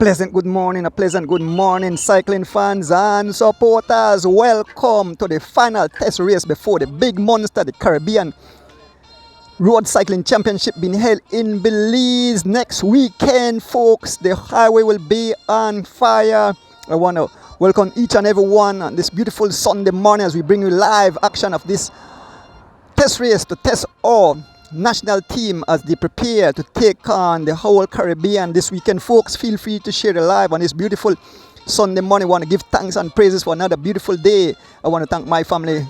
pleasant good morning, cycling fans and supporters. Welcome to the final test race before the big monster, the Caribbean Road Cycling Championship, being held in Belize next weekend, folks. The highway will be on fire. I want to welcome each and every one on this beautiful Sunday morning as we bring you live action of this test race to test our national team as they prepare to take on the whole Caribbean this weekend, folks. Feel free to share the live on this beautiful Sunday morning. I want to give thanks and praises for another beautiful day. I want to thank my family,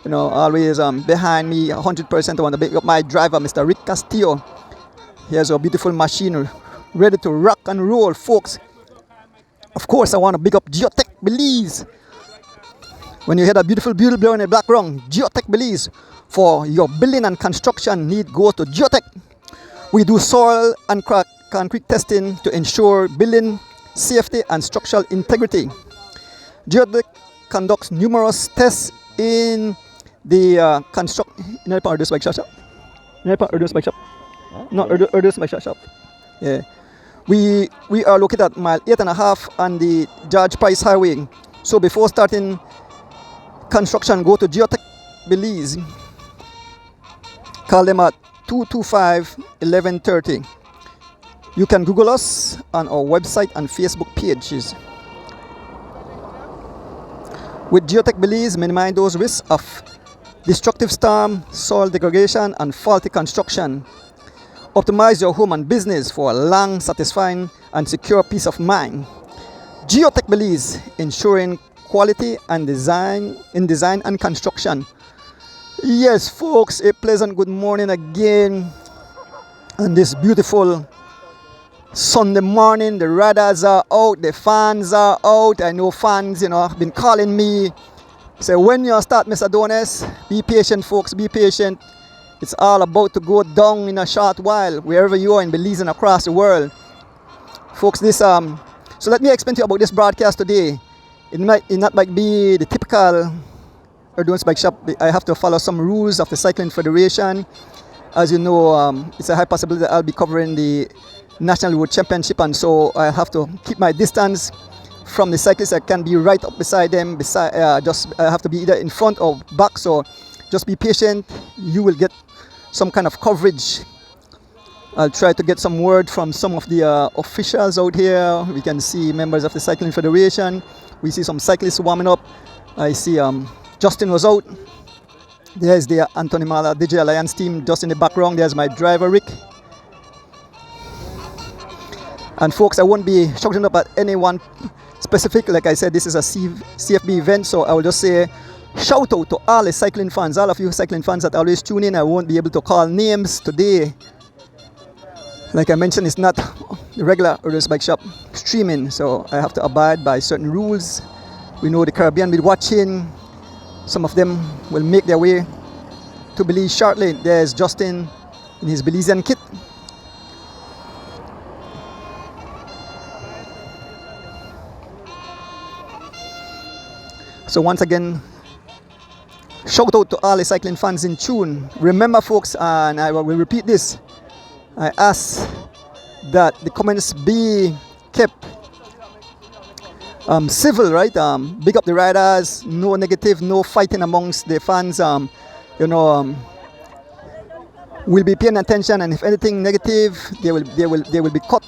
always behind me 100%. I want to pick up my driver, Mr. Rick Castillo. Here's a beautiful machine ready to rock and roll, folks. Of course, I want to big up Geotech Belize. When you hear that beautiful blue in the background, Geotech Belize. For your building and construction need, go to Geotech. We do soil and concrete testing to ensure building safety and structural integrity. Geotech conducts numerous tests in the Yeah. We are located at mile 8.5 on the George Price Highway. So before starting construction, go to Geotech Belize. Call them at 225-1130. You can Google us on our website and Facebook pages. With Geotech Belize, minimize those risks of destructive storm, soil degradation, and faulty construction. Optimize your home and business for a long, satisfying, and secure peace of mind. Geotech Belize, ensuring quality and design and construction. Yes, folks, a pleasant good morning again on this beautiful Sunday morning. The riders are out, the fans are out. I know fans, have been calling me. Say, when you start, Mr. Donis, be patient, folks, be patient. It's all about to go down in a short while, wherever you are in Belize and across the world. Folks, so let me explain to you about this broadcast today. It might be the typical Ordonance Bike Shop. I have to follow some rules of the Cycling Federation. As you know, it's a high possibility that I'll be covering the National Road Championship, and so I have to keep my distance from the cyclists. I can be right up beside them. I have to be either in front or back. So just be patient. You will get some kind of coverage. I'll try to get some word from some of the officials out here. We can see members of the Cycling Federation. We see some cyclists warming up. I see Justin was out. There's the Anthony Mala DJ Alliance team just in the background. There's my driver Rick. And folks, I won't be shouting up at anyone specific. Like I said, this is a CFB event, so I will just say shout out to all the cycling fans, all of you cycling fans that always tune in. I won't be able to call names today. Like I mentioned, it's not the regular Ordonance Bike Shop streaming, so I have to abide by certain rules. We know the Caribbean will be watching. Some of them will make their way to Belize shortly. There's Justin in his Belizean kit. So once again, shout out to all the cycling fans in tune. Remember, folks, and I will repeat this, I ask that the comments be kept civil, right? Big up the riders, no negative, no fighting amongst the fans. We'll be paying attention, and if anything negative, they will be cut.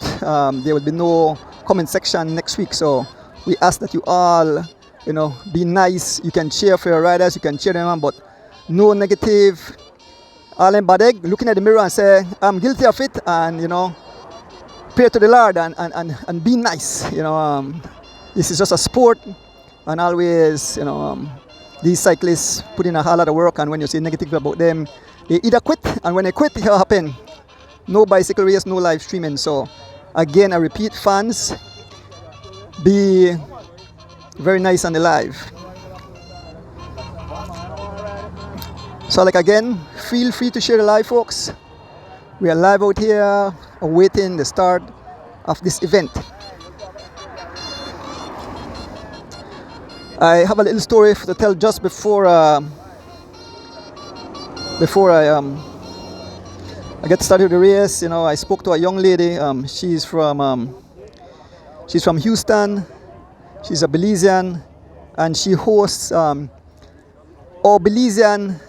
There will be no comment section next week. So we ask that you all, be nice. You can cheer for your riders, you can cheer them on, but no negative. Alan Badeg looking at the mirror and say, I'm guilty of it, and pray to the Lord and be nice. This is just a sport, and always, these cyclists put in a whole lot of work, and when you say negative about them, they either quit, and when they quit, it will happen. No bicycle race, no live streaming. So, again, I repeat, fans, be very nice on the live. So, again, feel free to share the live, folks. We are live out here, awaiting the start of this event. I have a little story to tell just before I get started with the race. I spoke to a young lady. She's from She's from Houston. She's a Belizean, and she hosts our Belizean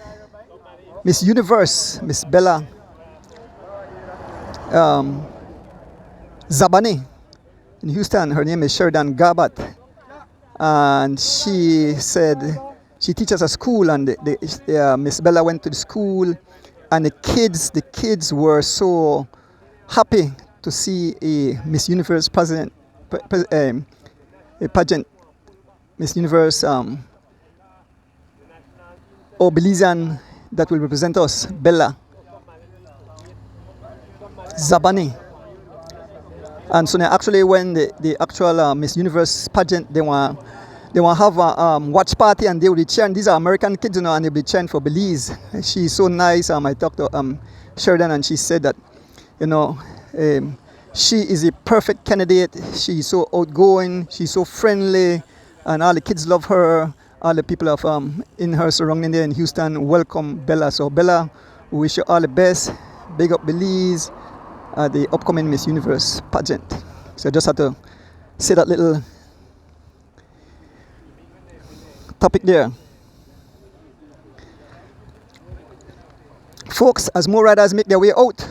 Miss Universe, Miss Bella Zabane in Houston. Her name is Sheridan Garbat, and she said she teaches a school, and Miss Bella went to the school, and the kids were so happy to see a Miss Universe a pageant, Miss Universe Belizean that will represent us, Bella Zabane. And so now actually when the actual Miss Universe pageant, they want have a watch party, and they will be cheering. These are American kids, and they'll be cheering for Belize. She's so nice. I talked to Sheridan, and she said that, she is a perfect candidate. She's so outgoing, she's so friendly, and all the kids love her. All the people of in her surrounding there in Houston welcome Bella. So Bella, we wish you all the best. Big up Belize at the upcoming Miss Universe pageant. So I just had to say that little topic there. Folks, as more riders make their way out,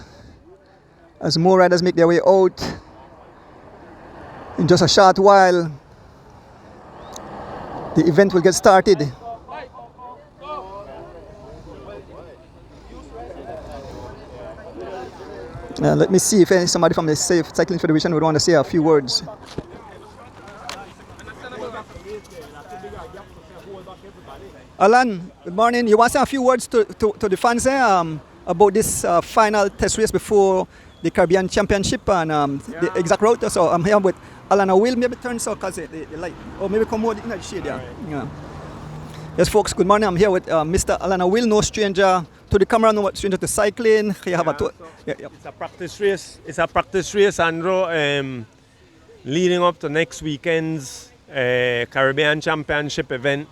in just a short while, the event will get started. Let me see if somebody from the Safe Cycling Federation would want to say a few words. Alan, good morning. You want to say a few words to the fans about this final test race before the Caribbean Championship and the exact route? So I'm here with Alan. I will maybe turn so because the light, or maybe come more in the shade. Yeah. Yes, folks. Good morning. I'm here with Mr. Alan Will, no stranger to the camera, no stranger to cycling. It's a practice race. It's a practice race, Andrew. Leading up to next weekend's Caribbean Championship event.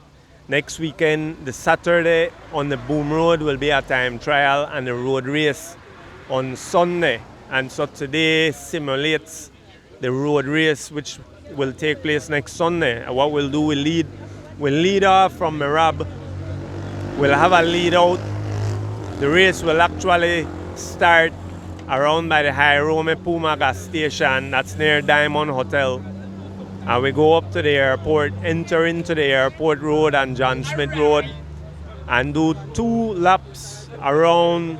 Next weekend, the Saturday on the Boom Road will be a time trial, and the road race on Sunday. And so today simulates the road race, which will take place next Sunday. And what we'll do, we'll lead off from Mirab. We'll have a lead out. The race will actually start around by the High Rome Puma gas station that's near Diamond Hotel. And we go up to the airport, enter into the airport road and John Smith Road, and do 2 laps around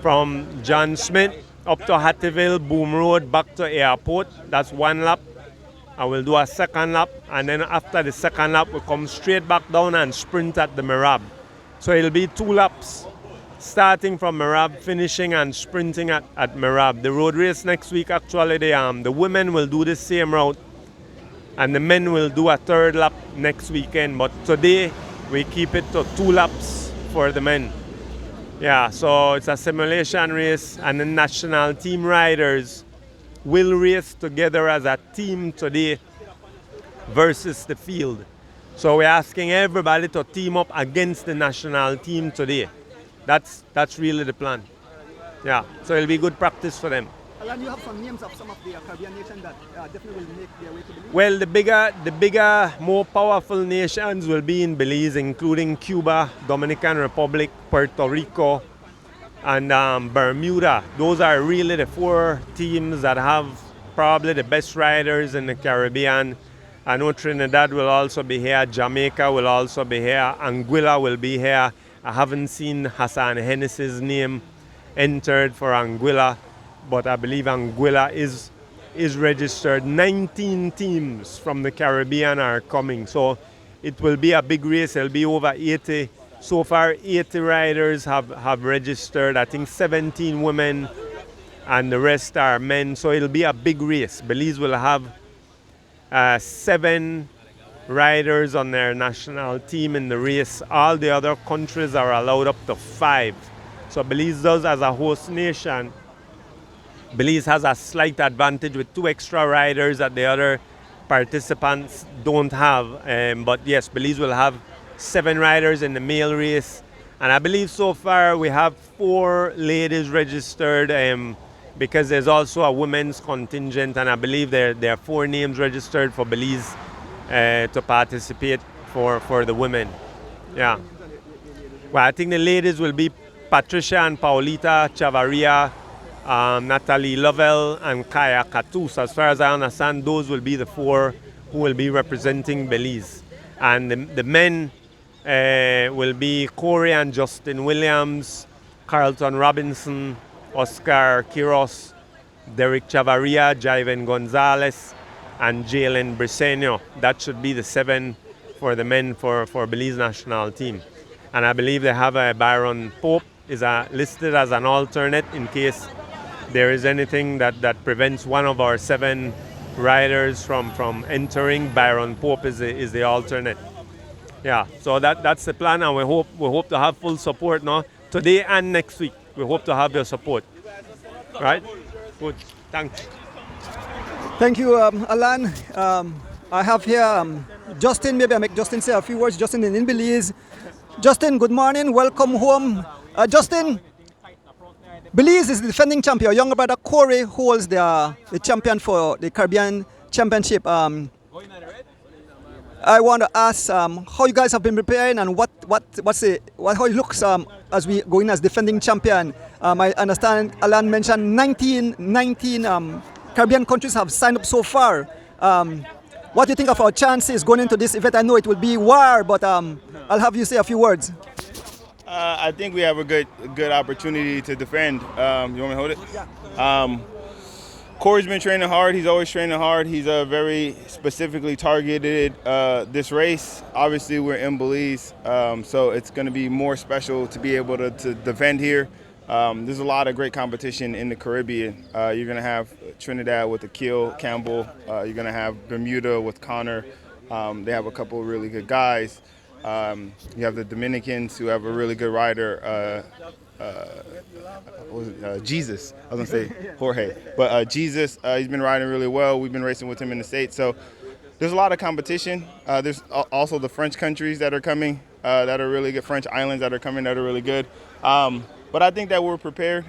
from John Smith up to Hattieville, Boom Road, back to airport. That's 1 lap. And we'll do a second lap, and then after the second lap, we'll come straight back down and sprint at the Mirab. So it'll be 2 laps, starting from Mirab, finishing and sprinting at Mirab. The road race next week, actually, the women will do the same route, and the men will do a 3rd lap next weekend. But today, we keep it to 2 laps for the men. Yeah, so it's a simulation race, and the national team riders will race together as a team today versus the field. So we're asking everybody to team up against the national team today. That's really the plan. Yeah, so it'll be good practice for them. Alan, you have some names of some of the Caribbean nations that definitely will make their way to Belize? Well, the bigger, more powerful nations will be in Belize, including Cuba, Dominican Republic, Puerto Rico, and Bermuda. Those are really the 4 teams that have probably the best riders in the Caribbean. I know Trinidad will also be here, Jamaica will also be here, Anguilla will be here. I haven't seen Hassan Hennessy's name entered for Anguilla, but I believe Anguilla is registered. 19 teams from the Caribbean are coming, so it will be a big race. It'll be over 80. So far, 80 riders have registered. I think 17 women and the rest are men. So it'll be a big race. Belize will have 7 riders on their national team in the race. All the other countries are allowed up to 5. So Belize does, as a host nation, Belize has a slight advantage with 2 extra riders that the other participants don't have. But yes, Belize will have 7 riders in the male race, and I believe so far we have 4 ladies registered. because there's also a women's contingent, and I believe there are 4 names registered for Belize to participate for the women. Yeah. Well, I think the ladies will be Patricia and Paulita Chavaria, Natalie Lovell, and Kaya Katus. As far as I understand, those will be the 4 who will be representing Belize. And the men will be Corey and Justin Williams, Carlton Robinson, Oscar Quiros, Derek Chavaria, Jaiven Gonzalez, and Jalen Briseño. That should be the 7 for the men for Belize national team. And I believe they have Byron Pope is listed as an alternate in case there is anything that prevents one of our 7 riders from entering. Byron Pope is the alternate. Yeah, so that's the plan, and we hope to have full support now today and next week. We hope to have your support. Right? Good. Thanks. Thank you, Alan. I have here Justin. Maybe I make Justin say a few words. Justin in Belize. Justin, good morning. Welcome home. Justin, Belize is the defending champion. Your younger brother Corey holds the champion for the Caribbean Championship. I want to ask how you guys have been preparing and how it looks as we go in as defending champion. I understand Alan mentioned 19 Caribbean countries have signed up so far. What do you think of our chances going into this event? I know it will be war, but I'll have you say a few words. I think we have a good opportunity to defend. You want me to hold it? Yeah. Corey's been training hard. He's always training hard. He's very specifically targeted this race. Obviously, we're in Belize, so it's going to be more special to be able to defend here. There's a lot of great competition in the Caribbean. You're going to have Trinidad with Akil Campbell. You're going to have Bermuda with Connor. They have a couple of really good guys. You have the Dominicans who have a really good rider. Jesus. I was going to say Jorge. But Jesus, he's been riding really well. We've been racing with him in the States. So there's a lot of competition. There's also the French countries that are coming that are really good, French islands that are coming that are really good. But I think that we're prepared.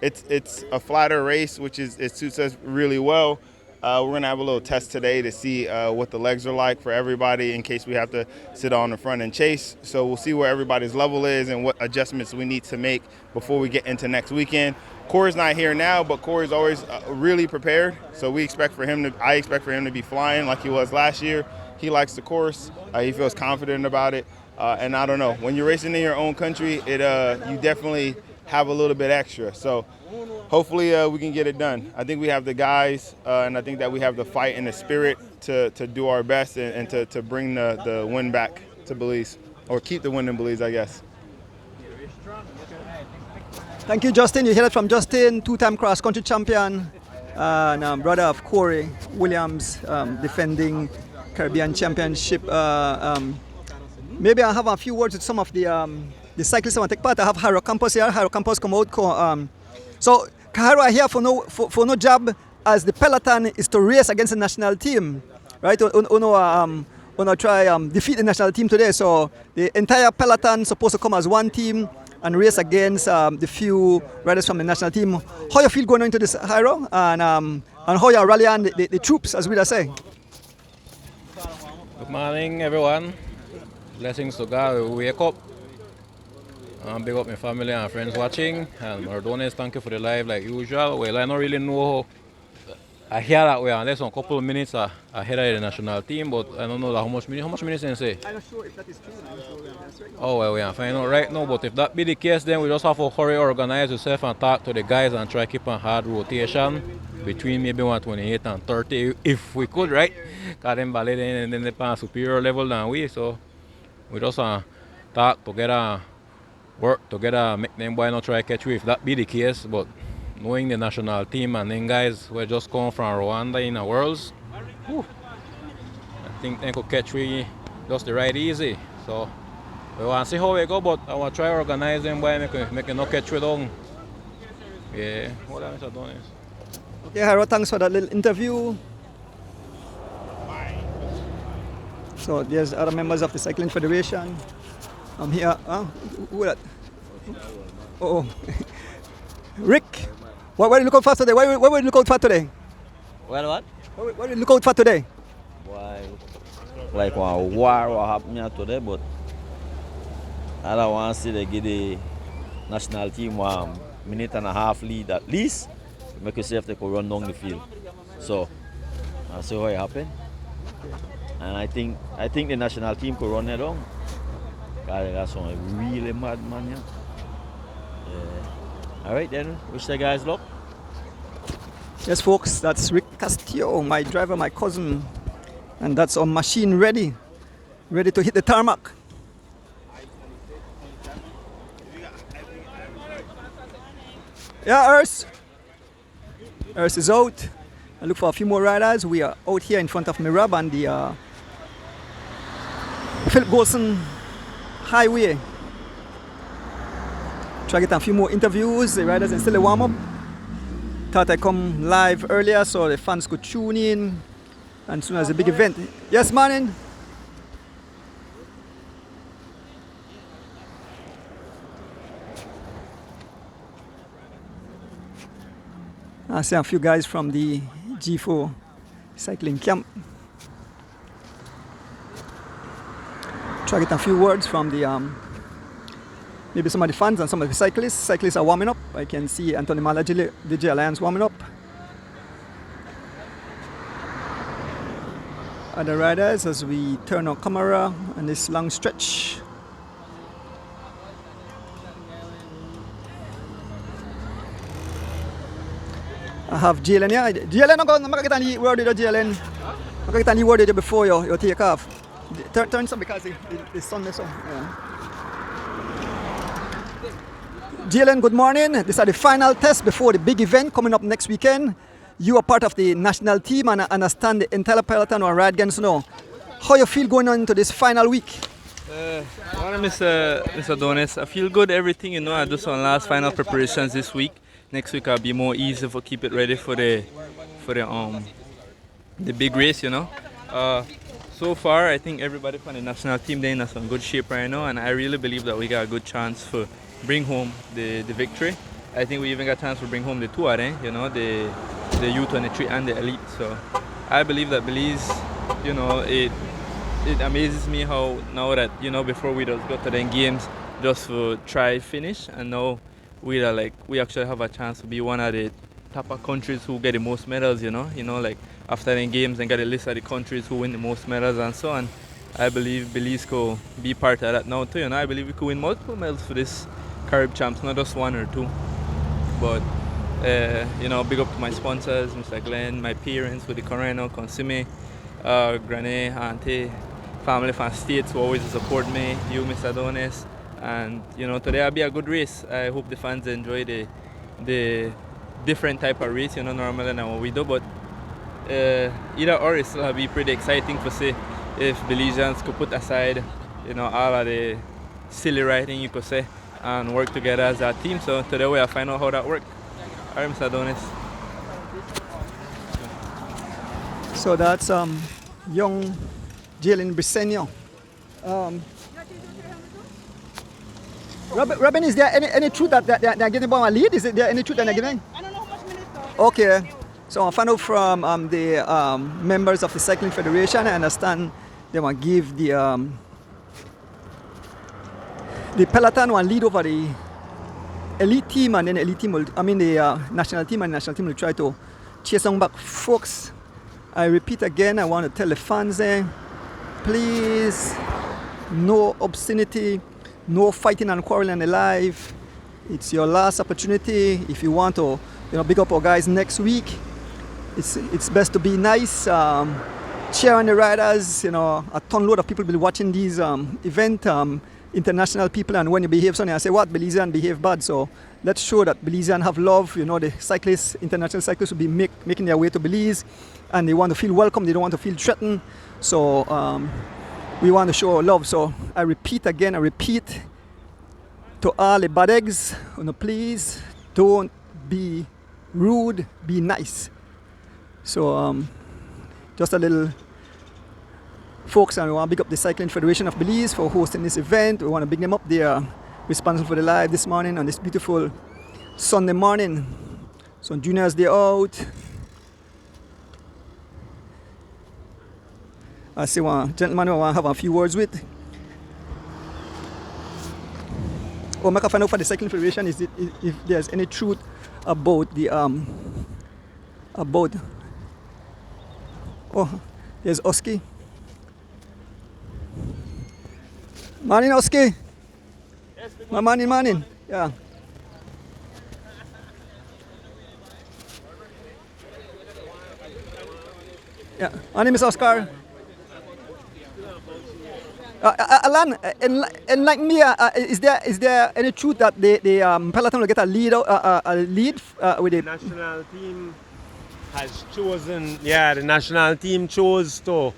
It's a flatter race, which it suits us really well. We're going to have a little test today to see what the legs are like for everybody in case we have to sit on the front and chase. So we'll see where everybody's level is and what adjustments we need to make before we get into next weekend. Corey's not here now, but Corey's always really prepared. So I expect for him to be flying like he was last year. He likes the course. He feels confident about it. And I don't know, when you're racing in your own country, you definitely have a little bit extra. So hopefully we can get it done. I think we have the guys, and I think that we have the fight and the spirit to do our best and to bring the win back to Belize, or keep the win in Belize, I guess. Thank you, Justin. You heard it from Justin, 2-time cross-country champion, and brother of Corey Williams, defending Caribbean Championship. Maybe I'll have a few words with some of the cyclists who want to take part. I have Haro Campos here. Haro Campos come out. So Haro are here for no job, as the Peloton is to race against the national team, right? Uno try defeat the national team today. So the entire Peloton supposed to come as one team and race against the few riders from the national team. How you feel going into this, Haro, and how you are rallying the troops, as we say? Good morning, everyone. Blessings to God. We wake up. Big up my family and friends watching. And Mardones, thank you for the live like usual. Well, I don't really know how I hear that we are less than a couple of minutes ahead of the national team, but I don't know how much minutes they say. I'm not sure if that is true. Oh, well, we are finding out right now, but if that be the case, then we just have to hurry, organize yourself and talk to the guys and try to keep a hard rotation between maybe 128 and 30 if we could, right? Because them ballet then they pan superior level than we, so we just talk together, work together, make them boy not try to catch we if that be the case. But knowing the national team and then guys who just come from Rwanda in the Worlds, I think they could catch we just the right easy. So we want to see how we go, but I want to try to organize them boy, make not catch we down. Yeah, what am I doing? Okay, Haro, thanks for that little interview. So there's other members of the Cycling Federation. I'm here. Who that? Oh, Rick. What do you look out for today? What will you look out for today? Well, what? What do you look out for today? Why? Like one war what happened here today, but I don't want to see they give the national team 1 minute and a half lead at least. Make you see if they could run down the field. So I'll see how it happen. And I think the national team could run it down. Because they got some really mad man here. Yeah. Alright then, wish the guys luck. Yes, folks, that's Rick Castillo, my driver, my cousin. And that's our machine ready to hit the tarmac. Yeah, Urs is out. I look for a few more riders. We are out here in front of Mirab on the Philip Golson Highway. Try to get a few more interviews. The riders are still a warm up. Thought I come live earlier so the fans could tune in. And soon as a big event. Yes, morning. I see a few guys from the G4 cycling camp. Try to get a few words from the maybe some of the fans and some of the cyclists. Cyclists are warming up. I can see Anthony Malagili, DJ Alliance warming up. Other riders as we turn our camera on this long stretch. I have Jalen here. Jalen, I'm going to get any word with Jalen. I'm going to get any word with you before you take off. Turn some because the sun is on. Yeah. Jalen, good morning. These are the final tests before the big event coming up next weekend. You are part of the national team and I understand the entire Peloton or ride against now. How you feel going on into this final week? Mr. Adonis, I feel good, everything, you know. I do some last final preparations this week. Next week I'll be more easy for keep it ready for the big race, you know. So far, I think everybody from the national team they're in some good shape right now, and I really believe that we got a good chance for bring home the victory. I think we even got a chance to bring home the two, you know, the U23 and the elite. So I believe that Belize, you know, it amazes me how now that, you know, before we just got to the games just to try finish, and now we actually have a chance to be one of the top of countries who get the most medals, you know, like after the games and get a list of the countries who win the most medals and so on. I believe Belize could be part of that now too, and I believe we could win multiple medals for this Carib Champs, not just one or two. But you know, big up to my sponsors, Mr. Glenn, my parents with the Coreno, Consime, Granny, Auntie, family from States who always support me, you, Mr. Adonis. And you know, today will be a good race. I hope the fans enjoy the different type of race, you know, normally than what we do. But either or, it still will be pretty exciting to see if Belizeans could put aside, you know, all of the silly riding, you could say, and work together as a team. So today we'll find out how that works. All right, Mr. Adonis. So that's young Jalen Briseño. Robin, is there any truth that they're getting about a lead? Is there any truth that they're giving? I don't know how much minutes though. Okay. So I found out from the members of the Cycling Federation. I understand they want to give the Peloton one lead over the elite team, and then the elite team will, the national team, and the national team will try to chase on back. Folks, I repeat again, I want to tell the fans there, please, no obscenity, no fighting and quarreling alive. It's your last opportunity. If you want to, big up our guys next week, it's best to be nice. Cheer on the riders. A ton load of people will be watching these event. International people, and when you behave something, I say, what, Belizean behave bad. So let's show that Belizean have love. The cyclists, international cyclists will be making their way to Belize, and they want to feel welcome. They don't want to feel threatened. So we want to show love. So I repeat to all the bad eggs, please don't be rude, be nice. So just a little, folks, and we want to big up the Cycling Federation of Belize for hosting this event. We want to big them up. They are responsible for the live this morning on this beautiful Sunday morning. So juniors, they out. I see one gentleman I want to have a few words with. Or make a find out for the Cycling Federation is if there's any truth about the there's Oski. Morning, Oski. Yes, Morning. Yeah. Yeah. My name is Oscar. Alan, enlighten me. Is there any truth that the Peloton will get a lead with the national team has chosen? Yeah, the national team chose to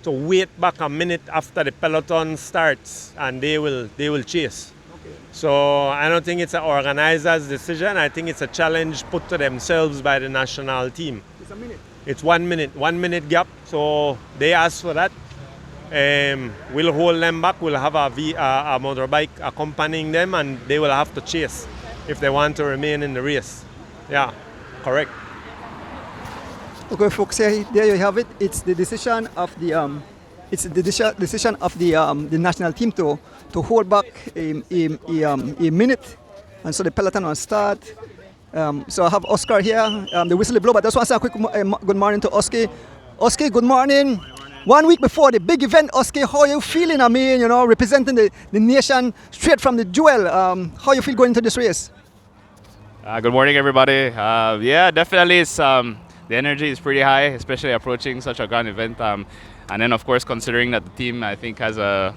wait back a minute after the Peloton starts, and they will chase. Okay. So I don't think it's an organizer's decision. I think it's a challenge put to themselves by the national team. It's a minute. It's 1 minute, 1 minute gap. So they asked for that. We'll hold them back. We'll have a motorbike accompanying them, and they will have to chase if they want to remain in the race. Yeah, correct. Okay, folks, there you have it. It's the decision of the decision of the national team to hold back a minute, and so the Peloton will start. So I have Oscar here. The whistle is blow, but I just want to say a quick good morning to Oski. Oski, good morning. 1 week before the big event, Oski, how are you feeling? I mean, representing the nation straight from the jewel. How you feel going into this race? Good morning, everybody. Yeah, definitely, it's the energy is pretty high, especially approaching such a grand event. And then, of course, considering that the team, I think, they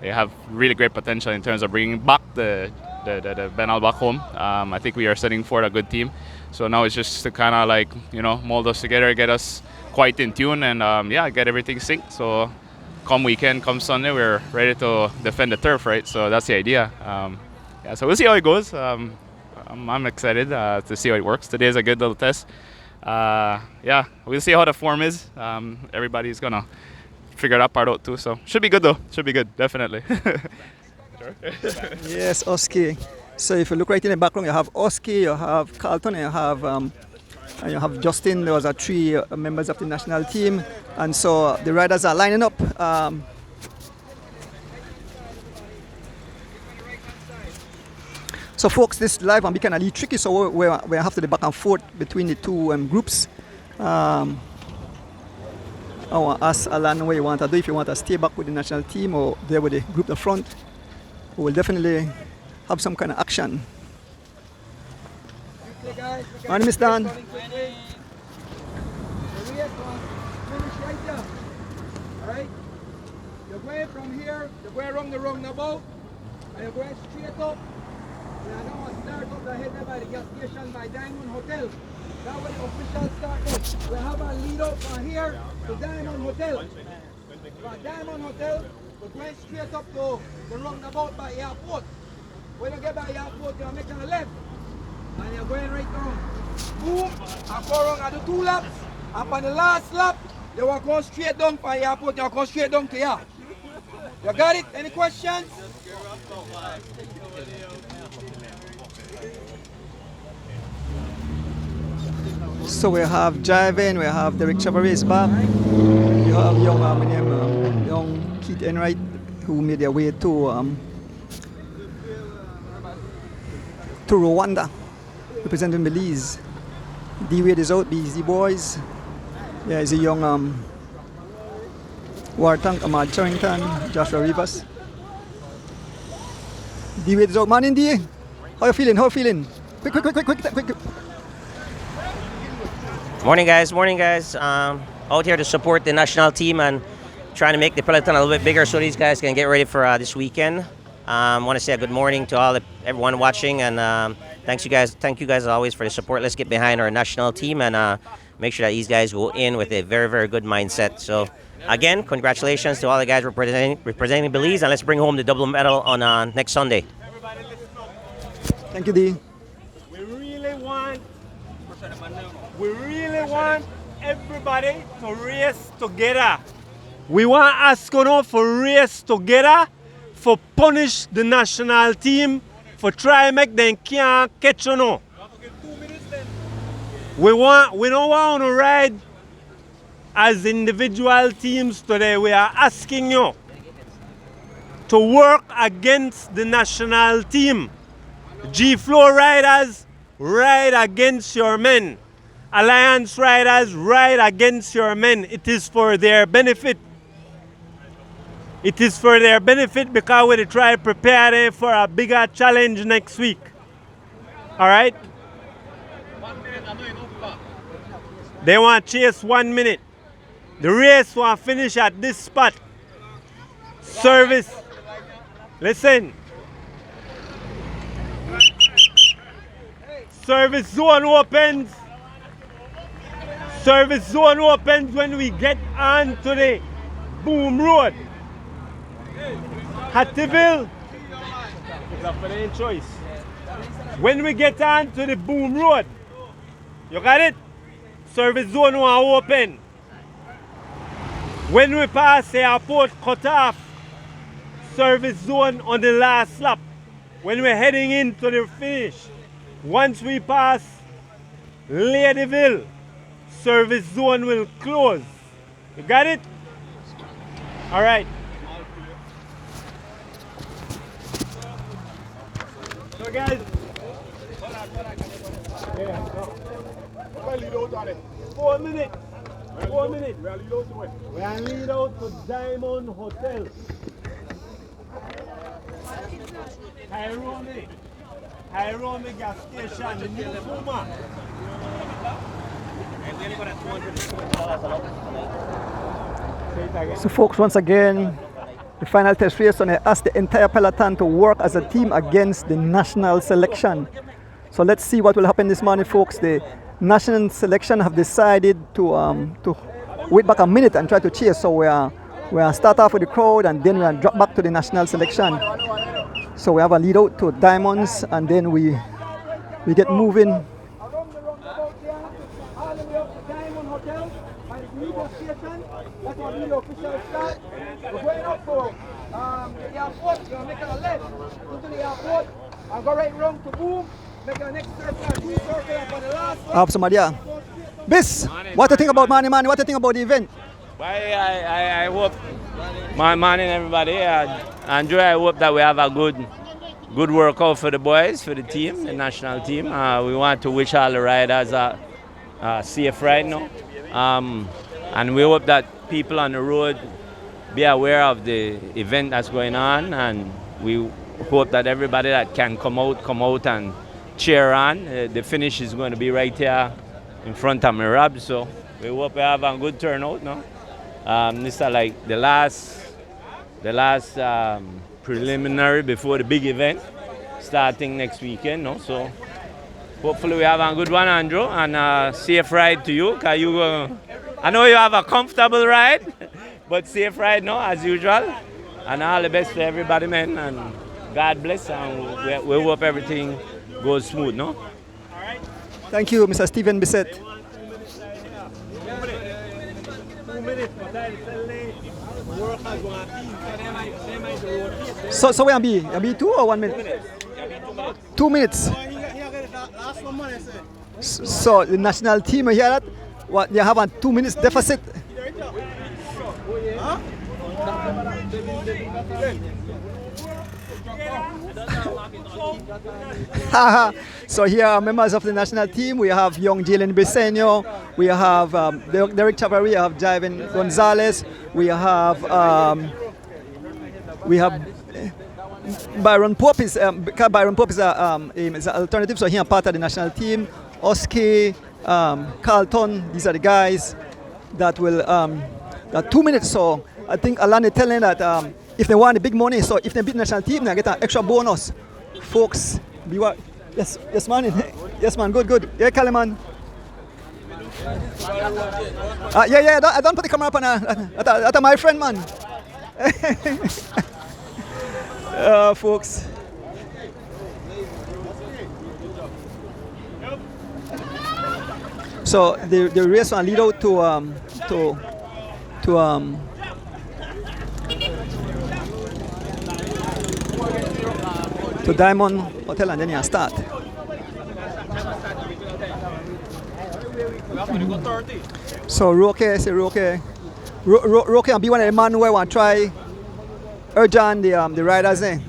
have really great potential in terms of bringing back the Benal back home. I think we are setting forward a good team. So now it's just to kind of mold us together, get us quite in tune, and get everything synced. So come weekend, come Sunday, we're ready to defend the turf, right? So that's the idea. So we'll see how it goes. I'm excited to see how it works. Today is a good little test. We'll see how the form is. Everybody's gonna figure that part out too. So should be good though. Should be good, definitely. Yes, Oski. So if you look right in the background, you have Oski, you have Carlton, and you have Justin. There was 3 members of the national team, and so the riders are lining up. So folks, this live can be kind of tricky, so we have to do back and forth between the two groups. I want to ask Alan what you want to do, if you want to stay back with the national team or there with the group at the front. We will definitely have some kind of action. My name is Dan. Alright? You're going from here, you're going around the roundabout, and you're going straight up. We are now start up the head by the gas station by Diamond Hotel. That's where the official start up. We have a lead up from here to Diamond Hotel. From Diamond Hotel, we're going straight up to the roundabout by airport. When you get by airport, you're making a left. And you're going right down. Boom, and go around and do 2 laps. And on the last lap, you will go straight down from airport, you will go straight down to here. You got it? Any questions? So we have Jiven, we have Derek Chavaris back. We have young Keith Enright who made their way to Rwanda, representing Belize. D-Wade is out, BZ Boys. Yeah, he's a young War Tank, Ahmad Charrington, Joshua Rivas. D-Wade is out. Man in D, how you feeling? Quick. Morning guys. Out here to support the national team and trying to make the Peloton a little bit bigger so these guys can get ready for this weekend. I want to say a good morning to everyone watching, and thank you guys as always for the support. Let's get behind our national team and make sure that these guys go in with a very, very good mindset. So again, congratulations to all the guys representing Belize, and let's bring home the double medal on next Sunday. Thank you, D. We really want everybody to race together. We want us to race together, for punish the national team, for try make them can't catch you now. We don't want to ride as individual teams today. We are asking you to work against the national team. G-Flow riders, ride against your men. Alliance riders, ride against your men. It is for their benefit. It is for their benefit because we try to prepare them for a bigger challenge next week. All right? They want to chase 1 minute. The race will finish at this spot. Service. Listen. Service zone opens. Service zone opens when we get on to the Boom Road. Hattieville. It's a financial choice. When we get on to the Boom Road, you got it? Service zone will open. When we pass the airport cut off, service zone on the last lap. When we're heading into the finish, once we pass Ladyville, service zone will close. You got it? All right. So guys, 4 minutes. 4 minutes. We are lead out to Diamond Hotel. Tyrone gas station, the new Puma. So folks, once again, the final test race, and I asked the entire peloton to work as a team against the national selection. So let's see what will happen this morning, folks. The national selection have decided to wait back a minute and try to chase. So we are start off with the crowd and then we are drop back to the national selection. So we have a lead out to Diamonds and then we get moving. Along the roundabout here, all the way up to Diamond Hotel, by the media station. That's what the official start. We're going up to the airport. You're making a left into the airport and go right round to Boom. Make the next circle, circle for the last one. I have somebody here. Bis, what do you think about Manny? What do you think about the event? I hope, morning everybody, Andrew, I hope that we have a good workout for the boys, for the team, the national team. We want to wish all the riders a safe ride now. And we hope that people on the road be aware of the event that's going on, and we hope that everybody that can come out and cheer on. The finish is going to be right here in front of Mirab, so we hope we have a good turnout now. This is like the last preliminary before the big event starting next weekend. No? So hopefully we have a good one, Andrew, and a safe ride to you. I know you have a comfortable ride, but safe ride now as usual. And all the best to everybody, man. And God bless, and we hope everything goes smooth, no? Thank you, Mr. Stephen Bissett. 2 minutes. So we are be 2 or 1 minute? 2 minutes. So the national team here that what they have a 2 minutes deficit. So here are members of the national team. We have young Jalen Briseño, we have Derek Chavarri, we have Javen Gonzalez, we have Byron Pope is Byron Pope is an alternative, so he is part of the national team. Oski, Carlton, these are the guys that will that 2 minutes. So I think Alan is telling that if they want the big money, so if they beat the national team, they get an extra bonus. Folks, be what? Yes, man. Yes, man. Good. Yeah, Kaliman. Yeah. I don't put the camera up on that's my friend, man. Folks. So the race will lead out to Diamond Hotel and then you start. So Roque and be one of the man who I want to try urge on the riders. Yeah.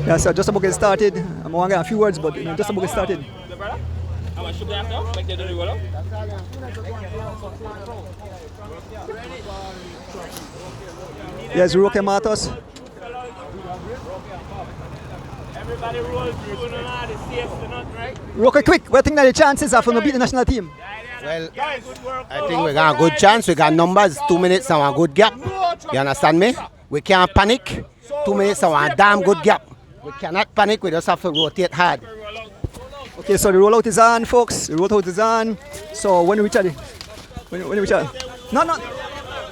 Yeah, so just about get started. I'm going to get a few words, but just about get started. Yes, Roque Matos. Everybody roll through, the safety nut, right? Roque, quick, what do you think that the chances are for to beat the national team? Well, I think we got a good chance. We got numbers, 2 minutes and a good gap. You understand me? We can't panic. 2 minutes and a damn good gap. We cannot panic, we just have to rotate hard. Okay, so the rollout is on, folks. The rollout is on. So when we reach it? When we reach it? No.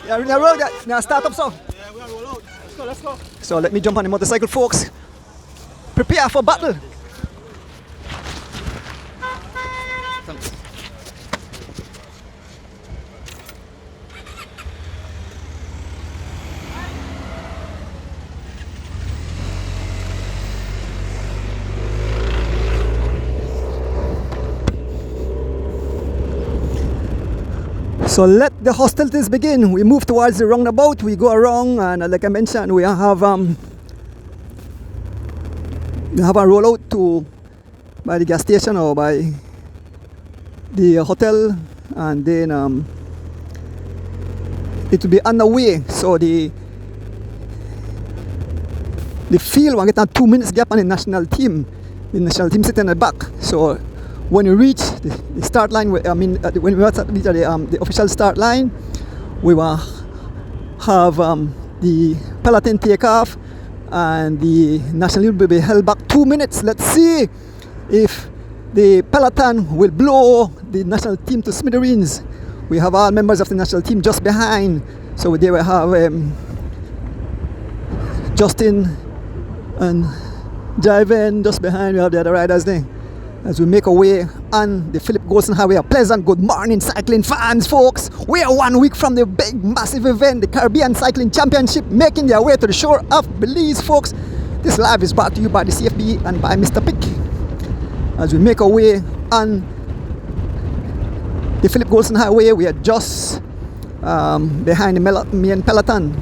Yeah, roll that. Now start up, so. Yeah, we gotta roll out. Let's go. So let me jump on the motorcycle, folks. Prepare for battle. So let the hostilities begin. We move towards the roundabout. We go around, and like I mentioned, we have a rollout to by the gas station or by the hotel, and then it will be on the way. So the field will get a 2 minutes gap on the national team. The national team sitting at the back. So when you reach the start line, when we reach the official start line, we will have the Peloton take off, and the national team will be held back 2 minutes. Let's see if the Peloton will blow the national team to smithereens. We have all members of the national team just behind. So there we have Justin and Jiven just behind. We have the other riders there. As we make our way on the Philip Golson Highway. A pleasant good morning, cycling fans, folks. We are 1 week from the big, massive event, the Caribbean Cycling Championship, making their way to the shore of Belize, folks. This live is brought to you by the CFB and by Mr. Pick. As we make our way on the Philip Golson Highway, we are just behind the main Peloton.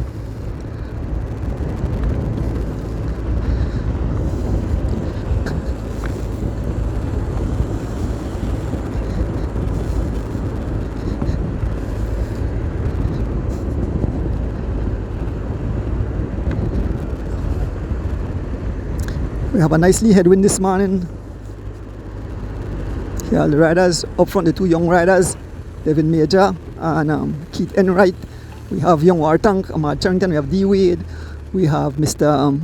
We have a nicely headwind this morning. Here are the riders up front, the two young riders, David Major and Keith Enright. We have young Wartank, Ahmad Charrington, we have D Wade, we have Mr.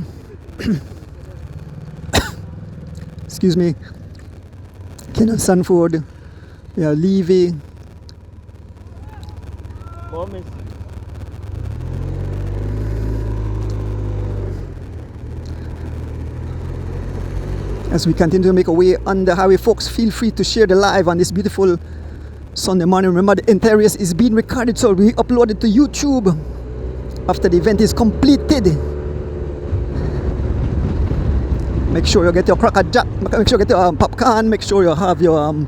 excuse me, Kenan Sanford, we have Levy. As we continue to make our way on the highway, folks, feel free to share the live on this beautiful Sunday morning. Remember, the entire race is being recorded, so we upload it to YouTube after the event is completed. Make sure you get your cracker jack, make sure you get your popcorn, make sure you have your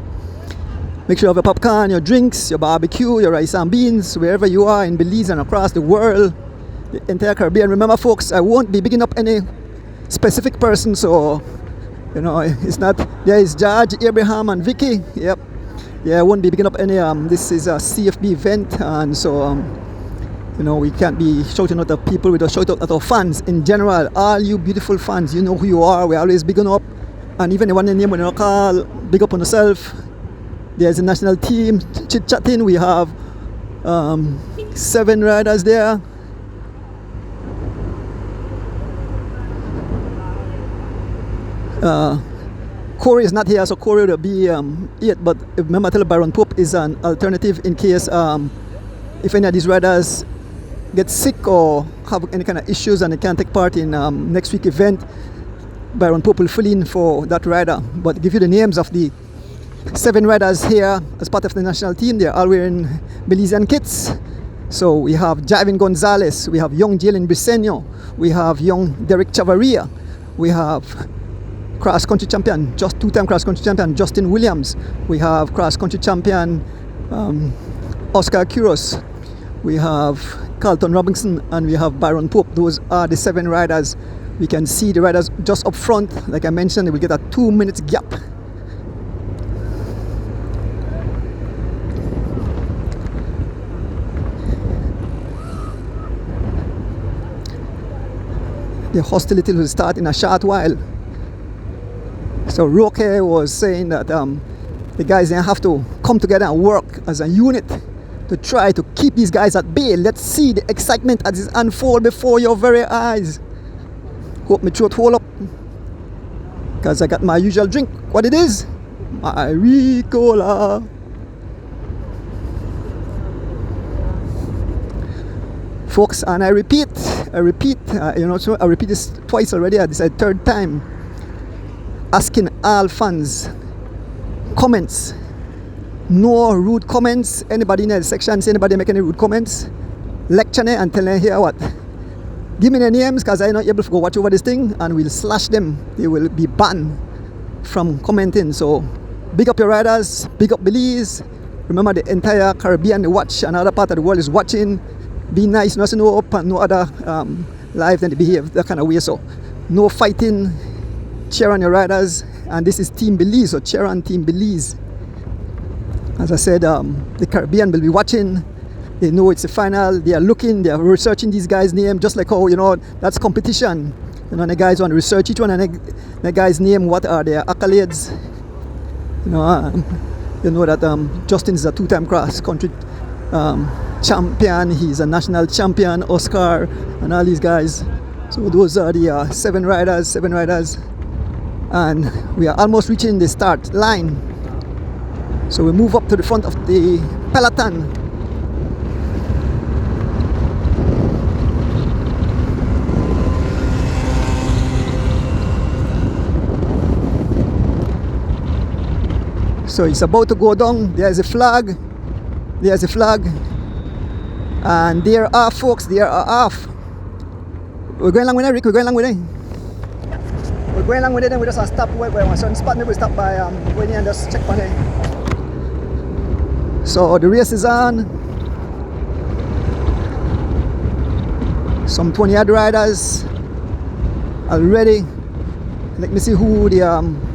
popcorn, your drinks, your barbecue, your rice and beans, wherever you are in Belize and across the world, the entire Caribbean. Remember, folks, I won't be bigging up any specific person, so you know, it's not, there is George, Abraham and Vicky. Yep. Yeah, I won't be picking up any, this is a CFB event, and so, you know, we can't be shouting out at people, we just shout out at our fans in general. All you beautiful fans, you know who you are, we're always bigging up. And even the one name when you call, big up on yourself. There's a national team chit-chatting, we have 7 riders there. Corey is not here, so Corey will be 8, but remember, tell Byron Pope is an alternative in case if any of these riders get sick or have any kind of issues and they can't take part in next week's event. Byron Pope will fill in for that rider. But give you the names of the 7 riders here as part of the national team. They're all wearing Belizean kits. So we have Javin Gonzalez, we have young Jalen Briseño, we have young Derek Chavarria, we have cross-country champion, just two-time cross-country champion Justin Williams. We have cross-country champion Oscar Quiros. We have Carlton Robinson, and we have Byron Pope. Those are the 7 riders. We can see the riders just up front. Like I mentioned, they will get a 2-minute gap. The hostility will start in a short while. So Roque was saying that the guys then have to come together and work as a unit to try to keep these guys at bay. Let's see the excitement as it unfolds before your very eyes. Hope my throat hold up, because I got my usual drink. What it is? My Ricola. Folks, and I repeat, I repeat this twice already. This is the 3rd time. Asking all fans, comments. No rude comments. Anybody in the section, anybody make any rude comments, lecture me and tell them here what. Give me their names, because I'm not able to go watch over this thing, and we'll slash them. They will be banned from commenting. So big up your riders, big up Belize. Remember, the entire Caribbean, they watch, another part of the world is watching. Be nice, nothing no up and no other life than they behave that kind of way. So no fighting, cheer on your riders. And this is Team Belize, so cheer on Team Belize. As I said, the Caribbean will be watching. They know it's the final. They are looking, they are researching these guys' name, just like how, that's competition. The guys want to research each one and the guy's name, what are their accolades. You know that Justin is a 2-time cross-country champion. He's a national champion, Oscar, and all these guys. So those are the 7 riders. And we are almost reaching the start line. So we move up to the front of the peloton. So it's about to go down. There's a flag. And there are folks, there are off. We're going along with it, Rick. We're going along with it. Then we just want to stop where one certain spot. Maybe we stop by Winnie and just check on it. So the race is on. Some 20 odd riders already. Let me see who the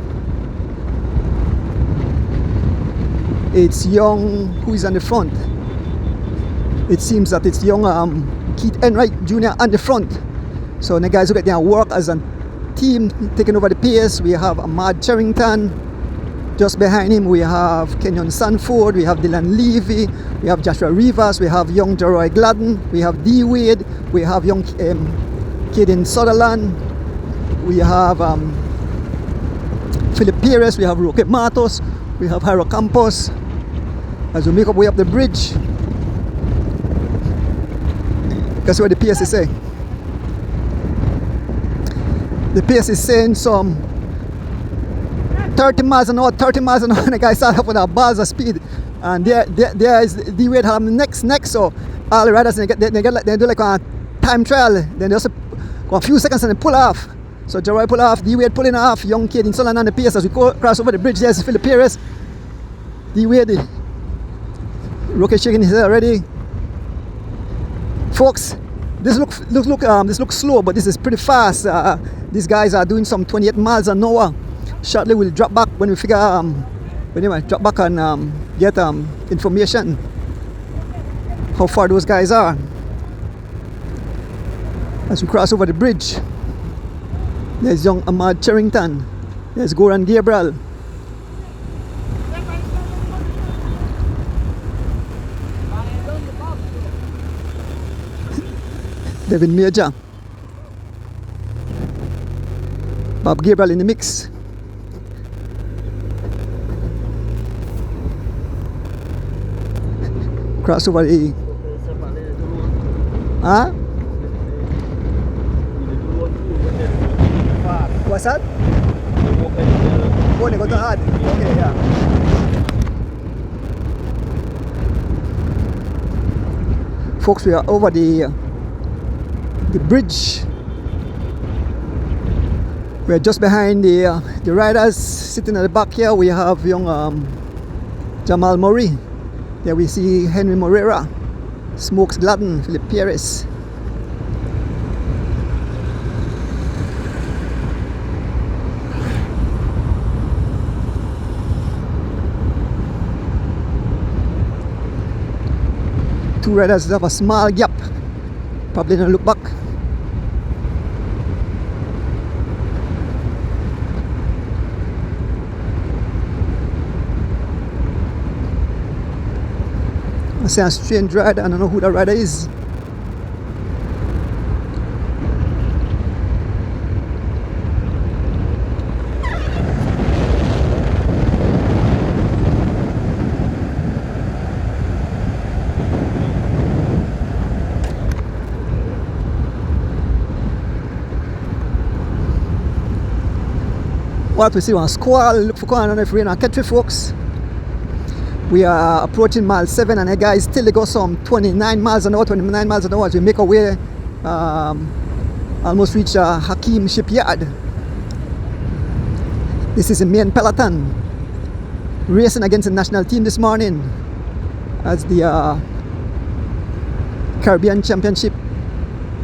it's Young who is on the front. It seems that it's Young Keith Enright Jr. on the front. So the guys who get their work as a team taking over the pace. We have Ahmad Charrington. Just behind him we have Kenyon Sanford, we have Dylan Levy, we have Joshua Rivas, we have young Jeroy Gladden, we have D. Wade, we have young Caden Sutherland, we have Philip Perez, we have Roque Matos, we have Jairo Campos. As we make our way up the bridge, guess what the PS is saying? The PS is saying some 30 miles an hour, and the guy started up with a bars of speed. And there is D Wade next. So all the riders they do like a time trial. Then they just go a few seconds and they pull off. So Jeroy pull off, D Wade pulling off, young kid in Solon on the pace as we cross over the bridge. There's Philip Perez. D Wade, Roque shaking his head already. Folks, this looks slow, but this is pretty fast. These guys are doing some 28 miles an hour. Shortly we'll drop back when we figure drop back and get information how far those guys are as we cross over the bridge. There's young Ahmad Charrington, there's Goran Gabriel, Devin Major, Bob Gabriel in the mix. Cross over the what's that? Oh, they got too hard. Okay, yeah. Folks, we are over the bridge. We're just behind the riders. Sitting at the back here, we have young Jamal Murray. There we see Henry Moreira, Smokes Gladden, Philip Pierres. Two riders have a small gap. Probably don't look back. I see a strange rider. I don't know who that rider is. What we see one squall, look for corner if we're in a catch folks. We are approaching mile 7 and the guys still go some 29 miles an hour, 29 miles an hour as we make our way almost reach Hakeem Shipyard. This is the main peloton racing against the national team this morning as the Caribbean Championship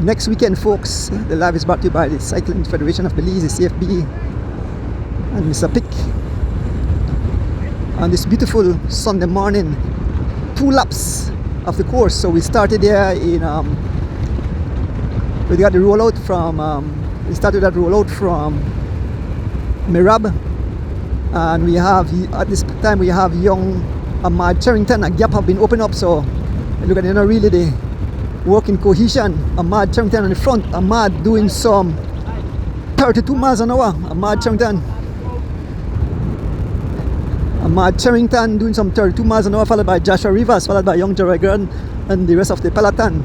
next weekend, folks. The live is brought to you by the Cycling Federation of Belize, the CFB, and Mr. Pick. On this beautiful Sunday morning, 2 laps of the course. So we started there in we got the rollout from we started that rollout from Mirab, and we have at this time we have young Ahmad Charrington. A gap have been opened up, so look at really the working cohesion. Ahmad Charrington on the front. Ahmad doing some 32 miles an hour. Ahmad Charrington doing some 32 miles an hour, followed by Joshua Rivas, followed by young Jerry Grant and the rest of the peloton.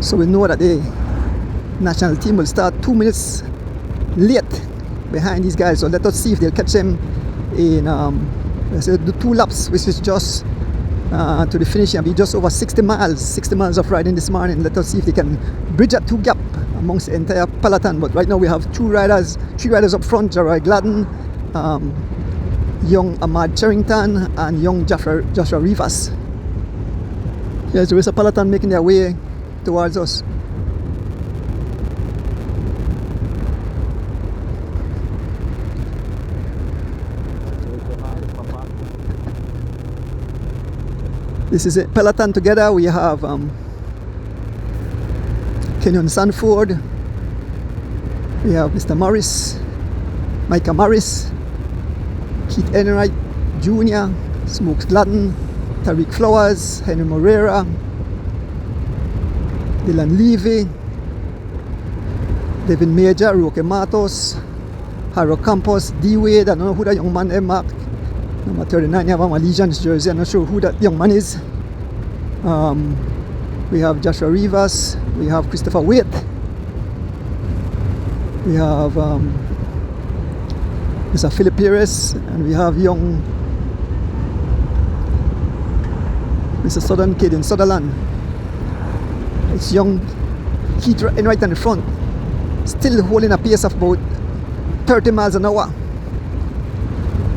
So we know that the national team will start 2 minutes late behind these guys. So let us see if they'll catch them in the 2 laps, which is just to the finish and be just over 60 miles of riding this morning. Let us see if they can bridge that 2 gap amongst the entire peloton. But right now we have 3 riders up front: Gerard Gladden, young Ahmad Charrington, and young Joshua Rivas. Here's the rest of peloton making their way towards us. This is it, peloton together. We have Kenyon Sanford, we have Mr. Morris, Micah Morris, Keith Enright Jr., Smokes Gladden, Tariq Flowers, Henry Moreira, Dylan Levy, Devin Major, Roque Matos, Haro Campos, D Wade. I don't know who that young man is, Mark. Number 39, you have a Legions jersey. I'm not sure who that young man is. We have Joshua Rivas, we have Christopher Waite, we have Mr. Philip Pierres, and we have young Mr. Southern Kid in Sutherland. It's young Keith right in the front, still holding a pace of about 30 miles an hour.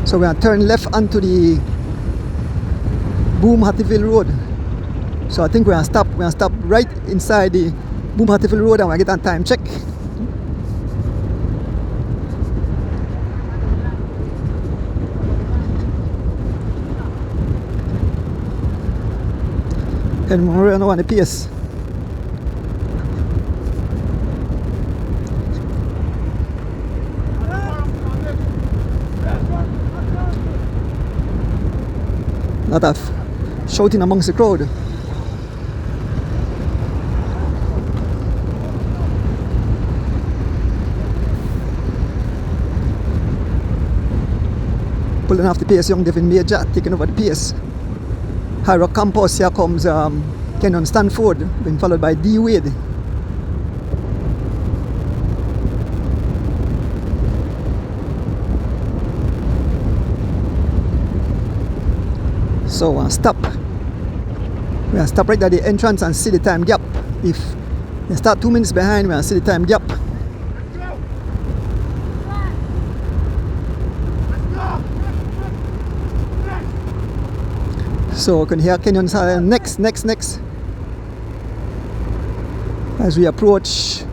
So we're going to turn left onto the Boom Hattieville Road. So I think we're going to stop right inside the Boom Hattieville Road and we're going to get on time check. And we're on the pace. Lot of shouting amongst the crowd. Pulling off the pace, young Devin Major taking over the pace. Hiro Campos, here comes Kenyon Stanford, being followed by D Wade. So stop. We are stop right at the entrance and see the time gap. If they start 2 minutes behind, we are see the time gap. So you can hear Kenyans next. As we approach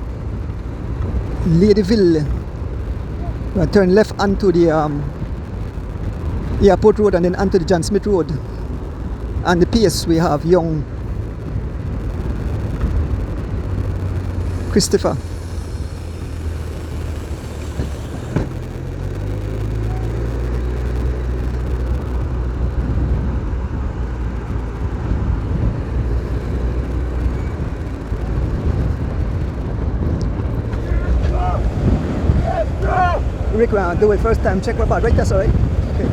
Ladyville, we turn left onto the Airport Road and then onto the John Smith Road. And the pace we have young Christopher. Rick, we'll do it first time check report, right? That's alright? Okay.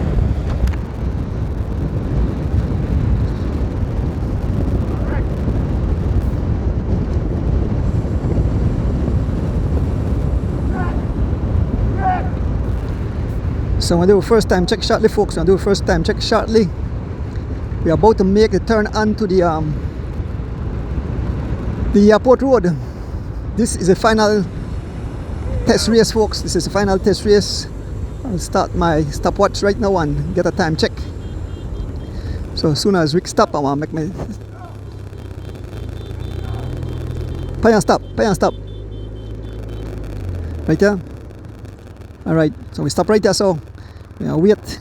So we'll do a first time check shortly, folks. We'll do a first time check shortly. We're about to make the turn onto the Airport Road. This is the final test race, folks. This is the final test race. I'll start my stopwatch right now and get a time check. So as soon as Rick stop, I want to make my pay and stop. Right there. Alright, so we stop right there. So wait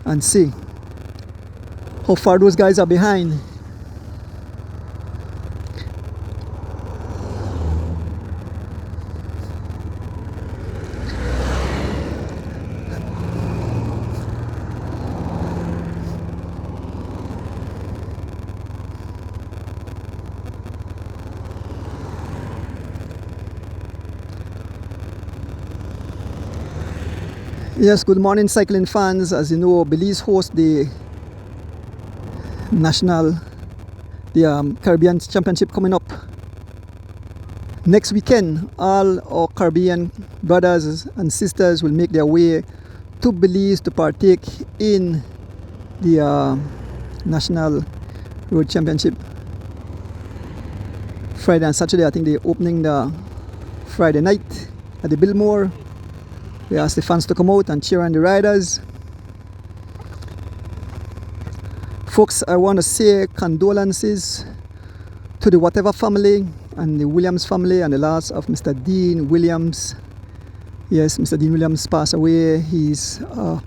and see how far those guys are behind. Yes, good morning cycling fans. As you know, Belize hosts the Caribbean Championship coming up next weekend. All our Caribbean brothers and sisters will make their way to Belize to partake in the National Road Championship. Friday and Saturday, I think they're opening the Friday night at the Biltmore. We asked the fans to come out and cheer on the riders. Folks, I want to say condolences to the Whatever family and the Williams family and the loss of Mr. Dean Williams. Yes, Mr. Dean Williams passed away. He's a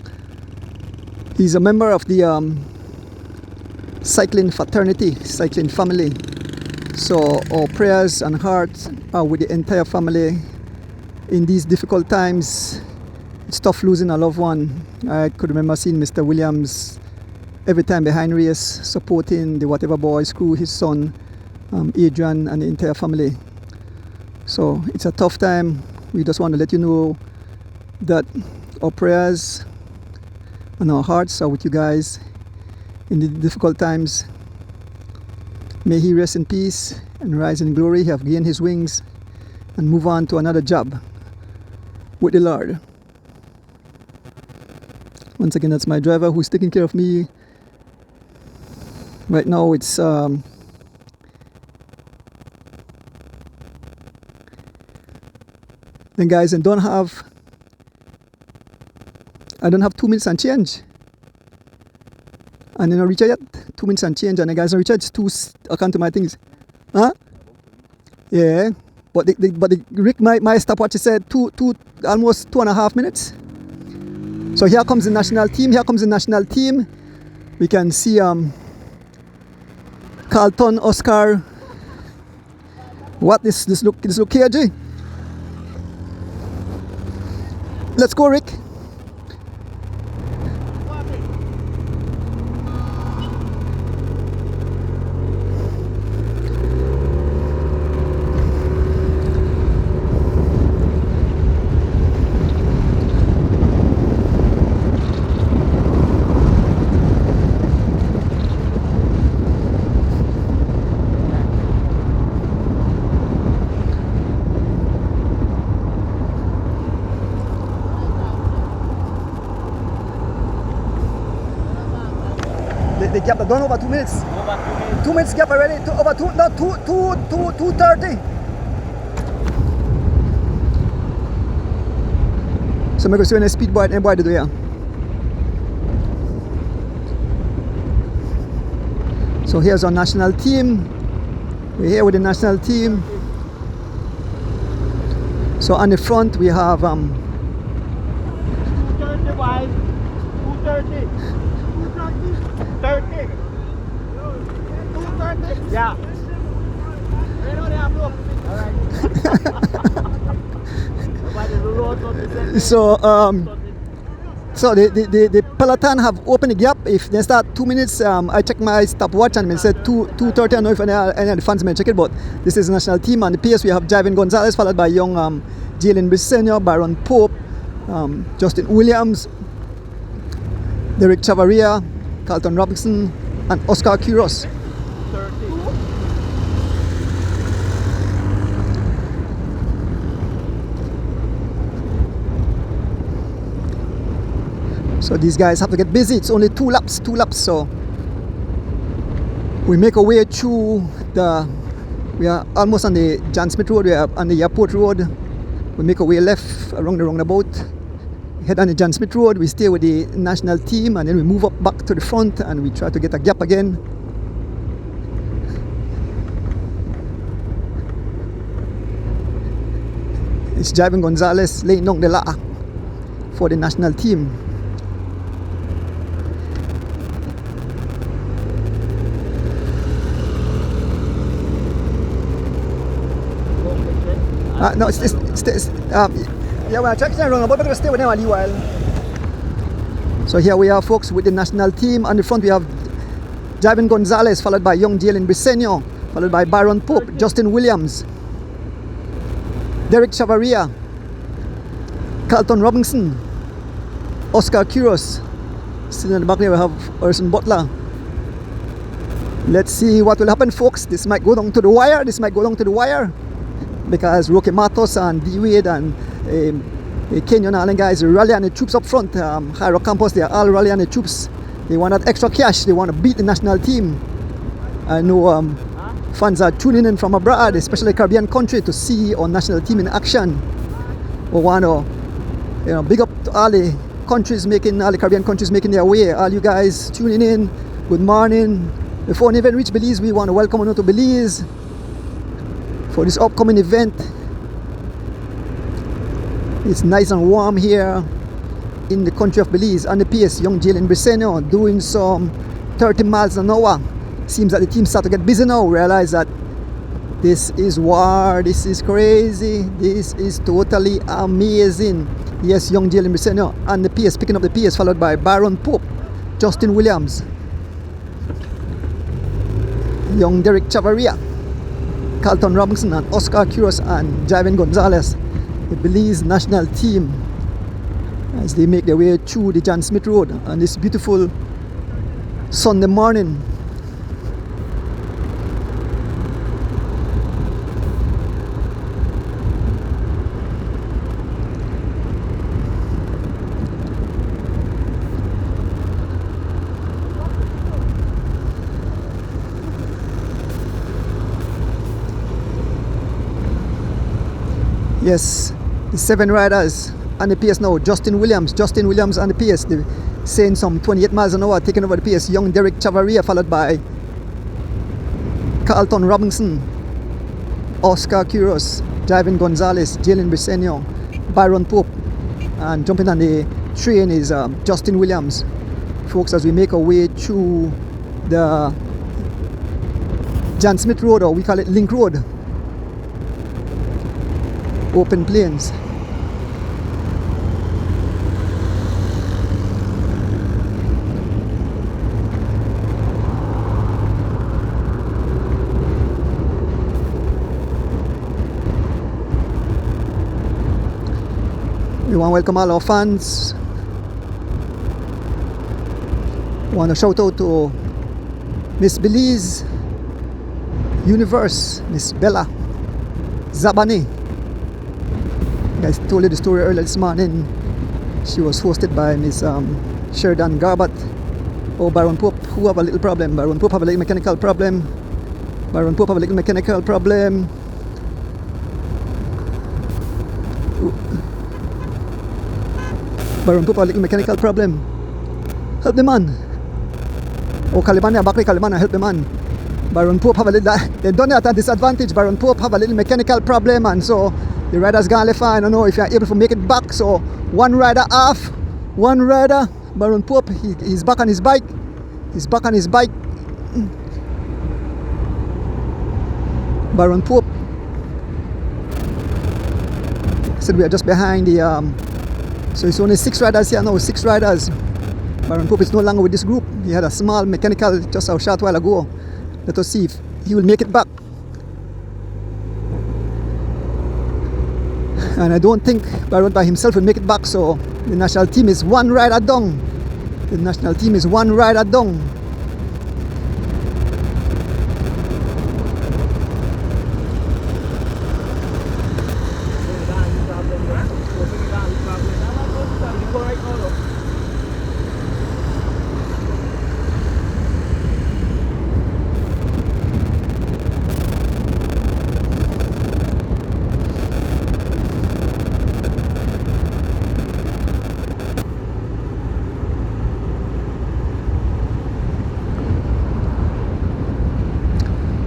member of the cycling fraternity, cycling family. So our prayers and hearts are with the entire family in these difficult times. It's tough losing a loved one. I could remember seeing Mr. Williams every time behind race, supporting the Whatever Boys crew, his son Adrian and the entire family. So it's a tough time. We just want to let you know that our prayers and our hearts are with you guys in the difficult times. May he rest in peace and rise in glory. He have gained his wings and move on to another job with the Lord. Once again, that's my driver who's taking care of me. Right now it's then guys, I don't have 2 minutes and change. And reach yet. 2 minutes and change, and the guys don't reach it. It's too account to my things. Huh? Yeah. But Rick, my stopwatch said almost 2.5 minutes. So here comes the national team. We can see Carlton, Oscar. What this look KG. Let's go, Rick. the gap has gone over 2 minutes. Over 2 minutes. 2 minutes gap already. Over 2:30. So I'm going to see when I speed boy and boy do here. So here's our national team. We're here with the national team. So on the front we have 230 wide. 230. 230. 230. Yeah. Right on there, bro. Alright. So the Peloton have opened the gap. If they start 2 minutes, I check my stopwatch and it said 2:30. I don't know if any of the fans may check it, but this is the national team. On the PS we have Javin Gonzalez, followed by young Jalen Briseño, Baron Pope, Justin Williams, Derek Chavaria, Carlton Robinson, and Oscar Quiros. So these guys have to get busy. It's only two laps. So we make our way through we are almost on the John Smith Road. We are on the airport road. We make our way left around the roundabout. Head on the John Smith Road. We stay with the national team and then we move up back to the front and we try to get a gap again. It's Javin Gonzalez laying down the law for the national team. No, yeah, we're checking around, but we're going to stay with them a while. So here we are, folks, with the national team. On the front we have Javin Gonzalez, followed by young Jalen Briseño, followed by Baron Pope, Justin Williams, Derek Chavaria, Carlton Robinson, Oscar Quiros. Still in the back there we have Orson Butler. Let's see what will happen, folks. This might go down to the wire. Because Roque Matos and D Wade and Kenyon Allen guys rally on the troops up front. Jairo Campos, they are all rally on the troops. They want that extra cash. They want to beat the national team. I know fans are tuning in from abroad, especially Caribbean country, to see our national team in action. We want to big up to all the Caribbean countries making their way. All you guys tuning in, good morning. Before we even reach Belize, we want to welcome you to Belize for this upcoming event. It's nice and warm here in the country of Belize. On the PS, young Jalen Briseño doing some 30 miles an hour. Seems that the team start to get busy now. Realize that this is war, this is crazy, this is totally amazing. Yes, young Jalen Briseño on the PS, picking up the PS, followed by Baron Pope, Justin Williams, young Derek Chavaria, Carlton Robinson, and Oscar Quiros, and Javin Gonzalez, the Belize national team, as they make their way through the John Smith Road on this beautiful Sunday morning. Yes, the 7 riders on the PS now. Justin Williams on the PS, they're saying some 28 miles an hour, taking over the PS. Young Derek Chavaria, followed by Carlton Robinson, Oscar Quiros, Javin Gonzalez, Jalen Briseño, Baron Pope, and jumping on the train is Justin Williams. Folks, as we make our way through the John Smith Road, or we call it Link Road, open plains. We want to welcome all our fans. We want to shout out to Miss Belize Universe, Miss Bella Zabani. I told you the story earlier this morning. She was hosted by Miss Sheridan Garbutt Oh, Baron Pope, who have a little problem. Baron Pope have a little mechanical problem. Baron Pope have a little mechanical problem. Baron Pope have a little mechanical problem. Help the man. Oh, Kalimania, Bakri Kalimania, help the man. Baron Pope have a little, they done it at a disadvantage. Baron Pope have a little mechanical problem, and so the rider's gonna left. I don't know if you're able to make it back. So one rider off, one rider. Baron Pope, he's back on his bike. He's back on his bike. Baron Pope. Said we are just behind the so it's only 6 riders here now, 6 riders. Baron Pope is no longer with this group. He had a small mechanical just a short while ago. Let us see if he will make it back. And I don't think Baron by himself will make it back, so the national team is 1 rider down. The national team is 1 rider down.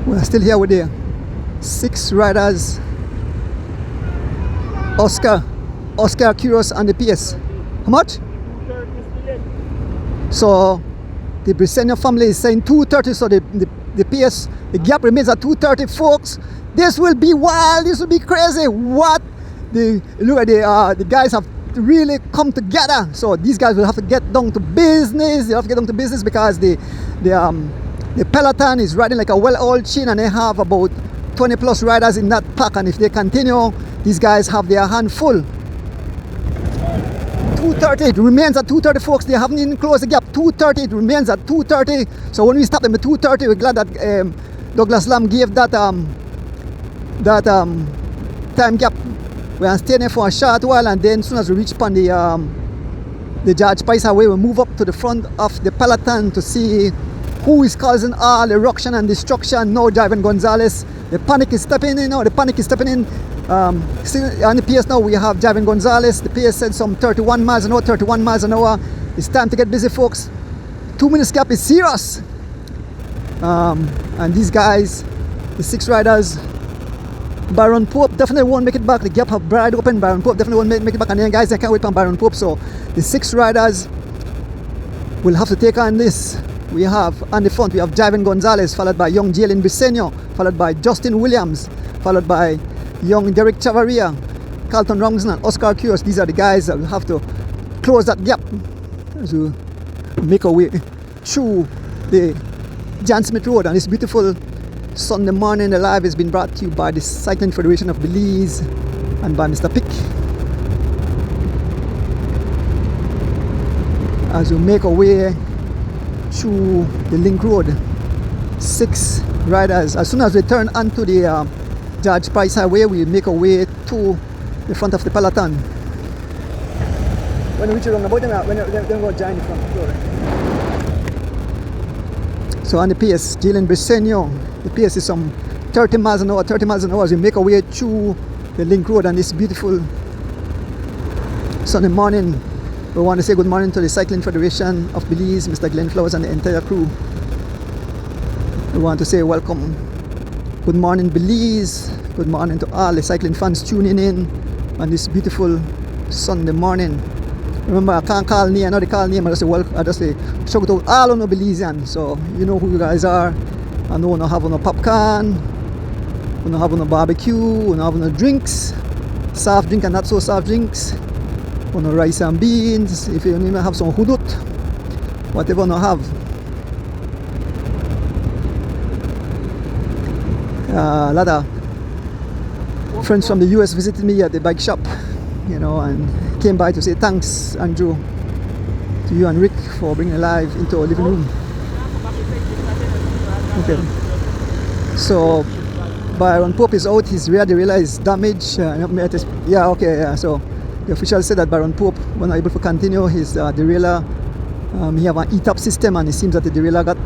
We're still here with the 6 riders. Oscar Curious and the PS. How much? So the Briseño family is saying 230, so the PS, the gap remains at 230, folks. This will be wild, this will be crazy. What? Look at the guys have really come together. So these guys will have to get down to business. They have to get down to business because the Peloton is riding like a well-oiled chain, and they have about 20 plus riders in that pack, and if they continue, these guys have their hand full. 230, it remains at 230, folks. They haven't even closed the gap. 230, it remains at 230. So when we stop them at 230, we're glad that Douglas Lamb gave that time gap. We are staying there for a short while, and then as soon as we reach upon the George Price Highway, we move up to the front of the Peloton to see who is causing all the ruction and destruction. Now Javan Gonzalez, the panic is stepping in. The panic is stepping in. On the PS now we have Javan Gonzalez. The PS said some 31 miles an hour, 31 miles an hour. It's time to get busy, folks. 2 minutes gap is serious. And these guys, the 6 riders, Baron Pope definitely won't make it back. The gap have wide open. Baron Pope definitely won't make it back. And then guys, I can't wait for Baron Pope. So the 6 riders will have to take on this. We have on the front, we have Javan Gonzalez, followed by young Jalen Briseño, followed by Justin Williams, followed by young Derek Chavaria, Carlton Robinson, and Oscar Curious. These are the guys that will have to close that gap to make our way through the Jan Smith Road. And this beautiful Sunday morning, the live has been brought to you by the Cycling Federation of Belize and by Mr. Pick. As we make our way through the Link Road, 6 riders. As soon as we turn onto the George Price Highway, we make our way to the front of the Peloton. When we reach around about them, when they go join the front. So on the PS, Jalen Briseño, the PS is some 30 miles an hour, 30 miles an hour as we make our way through the Link Road on this beautiful Sunday morning. We want to say good morning to the Cycling Federation of Belize, Mr. Glenn Flowers, and the entire crew. We want to say welcome. Good morning, Belize. Good morning to all the cycling fans tuning in on this beautiful Sunday morning. Remember, I can't call name, I know they call name, I just say welcome. I just say shout out to all of the Belizeans. So you know who you guys are. I know we don't have no popcorn, we don't have no barbecue, we don't have no drinks, soft drink and not so soft drinks. On rice and beans, if you even have some hudut, whatever you have. A lot of friends from the US visited me at the bike shop, and came by to say thanks, Andrew, to you and Rick for bringing live into our living room. Okay. So Baron Pope is out. His rear derailleur is damaged. So the official said that Baron Pope was not able to continue. His derailleur He have an E-top system, and it seems that the derailleur got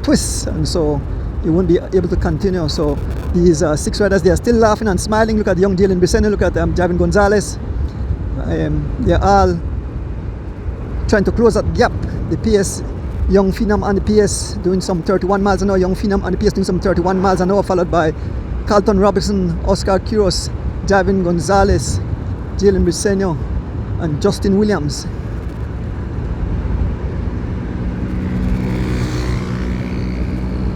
twists, and so he won't be able to continue. So these 6 riders, they are still laughing and smiling. Look at young Jalen Briseno, look at Javin Gonzalez. They're all trying to close that gap. The PS, young Phenom on the PS doing some 31 miles an hour. Young Phenom on the PS doing some 31 miles an hour, followed by Carlton Robertson, Oscar Quiros, Javin Gonzalez, Jalen Briseno, and Justin Williams.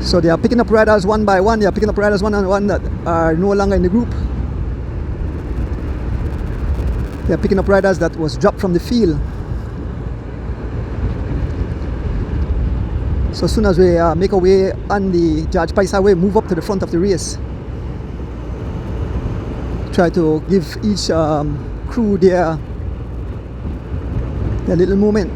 So they are picking up riders one by one. They are picking up riders one on one that are no longer in the group. They are picking up riders that was dropped from the field. So as soon as we make our way on the George Pice Highway, move up to the front of the race. Try to give each crew their little moment.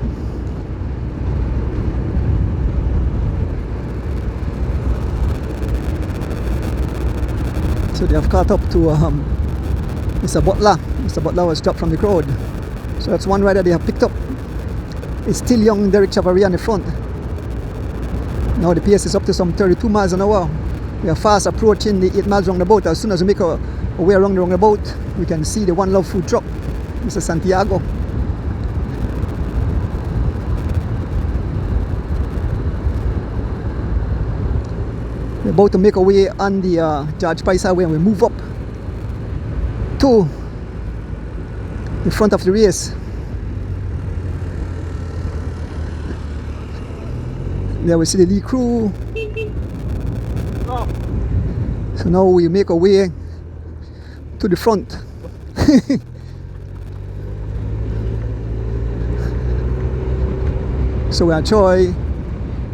So they have caught up to Mr. Butler. Mr. Butler was dropped from the crowd. So that's one rider they have picked up. It's still young Derek Chavaria on the front. Now the pace is up to some 32 miles an hour. We are fast approaching the 8 miles roundabout. As soon as we make our way around the roundabout, we can see the One Love food truck, Mr. Santiago. We're about to make our way on the George Pice Highway, and we move up to the front of the race. There we see the lead crew. So now we make our way to the front. So we'll try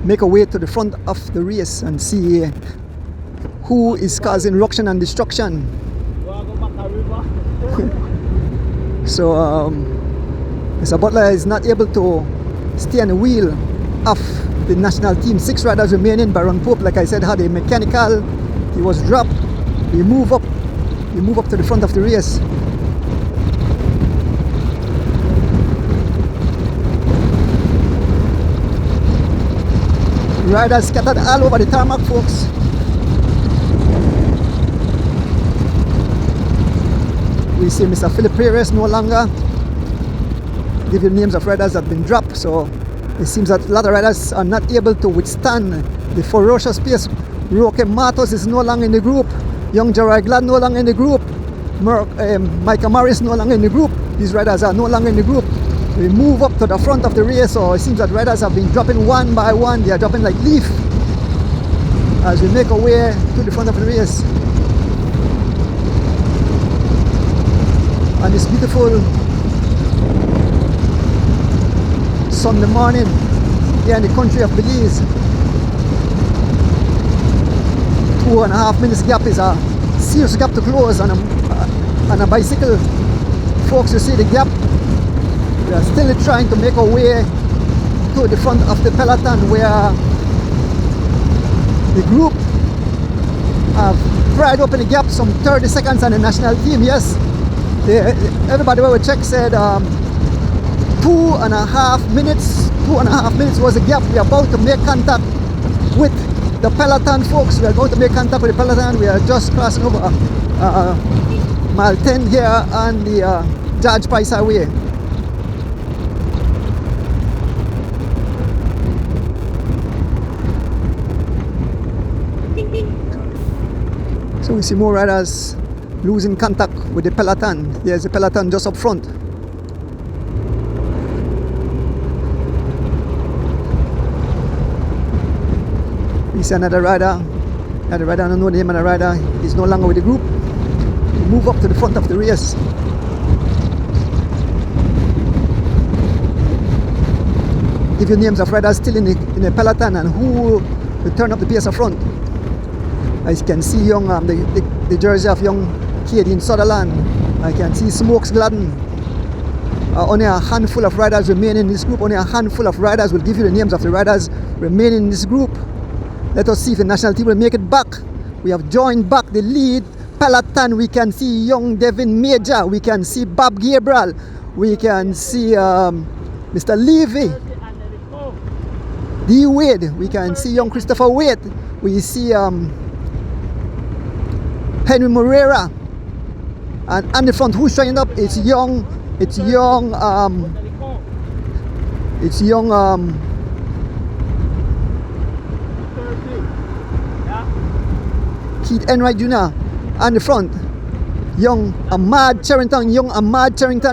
make our way to the front of the race and see who is causing ruction and destruction. So Mr. Butler is not able to stay on the wheel of the national team. 6 riders remaining. Baron Pope, like I said, had a mechanical. He was dropped. We move up to the front of the race. Riders scattered all over the tarmac, folks. We see Mr. Philip Perez no longer. Give you names of riders that have been dropped. So it seems that a lot of riders are not able to withstand the ferocious pace. Roque Matos is no longer in the group. Young Gerard Glad no longer in the group. Micah Morris no longer in the group. These riders are no longer in the group. We move up to the front of the race, so it seems that riders have been dropping one by one. They are dropping like leaf as we make our way to the front of the race. And this beautiful Sunday morning here in the country of Belize. 2.5 minutes gap is a serious gap to close on a bicycle. Folks, you see the gap. We are still trying to make our way to the front of the peloton, where the group have pried open the gap some 30 seconds on the national team. Yes, everybody where we checked said 2.5 minutes. 2.5 minutes was the gap. We are about to make contact with the peloton, folks. We are going to make contact with the peloton. We are just crossing over mile 10 here on the George Pice Highway. So we see more riders losing contact with the peloton. There's the peloton just up front. We see another rider. I don't know the name of the rider. He's no longer with the group. We move up to the front of the race. Give you names of riders still in the peloton and who will turn up the pace up front. I can see young the jersey of young Cadian Sutherland. I can see Smokes Gladden. Only a handful of riders remain in this group. Only a handful of riders will give you the names of the riders remaining in this group. Let us see if the national team will make it back. We have joined back the lead peloton. We can see young Devin Major. We can see Bob Gabriel. We can see Mr. Levy. D Wade. We can see young Christopher Wade. We see Henry Moreira. And on the front, who's showing up? It's young Keith Enright Jr. on the front. Young Ahmad Charrington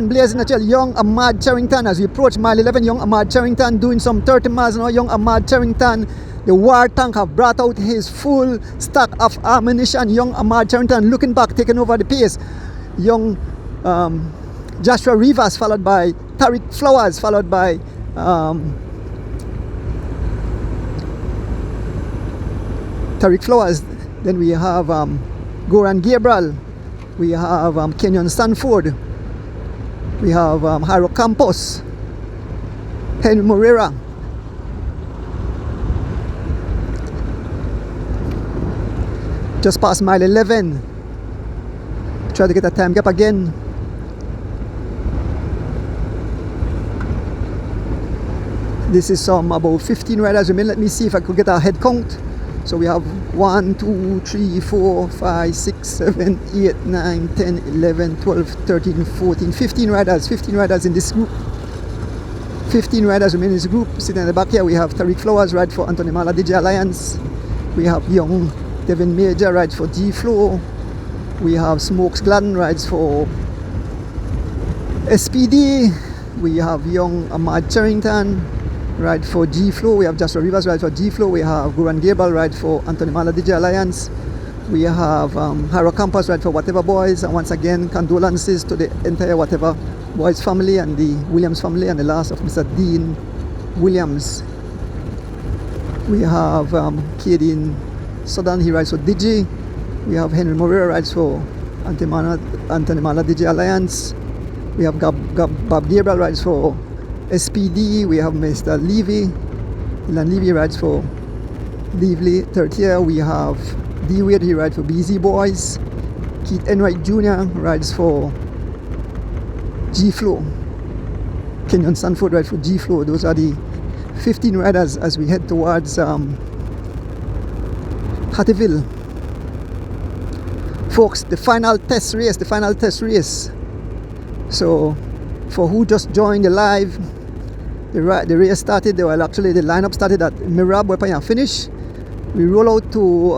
blazing the trail. Young Ahmad Charrington as we approach mile 11. Young Ahmad Charrington doing some 30 miles now. Young Ahmad Charrington, the war tank, have brought out his full stock of ammunition. Young Ahmad Charrington looking back, taking over the pace. Young Joshua Rivas, followed by Tariq Flowers, followed by Tariq Flowers. Then we have Goran Gabriel. We have Kenyon Stanford. We have Jairo Campos, Henry Moreira. Just past mile 11. Try to get a time gap again. This is about 15 riders remain. Let me see if I could get a head count. So we have 1, 2, 3, 4, 5, 6, 7, 8, 9, 10, 11, 12, 13, 14, 15 riders. 15 riders in this group. 15 riders remain in this group. Sitting in the back here, we have Tariq Flowers ride for Anthony Mala DJ Alliance. We have young Devin Major rides for G-Flow. We have Smokes Gladden rides for SPD. We have young Ahmad Charrington ride for G-Flow. We have Joshua Rivers ride for G-Flow. We have Goran Gabriel ride for Anthony Mala DJ Alliance. We have Jairo Campos ride for Whatever Boys. And once again, condolences to the entire Whatever Boys family and the Williams family and the loss of Mr. Dean Williams. We have Kadeen Sudan, he rides for Digi. We have Henry Moreira rides for Anthony Mala DJ Alliance. We have Bob Gabriel rides for SPD. We have Mr. Levy. Ilan Levy rides for Lively third year. We have D Wade, he rides for BZ Boys. Keith Enright Jr. rides for G-Flow. Kenyon Sanford rides for G-Flow. Those are the 15 riders as we head towards Hattieville. Folks, the final test race. So for who just joined the live, the race started. Well, actually the lineup started at Mirab, where I finish. We roll out to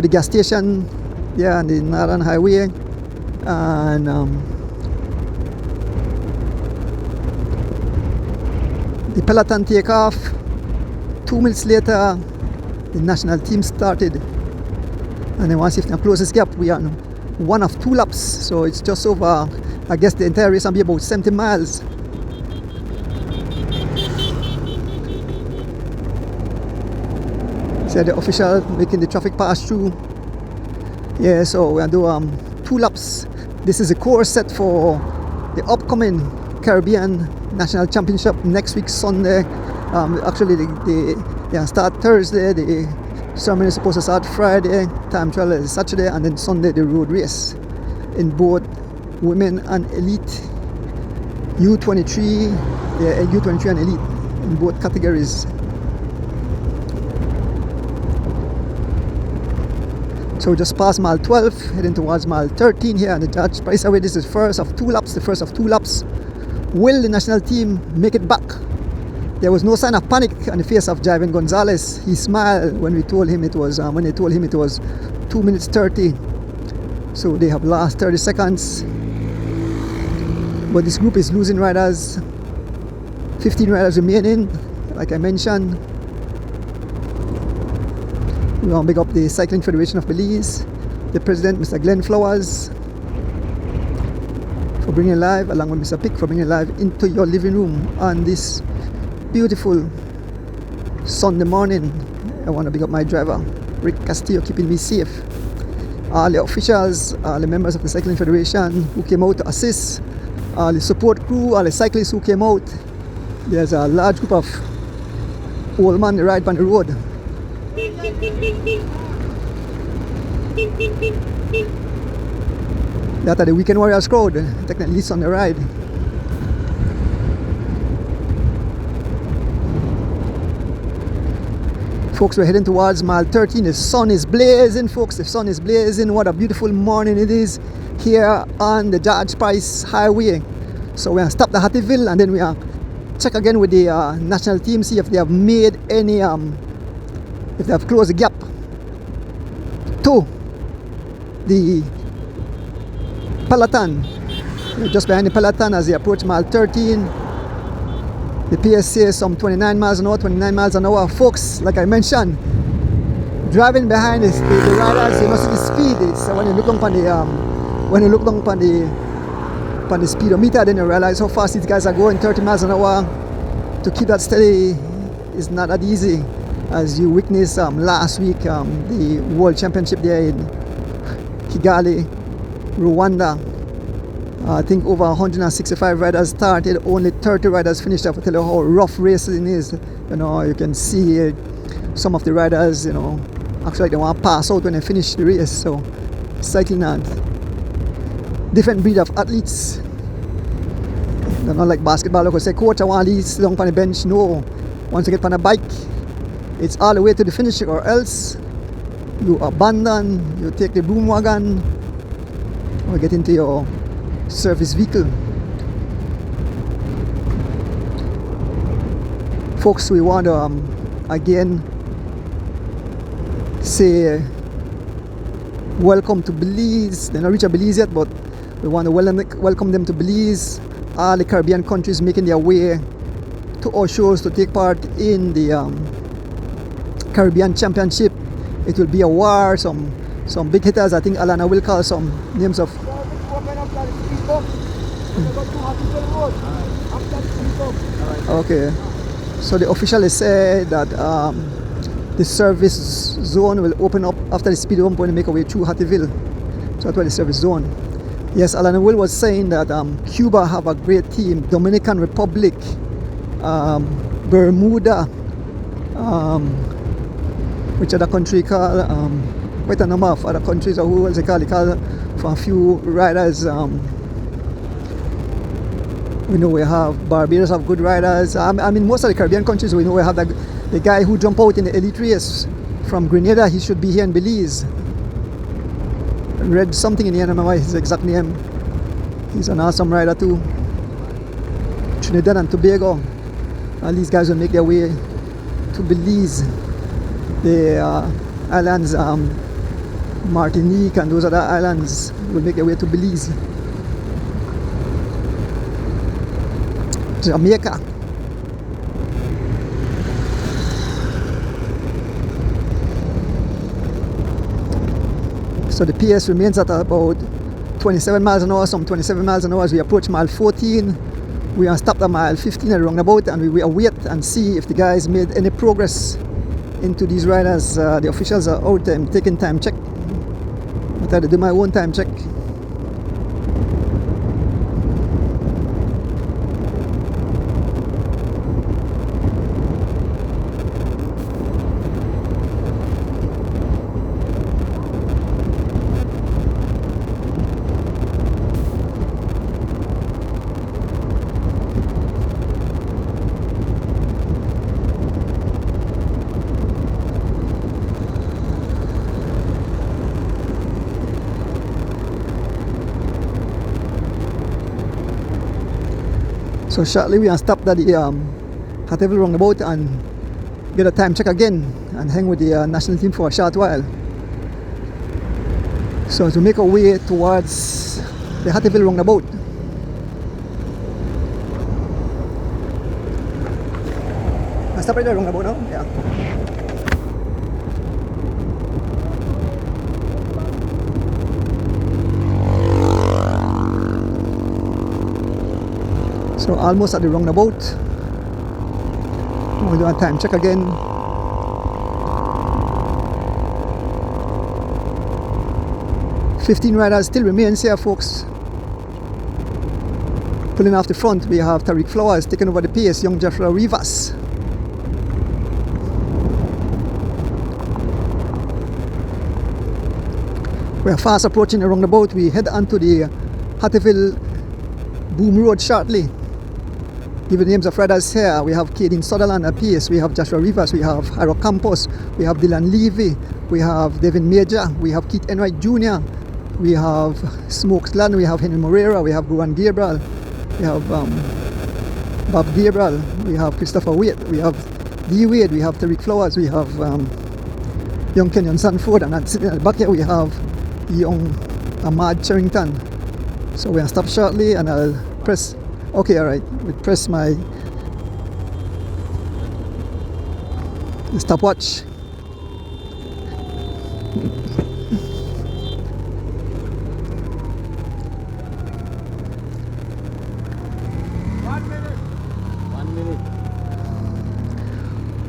the gas station there on the Northern Highway, and the Peloton take off. 2 minutes later, the national team started, and then once if the closest gap, we are one of 2 laps, so it's just over. I guess the entire race will be about 70 miles. So the official making the traffic pass through. Yeah, so we'll do 2 laps. This is a course set for the upcoming Caribbean National Championship next week Sunday. Actually they start Thursday. The ceremony is supposed to start Friday. Time trial is Saturday, and then Sunday the road race in both women and elite, U23, U23 and elite in both categories. So just past mile 12, heading towards mile 13 here, and the judge price away. This is the first of 2 laps. Will the national team make it back? There was no sign of panic on the face of Javen Gonzalez. He smiled when we told him it was 2 minutes 30. So they have lost 30 seconds. But this group is losing riders. 15 riders remaining, like I mentioned. We want to big up the Cycling Federation of Belize, the president, Mr. Glenn Flowers, for bringing live, along with Mr. Pick, for bringing live into your living room on this beautiful Sunday morning. I want to big up my driver, Rick Castillo, keeping me safe. All the officials, all the members of the Cycling Federation who came out to assist, all the support crew, all the cyclists who came out. There's a large group of old men that ride on the road. That are the Weekend Warriors crowd, taking at least on the ride. Folks, we're heading towards mile 13. The sun is blazing, folks. The sun is blazing. What a beautiful morning it is here on the George Price Highway. So we're going to stop the Hattieville and then we are check again with the national team, see if they have made any, if they have closed the gap to the Peloton. Just behind the Peloton as they approach mile 13. The pace says some 29 miles an hour, 29 miles an hour. Folks, like I mentioned, driving behind the riders, you must see the speed. So when you look down on the speedometer, then you realize how fast these guys are going. 30 miles an hour. To keep that steady is not that easy, as you witnessed last week, the World Championship there in Kigali, Rwanda. I think over 165 riders started, only 30 riders finished up. I tell you how rough racing is. You know, you can see some of the riders, you know, actually they want to pass out when they finish the race. So cycling and different breed of athletes. They're not like basketball. Like I say, coach, I want to sit down on the bench. No, once you get on a bike, it's all the way to the finish, or else you abandon, you take the boom wagon, or get into your service vehicle. Folks, we want to again say welcome to Belize. They're not reached Belize yet, but we want to welcome them to Belize. All the Caribbean countries making their way to our shows to take part in the Caribbean Championship. It will be a war. Some big hitters. I think Alana will call some names of. Okay, so the official has said that the service zone will open up after the speed bump when they make a way through Hattieville. So that's why the service zone. Yes, Alana Will was saying that Cuba have a great team, Dominican Republic, Bermuda, which other country called, quite a number of other countries, or who else they call, for a few riders. We know we have Barbados have good riders. I mean, most of the Caribbean countries, we know we have the guy who jumped out in the elite race from Grenada. He should be here in Belize. I read something in the end, I remember his exact name. He's an awesome rider too. Trinidad and Tobago. All these guys will make their way to Belize. The islands, Martinique and those other islands will make their way to Belize. Jamaica. So the PS remains at about 27 miles an hour, some 27 miles an hour as we approach mile 14. We are stopped at mile 15 at the roundabout, and we await and see if the guys made any progress into these riders. The officials are out taking time check. But I had to do my own time check. So shortly we are stopped at the Hattieville roundabout and get a time check again and hang with the national team for a short while. So to make our way towards the Hattieville roundabout. I stop right there roundabout now? Yeah. So almost at the roundabout. We'll do a time check again. "15 riders still remains here, folks. Pulling off the front, we have Tariq Flowers taking over the pace, young Jeffrey Rivas. We are fast approaching the roundabout. We head onto the Hattieville Boom Road shortly. give you the names of riders here. We have Caden Sutherland at pace, we have Joshua Rivers, we have Harold Campos, we have Dylan Levy, we have Devin Major, we have Keith Enright Jr., we have Smokes Land, we have Henry Moreira, we have Guan Gabriel, we have Bob Gabriel, we have Christopher Waite, we have D. Wade, we have Tariq Flowers, we have young Kenyon Sanford, and sitting at the back here we have young Ahmad Charrington. So we're gonna stop shortly and I'll press, okay, alright, we press my stopwatch.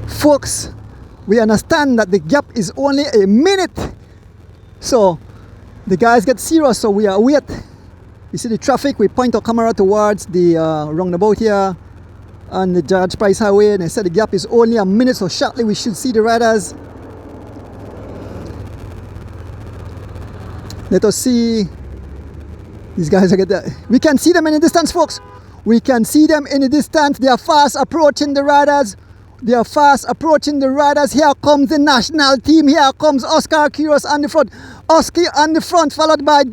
Folks, we understand that the gap is only a minute, so the guys get serious, so we are wait. You see the traffic, we point our camera towards the roundabout here on the George Price Highway, and I said the gap is only a minute, so shortly we should see the riders. Let us see. These guys are getting, we can see them in the distance, folks. We can see them in the distance. They are fast approaching the riders. They are fast approaching the riders. Here comes the national team. Here comes Oscar Kyrgios on the front. Oscar on the front, followed by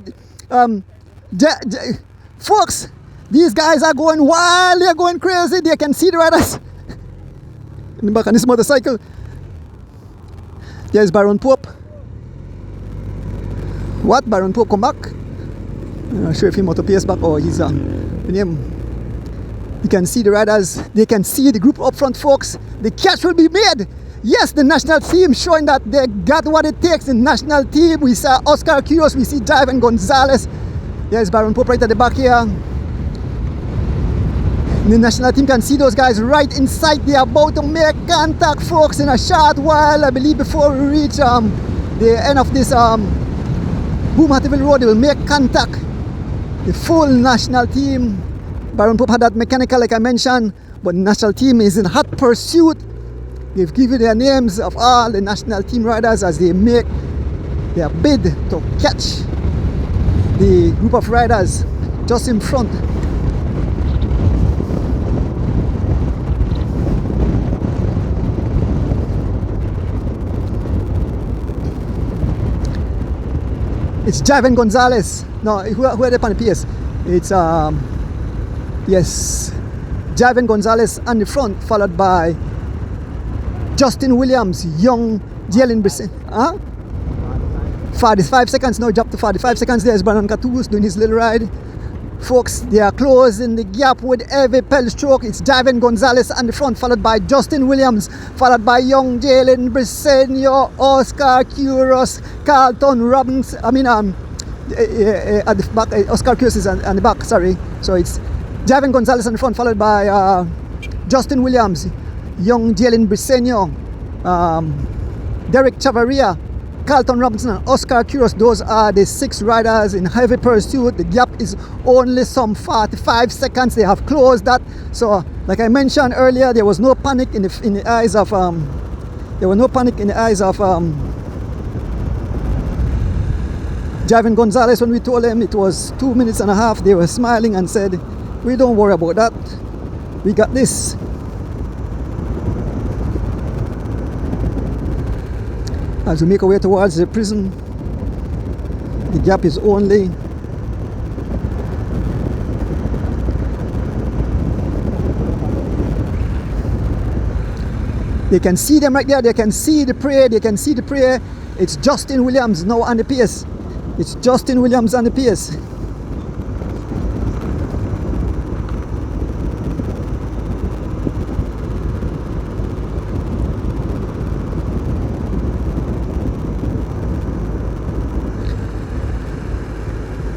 folks. These guys are going wild. They are going crazy. They can see the riders in the back on this motorcycle. There's Baron Pope. What? Baron Pope come back? I'm not sure if he motor pace back or he's in him. You can see the riders, they can see the group up front, folks. The catch will be made. Yes, the national team showing that they got what it takes. The national team, we saw Oscar Kyrgios, we see Javan Gonzalez. There's Baron Pope right at the back here. The national team can see those guys right in sight. They are about to make contact, folks, in a short while. I believe before we reach the end of this Boom Hatfield Road, they will make contact. The full national team. Baron Pope had that mechanical like I mentioned, but the national team is in hot pursuit. They've given their names of all the national team riders as they make their bid to catch the group of riders just in front. It's Javan Gonzalez. No, who are they on the pace? It's yes, Javan Gonzalez on the front, followed by Justin Williams, young Jalen Brisson. 45 seconds now, dropped to 45 seconds. There's Brandon Catouz doing his little ride. Folks, they are closing the gap with every pedal stroke. It's Javan Gonzalez on the front, followed by Justin Williams, followed by young Jalen Brisson, Oscar Kyrgios, Carlton Robbins. At the back, Oscar Kyrgios is on the back, sorry. So it's Javan Gonzalez on the front, followed by Justin Williams, young Jalen Briseño, Derek Chavarria, Carlton Robinson, and Oscar Kyrgios. Those are the 6 riders in heavy pursuit. The gap is only some 45 seconds. They have closed that. So, like I mentioned earlier, there was no panic in the eyes of Javan Gonzalez when we told them it was 2 minutes and a half. They were smiling and said, "We don't worry about that. We got this." As we make our way towards the prison, the gap is only they can see them right there. They can see the prey. They can see the prey. It's Justin Williams now on the pace. It's Justin Williams on the pace.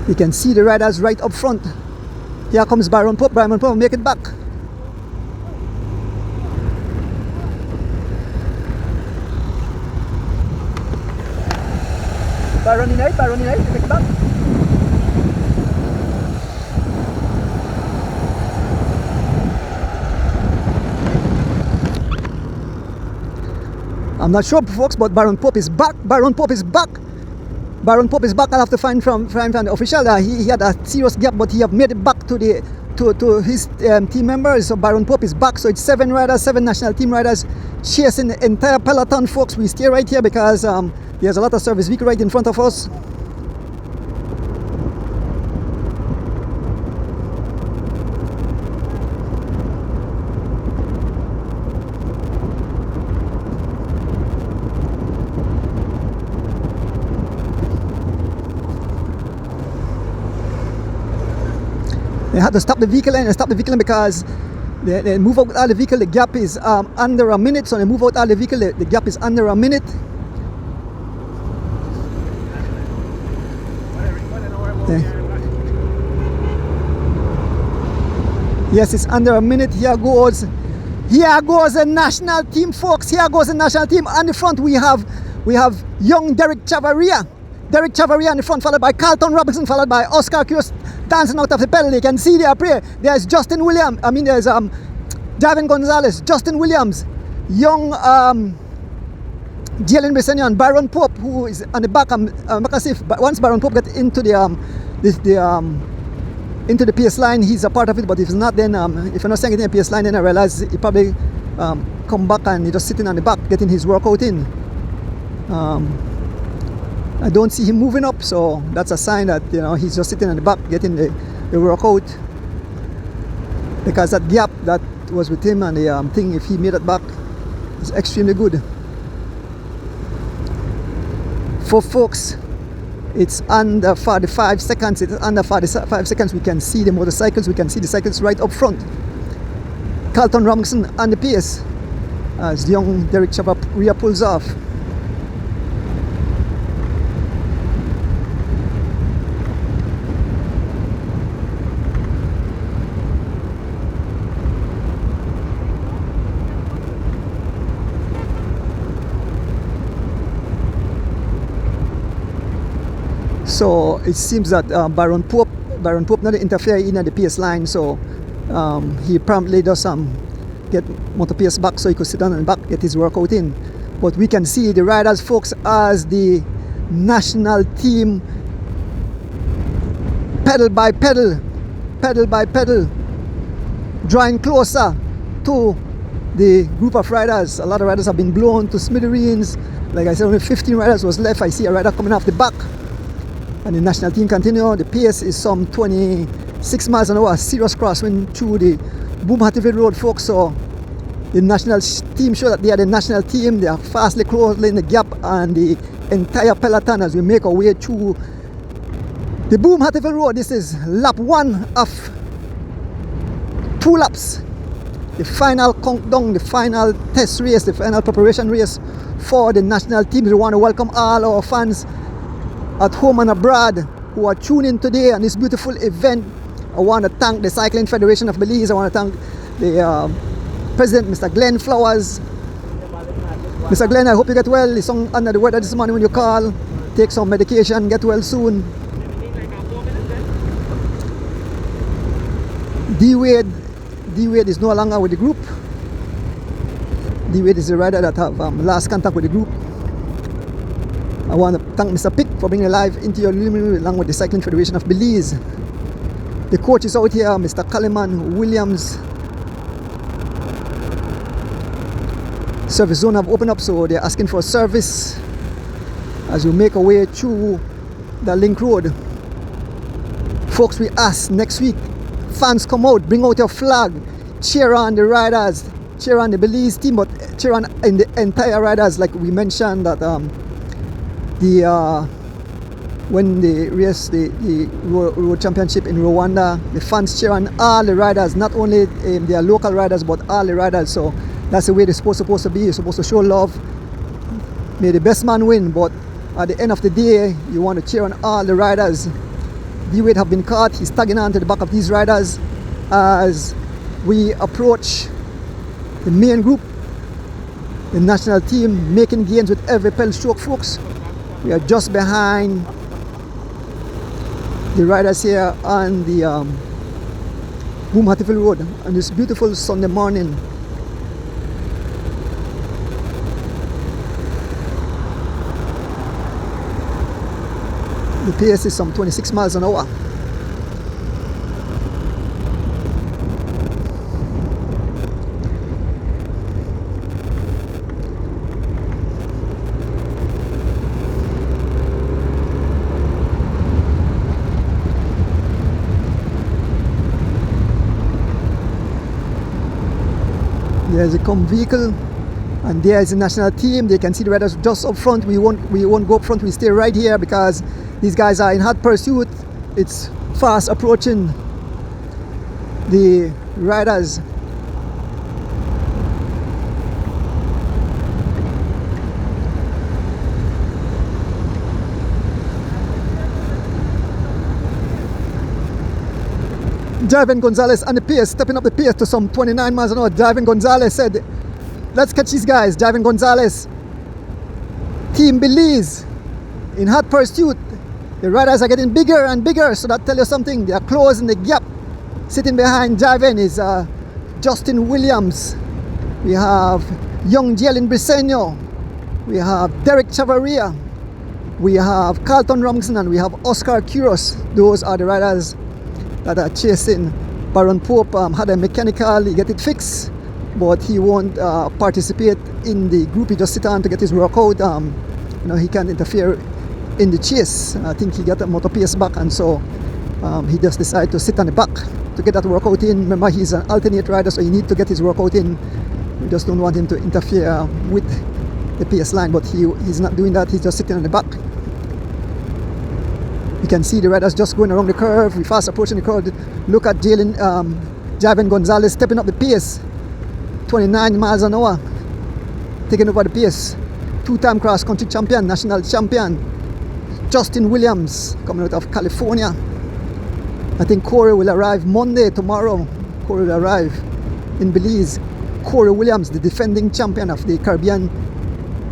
You can see the riders right up front. Here comes Baron Pope. Baron Pope make it back. Baron in eight, make it back. I'm not sure, folks, but Baron Pope is back. Baron Pope is back. Baron Pope is back. I'll have to find from the official. He had a serious gap, but he have made it back to the to his team members. So Baron Pope is back, so it's 7 riders, 7 national team riders chasing the entire peloton, folks. We stay right here because there's a lot of service vehicle right in front of us. They had to stop the vehicle because they move out all the vehicle. The gap is under a minute, so they move out all the vehicle. The gap is under a minute. Yes, it's under a minute. Here goes the national team, folks. Here goes the national team. On the front, we have young Derek Chavaria. Derek Chavaria in the front, followed by Carlton Robinson, followed by Oscar Curios dancing out of the pedal. You can see there, there's Justin Williams. There's Davin Gonzalez, Justin Williams, young Jalen Besenian, Baron Pope, who is on the back. But once Baron Pope gets into the PS line, he's a part of it. But if he's not, then if you're not saying anything in the PS line, then I realize he probably come back and he's just sitting on the back getting his workout in. I don't see him moving up, so that's a sign that he's just sitting on the back getting the workout, because that gap that was with him and the thing, if he made it back, is extremely good. For folks, it's under 45 seconds. It's under 45 seconds. We can see the motorcycles. We can see the cycles right up front. Carlton Robinson on the pace as young Derek Chavaria pulls off. So it seems that Baron Pope not interfere in the PS line, so he promptly does get motor PS back so he could sit down and back, get his workout in. But we can see the riders, folks, as the national team pedal by pedal, drawing closer to the group of riders. A lot of riders have been blown to smithereens. Like I said, only 15 riders was left. I see a rider coming off the back. And the national team continue. The pace is some 26 miles an hour, serious crosswind through the Boom Hatfield Road, folks. So the national team show that they are the national team. They are fastly closing the gap and the entire peloton as we make our way through the Boom Hatfield Road. This is lap 1 of 2 laps. The final countdown, the final test race, the final preparation race for the national team. We want to welcome all our fans at home and abroad who are tuning in today on this beautiful event. I want to thank the Cycling Federation of Belize. I want to thank the President, Mr. Glenn Flowers. Mr. Glenn, I hope you get well. You sound under the weather this morning when you call. Take some medication, get well soon. D-Wade is no longer with the group. D-Wade is the rider that have last contact with the group. I want to thank Mr. Pick for bringing live into your living room along with the Cycling Federation of Belize. The coach is out here, Mr. Kaliman Williams. Service zone have opened up, so they're asking for service as we make our way through the link road. Folks, we ask next week, fans come out, bring out your flag, cheer on the riders, cheer on the Belize team, but cheer on in the entire riders. Like we mentioned that when they race the road championship in Rwanda, the fans cheer on all the riders, not only their local riders but all the riders. So that's the way they're supposed to be. You're supposed to show love. May the best man win, but at the end of the day, you want to cheer on all the riders. D-Wade have been caught. He's tagging on to the back of these riders as we approach the main group, the national team, making gains with every pedal stroke, folks. We are just behind the riders here on the Boom Hatfield Road on this beautiful Sunday morning. The pace is some 26 miles an hour. There's a come vehicle, and there's the national team. They can see the riders just up front. We won't go up front. We stay right here because these guys are in hot pursuit. It's fast approaching the riders. Javin Gonzalez and the pace, stepping up the pace to some 29 miles an hour. Javin Gonzalez said, let's catch these guys. Javin Gonzalez, Team Belize, in hot pursuit. The riders are getting bigger and bigger, so that tells you something. They are closing the gap. Sitting behind Javin is Justin Williams. We have young Jalen Briseño. We have Derek Chavaria. We have Carlton Robinson, and we have Oscar Quiros. Those are the riders that are chasing. Baron Pope had a mechanical, he get it fixed, but he won't participate in the group. He just sit down to get his workout. He can't interfere in the chase. I think he got a motor pace back, and so he just decided to sit on the back to get that workout in. Remember, he's an alternate rider, so he need to get his workout in. We just don't want him to interfere with the pace line, but he's not doing that. He's just sitting on the back. You can see the riders just going around the curve. We fast approaching the curve. Look at Javin Gonzalez stepping up the pace. 29 miles an hour. Taking over the pace. Two-time cross-country champion, national champion. Justin Williams coming out of California. I think Corey will arrive Monday, tomorrow. Corey will arrive in Belize. Corey Williams, the defending champion of the Caribbean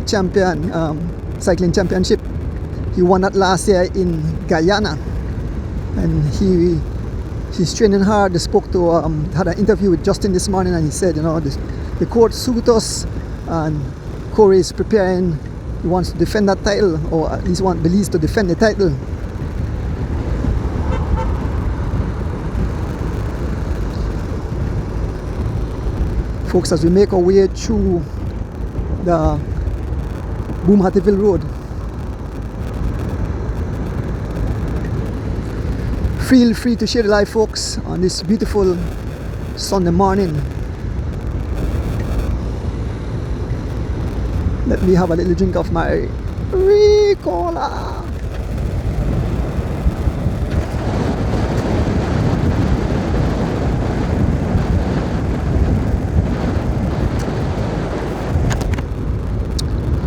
cycling championship. He won that last year in Guyana, and he's training hard. They had an interview with Justin this morning, and he said, the court suit us, and Corey is preparing. He wants to defend that title, or at least want Belize to defend the title. Folks, as we make our way through the Boomhattiville Road, feel free to share the live, folks, on this beautiful Sunday morning. Let me have a little drink of my Ricola.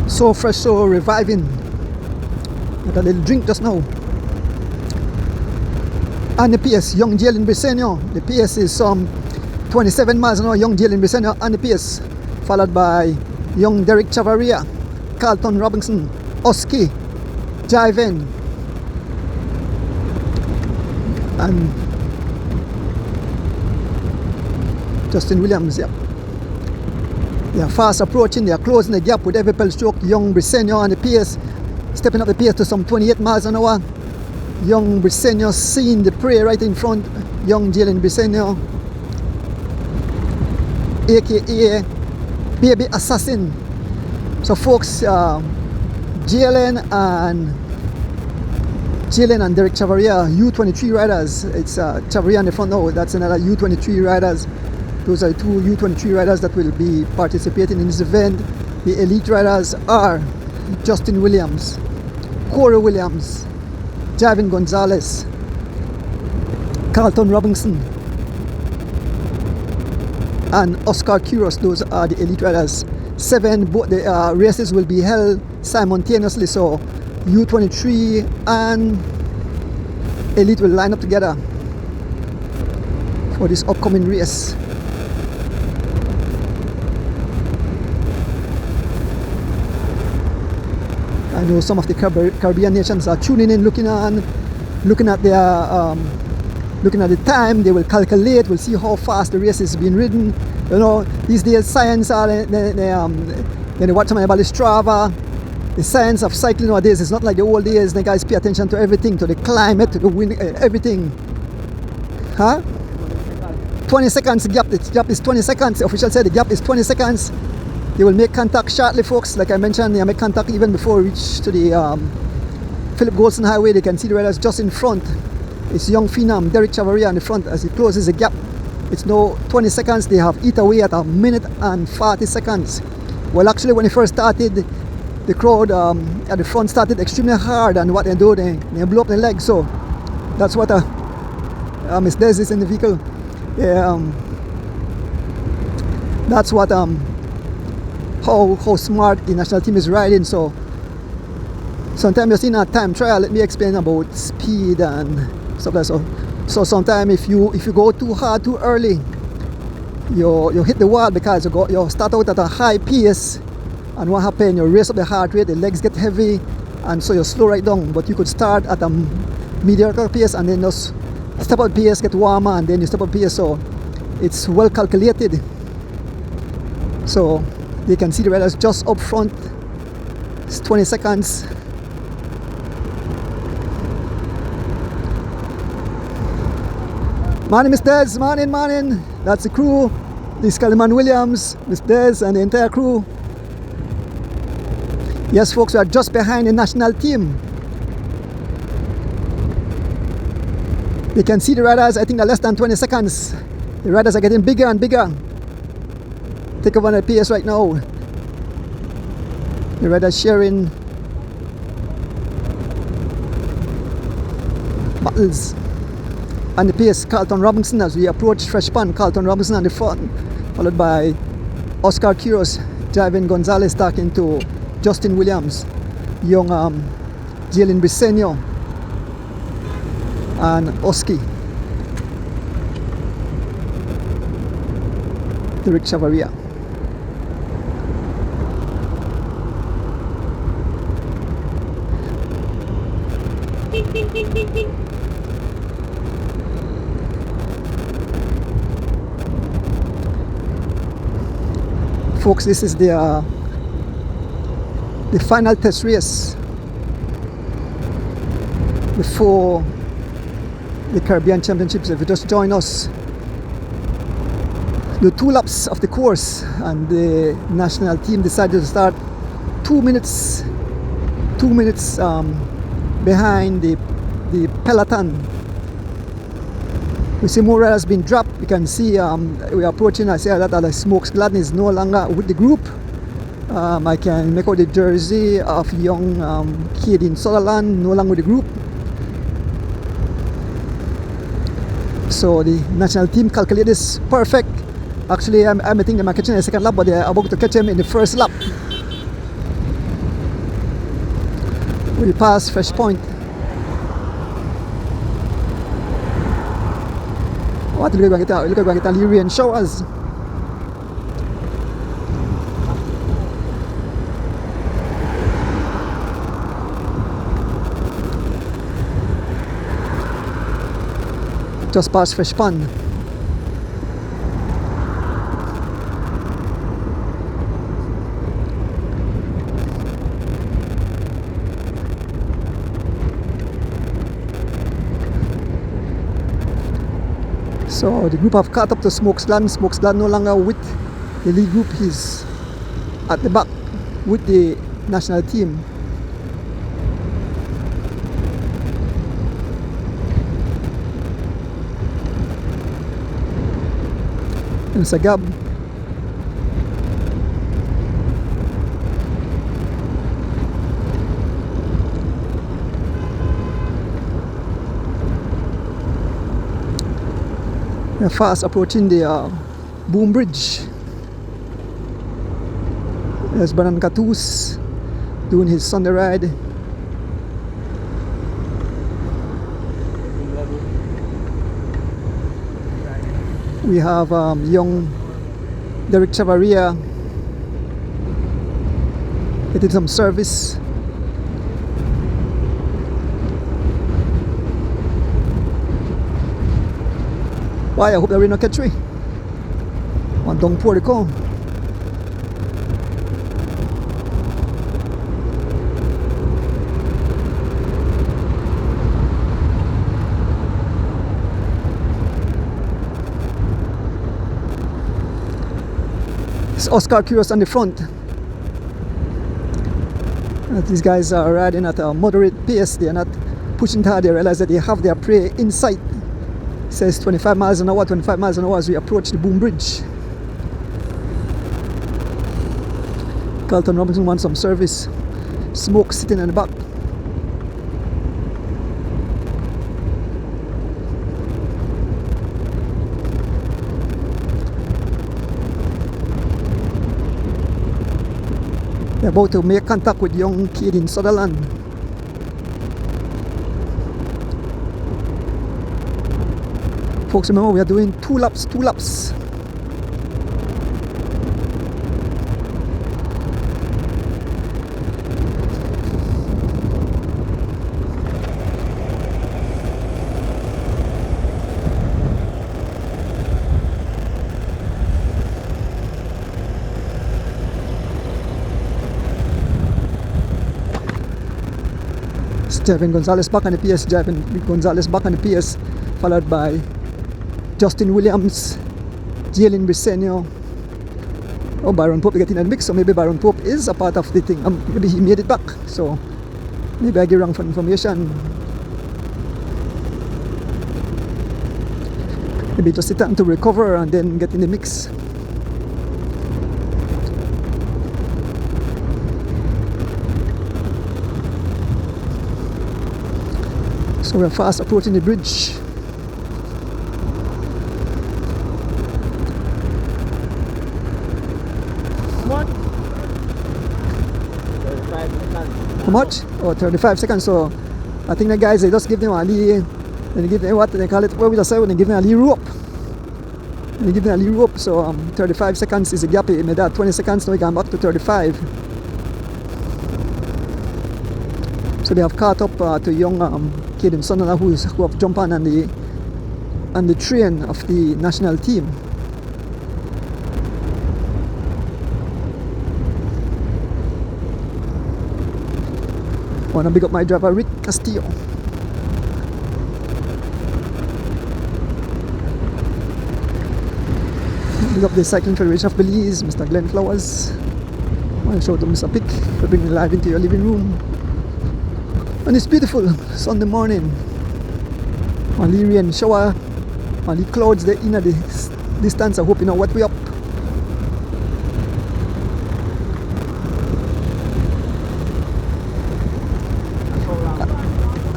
So fresh, so reviving. Had a little drink just now. And the pace, young Jalen Briseño. The pace is some 27 miles an hour. Young Jalen Briseño on the pace, followed by young Derek Chavaria, Carlton Robinson, Oski, Javin, and Justin Williams. Yep. They are fast approaching. They are closing the gap with every pedal stroke. Young Briseño on the pace, stepping up the pace to some 28 miles an hour. Young Briseño seeing the prey right in front. Young Jalen Briseño, aka Baby Assassin. So folks, Jalen and Derek Chavaria, U23 riders. It's Chavaria in the front now. That's another U23 riders. Those are the two U23 riders that will be participating in this event. The elite riders are Justin Williams, Corey Williams, Javin Gonzalez, Carlton Robinson, and Oscar Quiros. Those are the elite riders. Both the races will be held simultaneously, so U23 and elite will line up together for this upcoming race. I know some of the Caribbean nations are tuning in, looking at the time. They will calculate. We'll see how fast the race is being ridden. These days science are they watch something about the Strava. The science of cycling nowadays is not like the old days. The guys pay attention to everything, to the climate, to the wind, everything. 20 seconds gap. The gap is 20 seconds. The official said the gap is 20 seconds. They will make contact shortly, folks. Like I mentioned, they make contact even before we reach to the Philip Goldson Highway. They can see the riders just in front. It's young phenom Derek Chavaria in the front as he closes the gap. It's now 20 seconds. They have eat away at 1 minute and 40 seconds. Well, actually, when they first started, the crowd at the front started extremely hard, and what they do, they blow up their legs. So that's what Miss Des is in the vehicle. Yeah, that's what how smart the national team is riding. So sometimes you're seeing a time trial. Let me explain about speed and stuff like that. So sometimes if you go too hard too early, you hit the wall because you start out at a high pace, and what happens, you raise up the heart rate, the legs get heavy, and so you slow right down. But you could start at a mediocre pace and then just step up pace, get warmer, and then you step up pace. So it's well calculated. So they can see the riders just up front. It's 20 seconds. Morning, Miss Des. Morning. That's the crew. This is Kaliman Williams, Miss Des, and the entire crew. Yes, folks, we are just behind the national team. You can see the riders. I think they're less than 20 seconds. The riders are getting bigger and bigger. Take over the pace right now. The riders sharing battles. And the pace, Carlton Robinson as we approach Fresh Pond. Carlton Robinson on the front, followed by Oscar Quiros, Javin Gonzalez talking to Justin Williams, young Jalen Briseño, and Oski. Derek Chavaria. Folks, this is the final test race before the Caribbean Championships. If you just join us, the 2 laps of the course, and the national team decided to start 2 minutes behind the Peloton. We see more riders being dropped. You can see we are approaching. I see that Smokes Gladden is no longer with the group. I can make out the jersey of young Kaden Sutherland, no longer with the group. So the national team calculate this perfect. Actually, I think they might catch him in the second lap, but they are about to catch him in the first lap. We pass Fresh Point. What look at the rain showers. Just past Fresh Pond. So the group have caught up to Smokes Gladden. Smokes Gladden no longer with the lead group. He's at the back with the national team. And Sagab. We're fast approaching the Boom Bridge. There's Banan Katus doing his Sunday ride. We have young Derek Chavaria getting some service. Why? I hope that we not catch me. One dong pour the cone. It's Oscar Quiros on the front. These guys are riding at a moderate pace. They are not pushing hard. They realize that they have their prey in sight. Says 25 miles an hour, 25 miles an hour as we approach the boom bridge. Carlton Robinson wants some service. Smoke sitting in the back. They're about to make contact with young kid in Sutherland. Folks, remember we are doing 2 laps, 2 laps. Javin Gonzalez back on the PS, Javin Gonzalez back on the PS, followed by Justin Williams, Jalen Briseño. Oh, Byron Pope getting in the mix, so maybe Byron Pope is a part of the thing. Maybe he made it back, so maybe I give wrong information. Maybe just the time to recover and then get in the mix. So we're fast approaching the bridge. How much? Oh, 35 seconds. So I think the guys, they just give them a lead. They give them what they call it. What we just say when they give them a lead rope. They give them a lead rope. So 35 seconds is a gap. It made that 20 seconds. Now we come back to 35. So they have caught up to young kid in Sunderland who have jumped on the train of the national team. I want to big up my driver Rick Castillo. Big up the Cycling Federation of Belize, Mr. Glenn Flowers. I want to show them Mr. Pick for bringing live into your living room. And it's beautiful Sunday morning. Only rain shower, only clouds there in the distance. I hope you know what we up.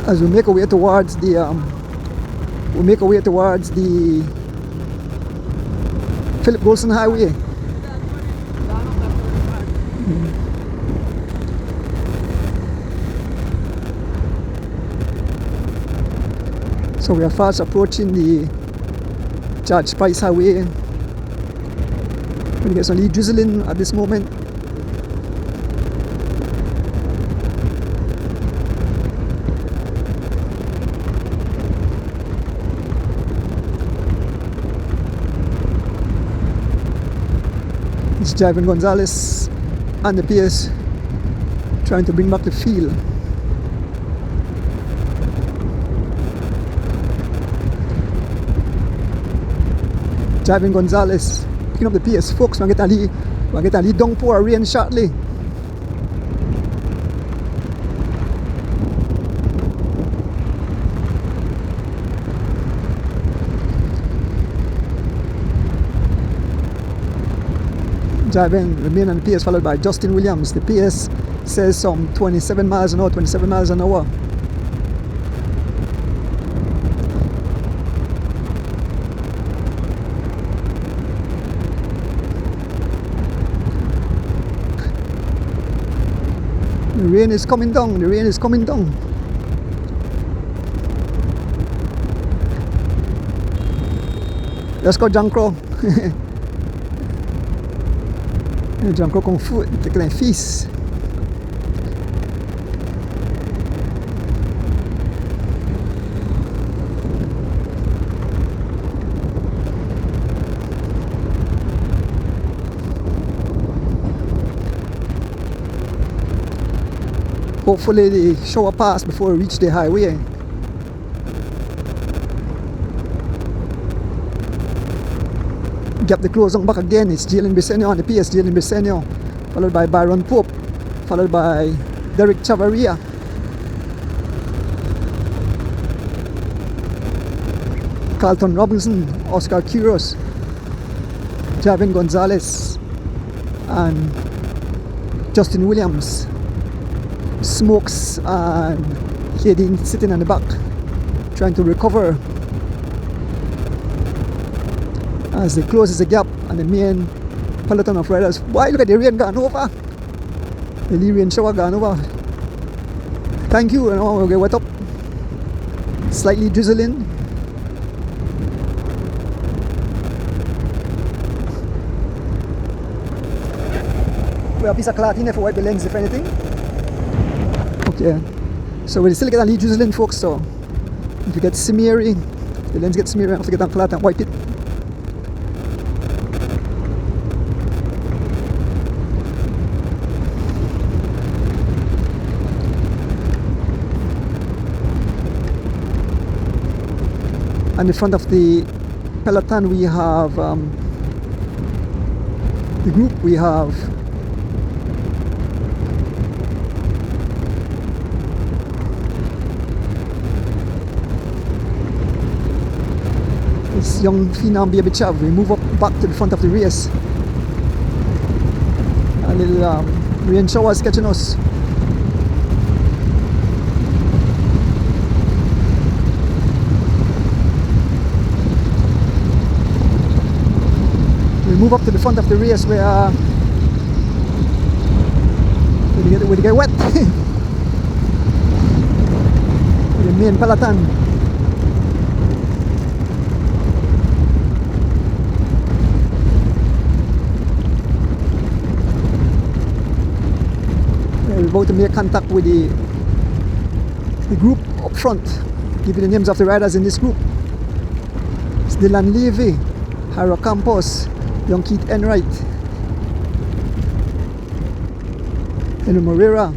As we make our way towards the Philip Golson Highway. So we are fast approaching the George Price Highway. We get only drizzling at this moment. It's Javin Gonzalez and the PS trying to bring back the field. Javin Gonzalez picking up the pace. Folks, we'll get a lead downpour rain shortly. Javin remain on the pace, followed by Justin Williams. The pace says some 27 miles an hour, 27 miles an hour. The rain is coming down, the rain is coming down. Let's go John Crow. John Crow Kung Fu, taking a feast. Hopefully the shower pass before we reach the highway. Gap the close on back again. It's Jalen Briseño on the PS. Jalen Briseño, followed by Byron Pope, followed by Derek Chavaria. Carlton Robinson, Oscar Quiros, Javin Gonzalez, and Justin Williams. Smokes and Kadeen sitting on the back, trying to recover as they closes the gap and the main peloton of riders. Why, look at the rain gone over. The lee rain shower gone over. Thank you, we'll get wet up. Slightly drizzling. We have a piece of cloth in there for wipe the lens if anything. Okay, so we'll still get a lee drizzling, folks, so if you get smeary, the lens gets smeary, I have to get that cloth and wipe it. And in front of the peloton we have the group. We have this young phenom Baby Chav. We move up back to the front of the race. A little rain showers catching us. Move up to the front of the race where we get wet. The main peloton. We're about to make contact with the group up front. Give you the names of the riders in this group. It's Dylan Levy, Haro Campos, young Keith Enright, Henry Moreira,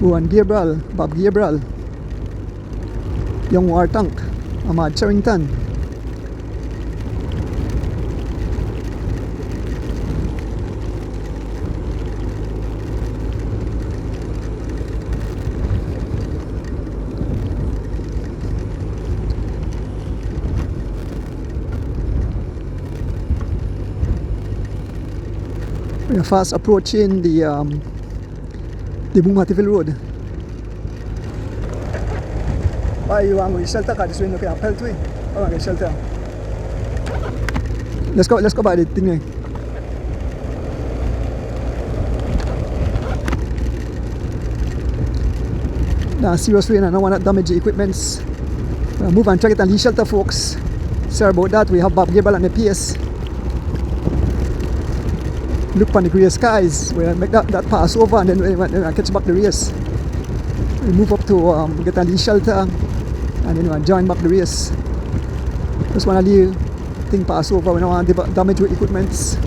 Juan Gabriel, Bob Gabriel, young Wartank, Ahmad Charrington, we are fast approaching the Bumhativille Road. Why you want to shelter? Because this way you can pelt way. I want to shelter. Let's go by the thing. Now serious rain and I don't want to damage the equipments. Move and track it and leave shelter, folks. Sorry about that. We have Bob Gabriel on the PS. Look on the grey skies. We'll make that pass over and then we'll catch back the race. We move up to get a lee shelter and then we'll join back the race. Just want to leave thing pass over. We don't want to damage your equipments.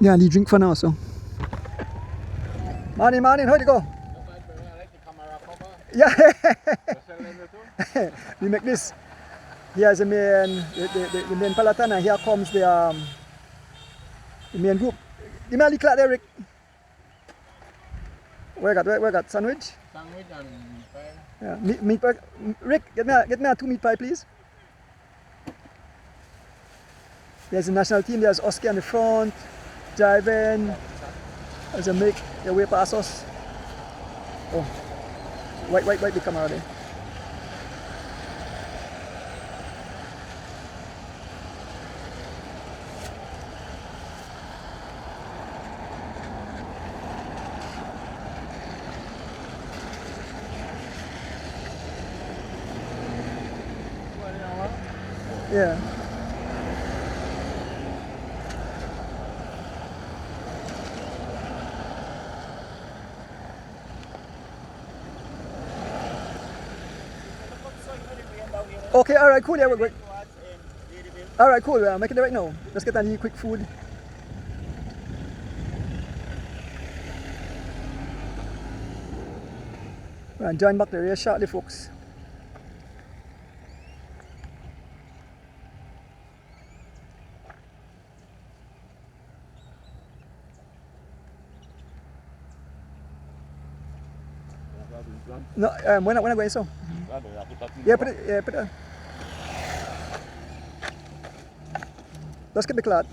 Yeah, Lee drink for now, so. Morning, how'd you go? Yeah. We make this. Here's the main peloton, and here comes the main group. Give me a little there, Rick. Where got sandwich? Sandwich and meat pie. Yeah, meat pie. Rick, get me a 2 meat pie, please. There's the national team. There's Oscar in the front. Driving as a make their way past us. Oh, white the camera there. Yeah. Okay, all right, cool. Yeah, we're great. All right, cool. We're making it right now. Let's get any quick food. We're going to join back the race shortly, folks. No, when I going so? Yeah, put it. Let's get the cloth.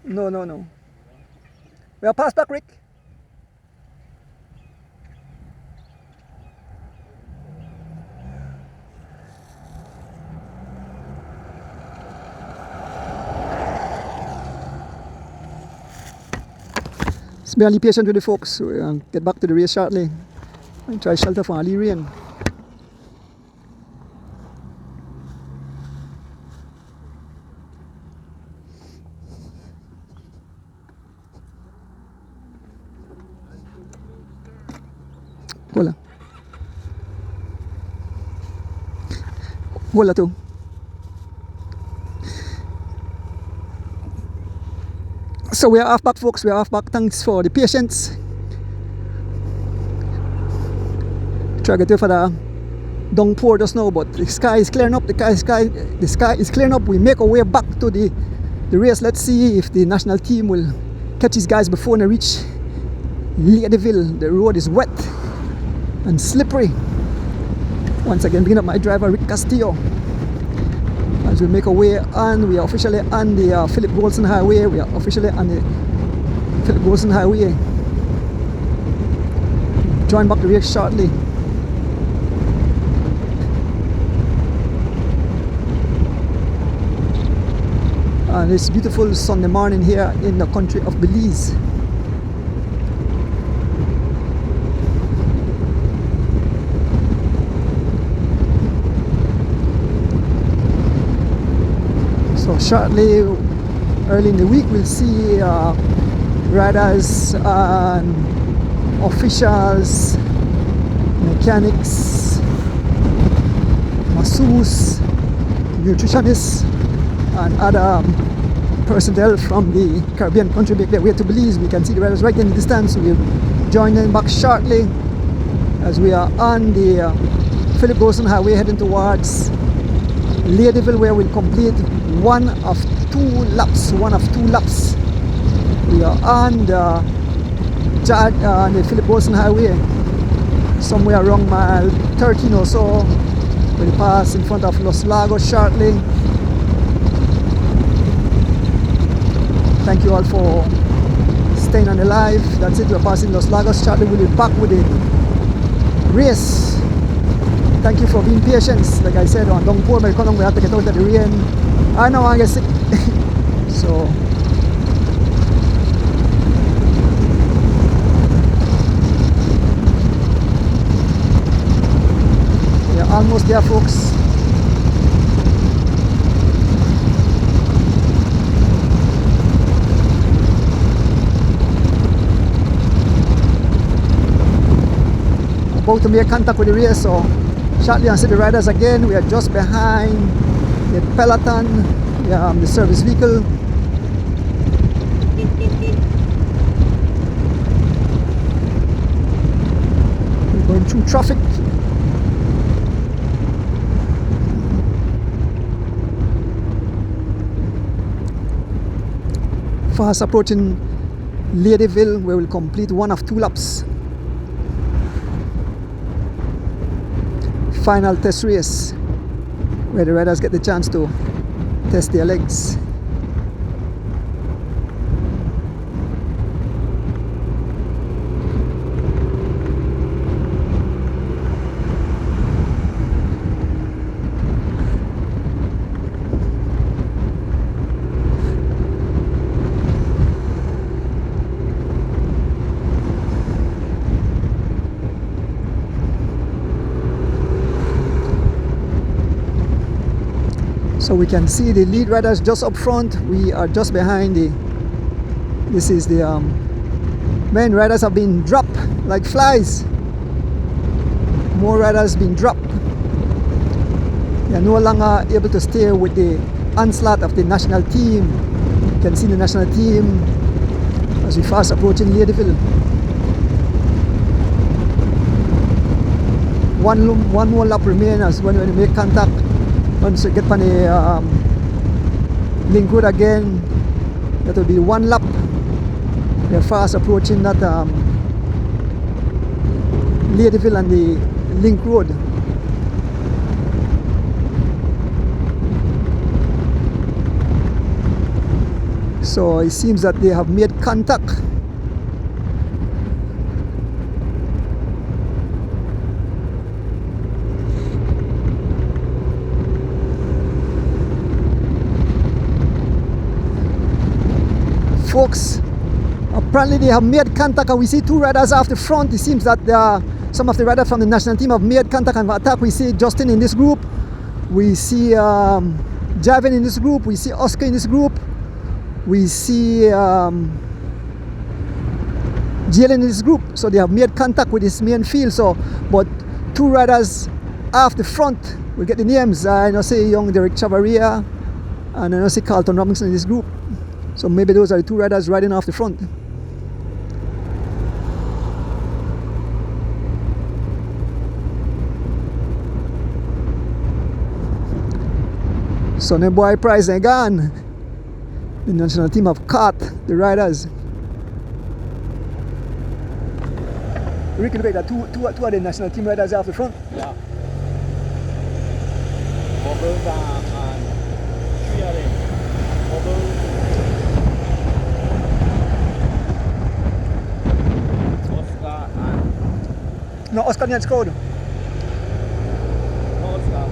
No. We are pass back, Rick. Let's be only patient with the folks. We'll get back to the race shortly and try shelter from early rain. Hola tú. So we are half back, folks. We are half back. Thanks for the patience. Try to get for the downpour just now, but the sky is clearing up. The sky is clearing up. We make our way back to the race. Let's see if the national team will catch these guys before they reach Ladyville. The road is wet and slippery. Once again, bringing up my driver Rick Castillo as we make our way on. We are officially on the Philip Golson Highway. We are officially on the Philip Golson Highway. Join back the race shortly. And it's beautiful Sunday morning here in the country of Belize. So shortly, early in the week, we'll see riders and officials, mechanics, masseuse, nutritionists, and other personnel from the Caribbean country make their way to Belize. We can see the riders right in the distance. We'll join them back shortly as we are on the Philip Golson Highway heading towards Ladyville, where we'll complete one of two laps. We are on the Philip Golson Highway somewhere around mile 13 or so. We'll pass in front of Los Lagos shortly. Thank you all for staying on the live. That's it, we're passing Los Lagos shortly. We'll be back with the race. Thank you for being patient. Like I said, on downpour, we have to get out of the rain. I know I get sick. So we are almost there, folks. About to make contact with the race, so shortly I'll see the riders again. We are just behind the Peloton, the service vehicle. We're going through traffic. Fast approaching Ladyville, where we'll complete one of two laps. Final test race, where the riders get the chance to test their legs. So we can see the lead riders just up front. We are just behind this is the main riders have been dropped like flies. More riders been dropped. They are no longer able to stay with the onslaught of the national team. You can see the national team as we fast approaching Ladyville. One more lap remains as when we make contact. Once we get on the link road again, that will be one lap. We are fast approaching that Ladyville and the link road. So it seems that they have made contact. Folks, apparently they have made contact, and we see two riders off the front. It seems that some of the riders from the national team have made contact and attack. We see Justin in this group. We see Javin in this group. We see Oscar in this group. We see Jalen in this group. So they have made contact with this main field. So, but two riders off the front, we get the names. I know say young Derek Chavaria, and I know say Carlton Robinson in this group. So maybe those are the two riders riding off the front. So the boy prize again. The national team have caught the riders. Ricky, look at that. Two of the national team riders off the front. Yeah. Bubbles and 3 of them. Bubbles. Oscar and... No, Oscar didn't score. No, Oscar.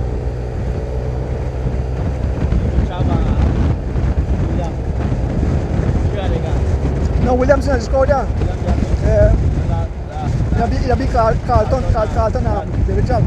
Chava and William. 3 of the guys. No, Williamson has scored, yeah. It'll be Carlton, David Job.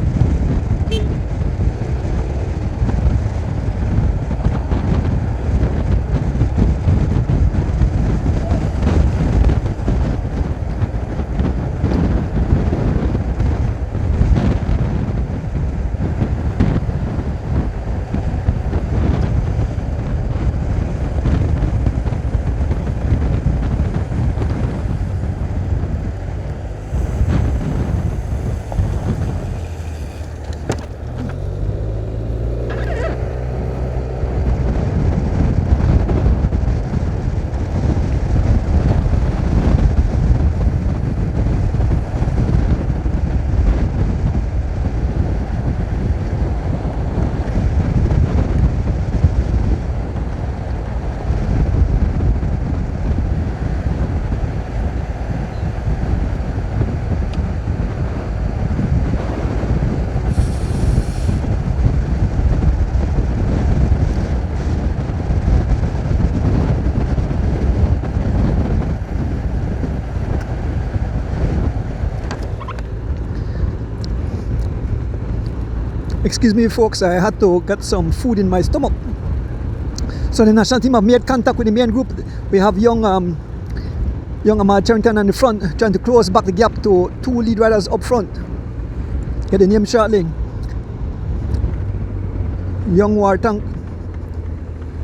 Excuse me folks, I had to get some food in my stomach. So the national team have made contact with the main group. We have young Ahmad Charrington on the front, trying to close back the gap to two lead riders up front. Get the name shortly. Young Wartank,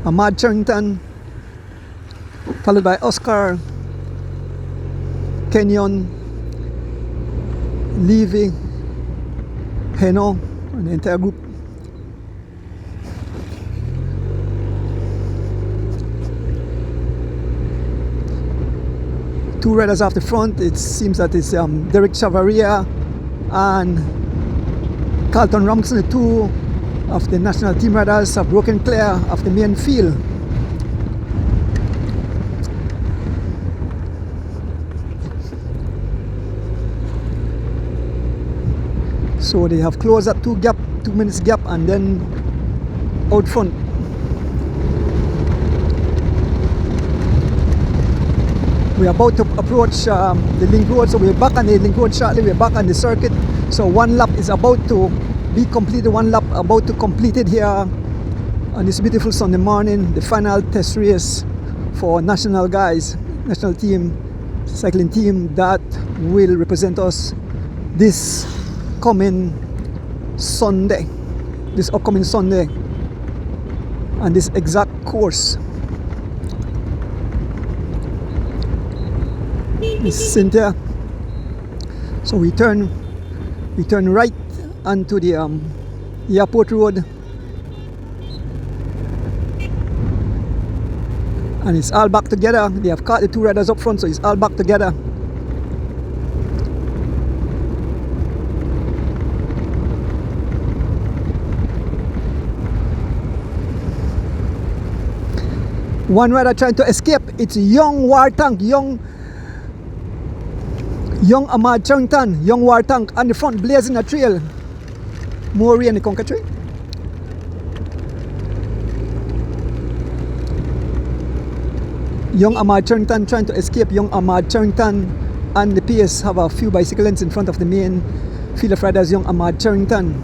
Ahmad Charrington, followed by Oscar, Kenyon, Levy, Heno, and the entire group. Two riders off the front. It seems that it's Derek Chavaria and Carlton Robinson, the two of the national team riders, have broken clear of the main field. So they have closed that 2 minutes gap, and then out front. We're about to approach the link road, so we're back on the link road shortly. We're back on the circuit. So one lap is about to be completed, one lap about to complete it here On this beautiful Sunday morning, the final test race for national guys, national team, cycling team that will represent us this upcoming Sunday, and this exact course. This is Cynthia. So we turn right onto the airport road, and it's all back together. They have caught the two riders up front, so it's all back together. One rider trying to escape. It's young War Tank, young Ahmad Charrington, young War Tank on the front, blazing a trail. Maury and the Conquer Tree. Young Ahmad Charrington trying to escape. Young Ahmad Charrington and the pace have a few bicycle lengths in front of the main field of riders. Young Ahmad Charrington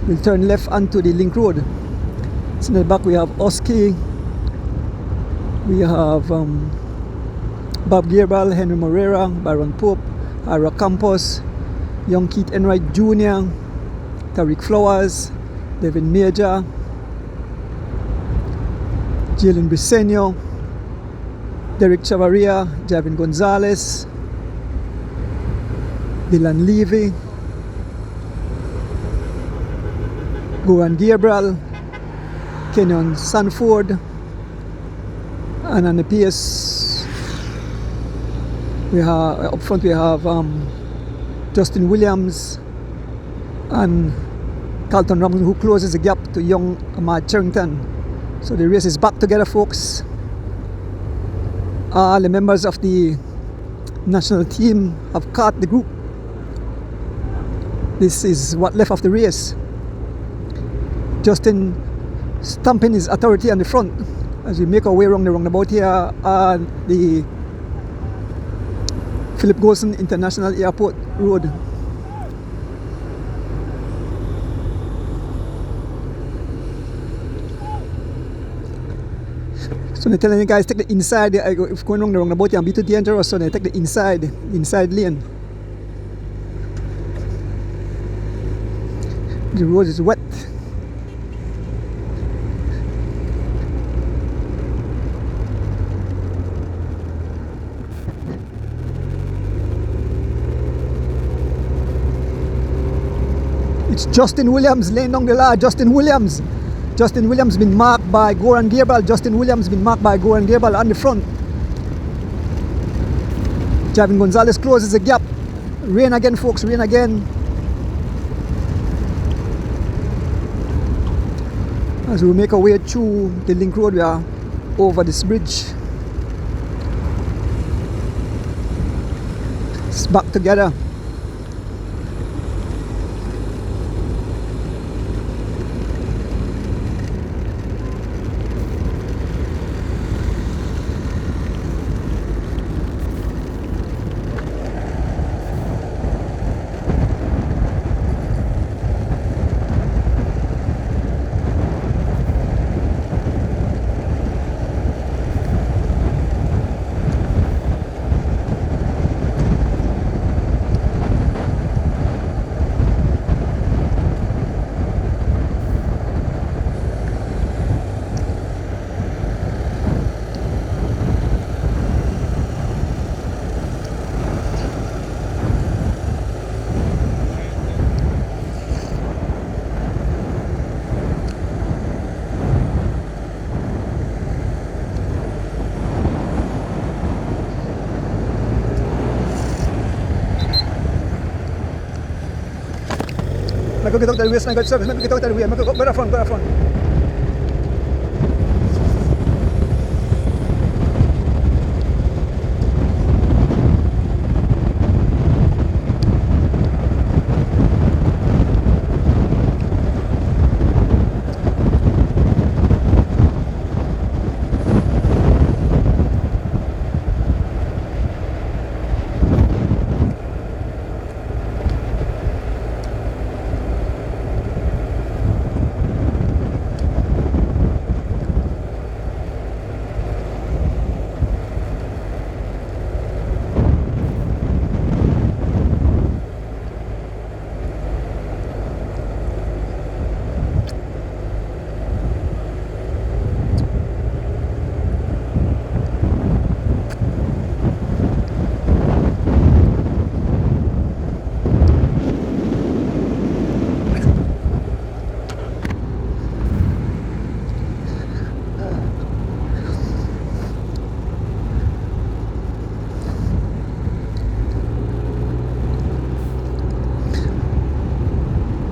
will turn left onto the link road. So in the back we have Oski, we have Bob Gabriel, Henry Moreira, Byron Pope, Ira Campos, young Keith Enright Jr., Tariq Flowers, Devin Major, Jalen Briseño, Derek Chavarria, Javin Gonzalez, Dylan Levy, Goran Gabriel, Kenyon Sanford, and on the pace we have up front we have Justin Williams and Carlton Robinson, who closes the gap to young Ahmad Charrington. So the race is back together, folks. All the members of the national team have caught the group. This is what left of the race. Justin stamping his authority on the front as we make our way around the roundabout here on the Philip Golson International Airport Road. So they're telling you guys take the inside. If going wrong the roundabout and be too dangerous, so they take the inside lane. The road is wet. It's Justin Williams laying down the law. Justin Williams been marked by Goran Gabriel. Justin Williams been marked by Goran Gabriel on the front. Javin Gonzalez closes the gap. Rain again, folks, rain again. As we make our way through the link road, we are over this bridge. It's back together. I go get out the race, I got service, let me get out of the way, go to front, go to front.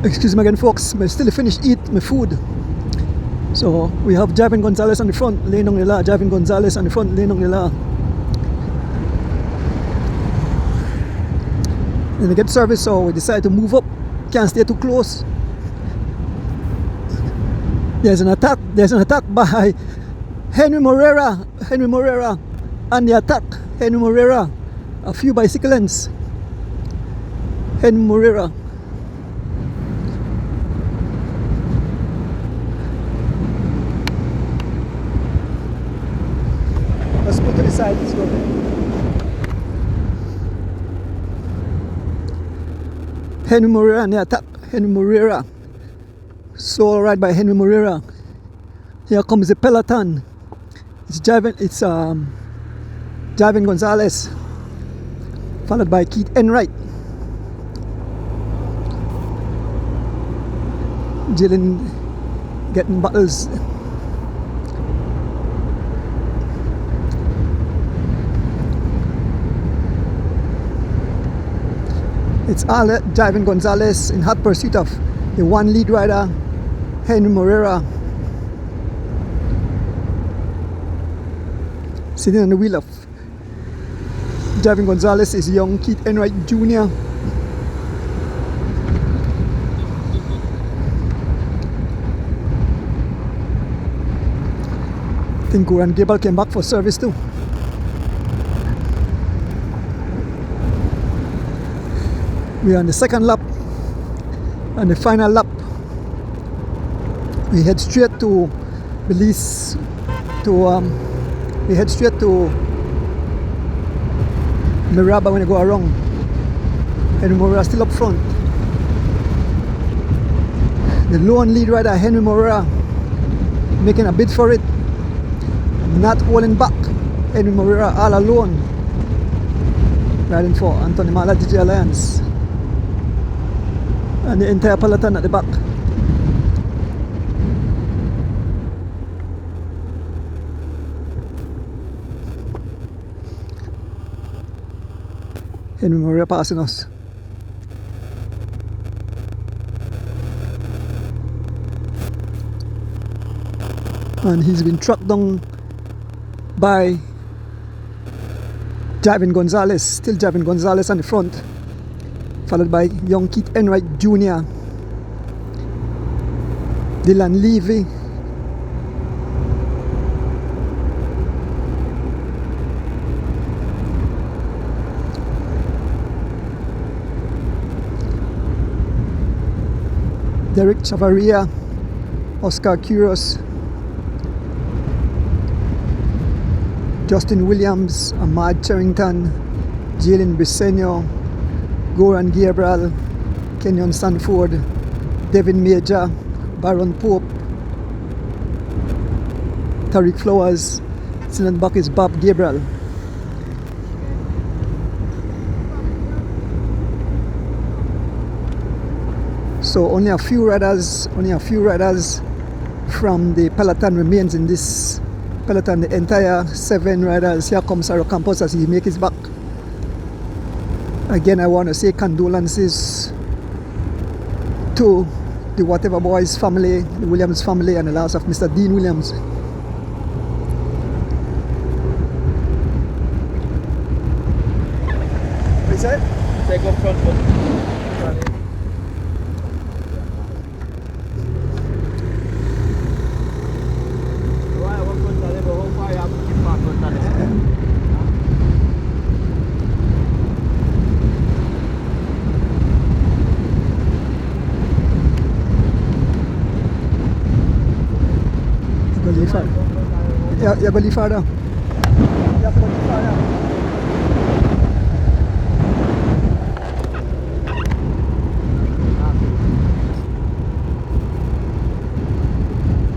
Excuse me again, folks. I still finish eat my food. So we have Javin Gonzalez on the front, Lenong nila. Javin Gonzalez on the front, Lenong nila. And we get service, so we decide to move up. Can't stay too close. There's an attack by Henry Morera on the attack. Henry Morera, a few bicyclists. Henry Morera. Let's go to the side. Let's go. Henry Morera on the attack. Henry Morera. Slow ride by Henry Morera. Here comes the Peloton. It's Javin Gonzalez, followed by Keith Enright. Jillian getting bottles. It's all Javin Gonzalez in hot pursuit of the one lead rider, Henry Morera, sitting on the wheel of Javin Gonzalez is young Keith Enright Jr. I think Goran Gable came back for service too. We are on the second lap, and the final lap. We head straight to Belize. We head straight to Miraba when you go around. Henry Morera still up front. The lone lead rider Henry Morera making a bid for it, not holding back. Henry Morera all alone, riding for Anthony Mala DJ Alliance, and the entire peloton at the back. Henry Morera passing us. And he's been tracked down by Javin Gonzalez. Still Javin Gonzalez on the front, followed by young Keith Enright Jr., Dylan Levy, Derek Chavaria, Oscar Kuros, Justin Williams, Ahmad Charrington, Jalen Briseño, Goran Gabriel, Kenyon Sanford, Devin Major, Baron Pope, Tariq Flowers. Still in the back is Bob Gabriel. So only a few riders from the peloton remains in this peloton. The entire 7 riders. Here comes Saro Campos as he makes his back. Again, I want to say condolences to the Whatever Boys family, the Williams family, and the loss of Mr. Dean Williams. What is that? Take up front foot. Jag går lite färdig.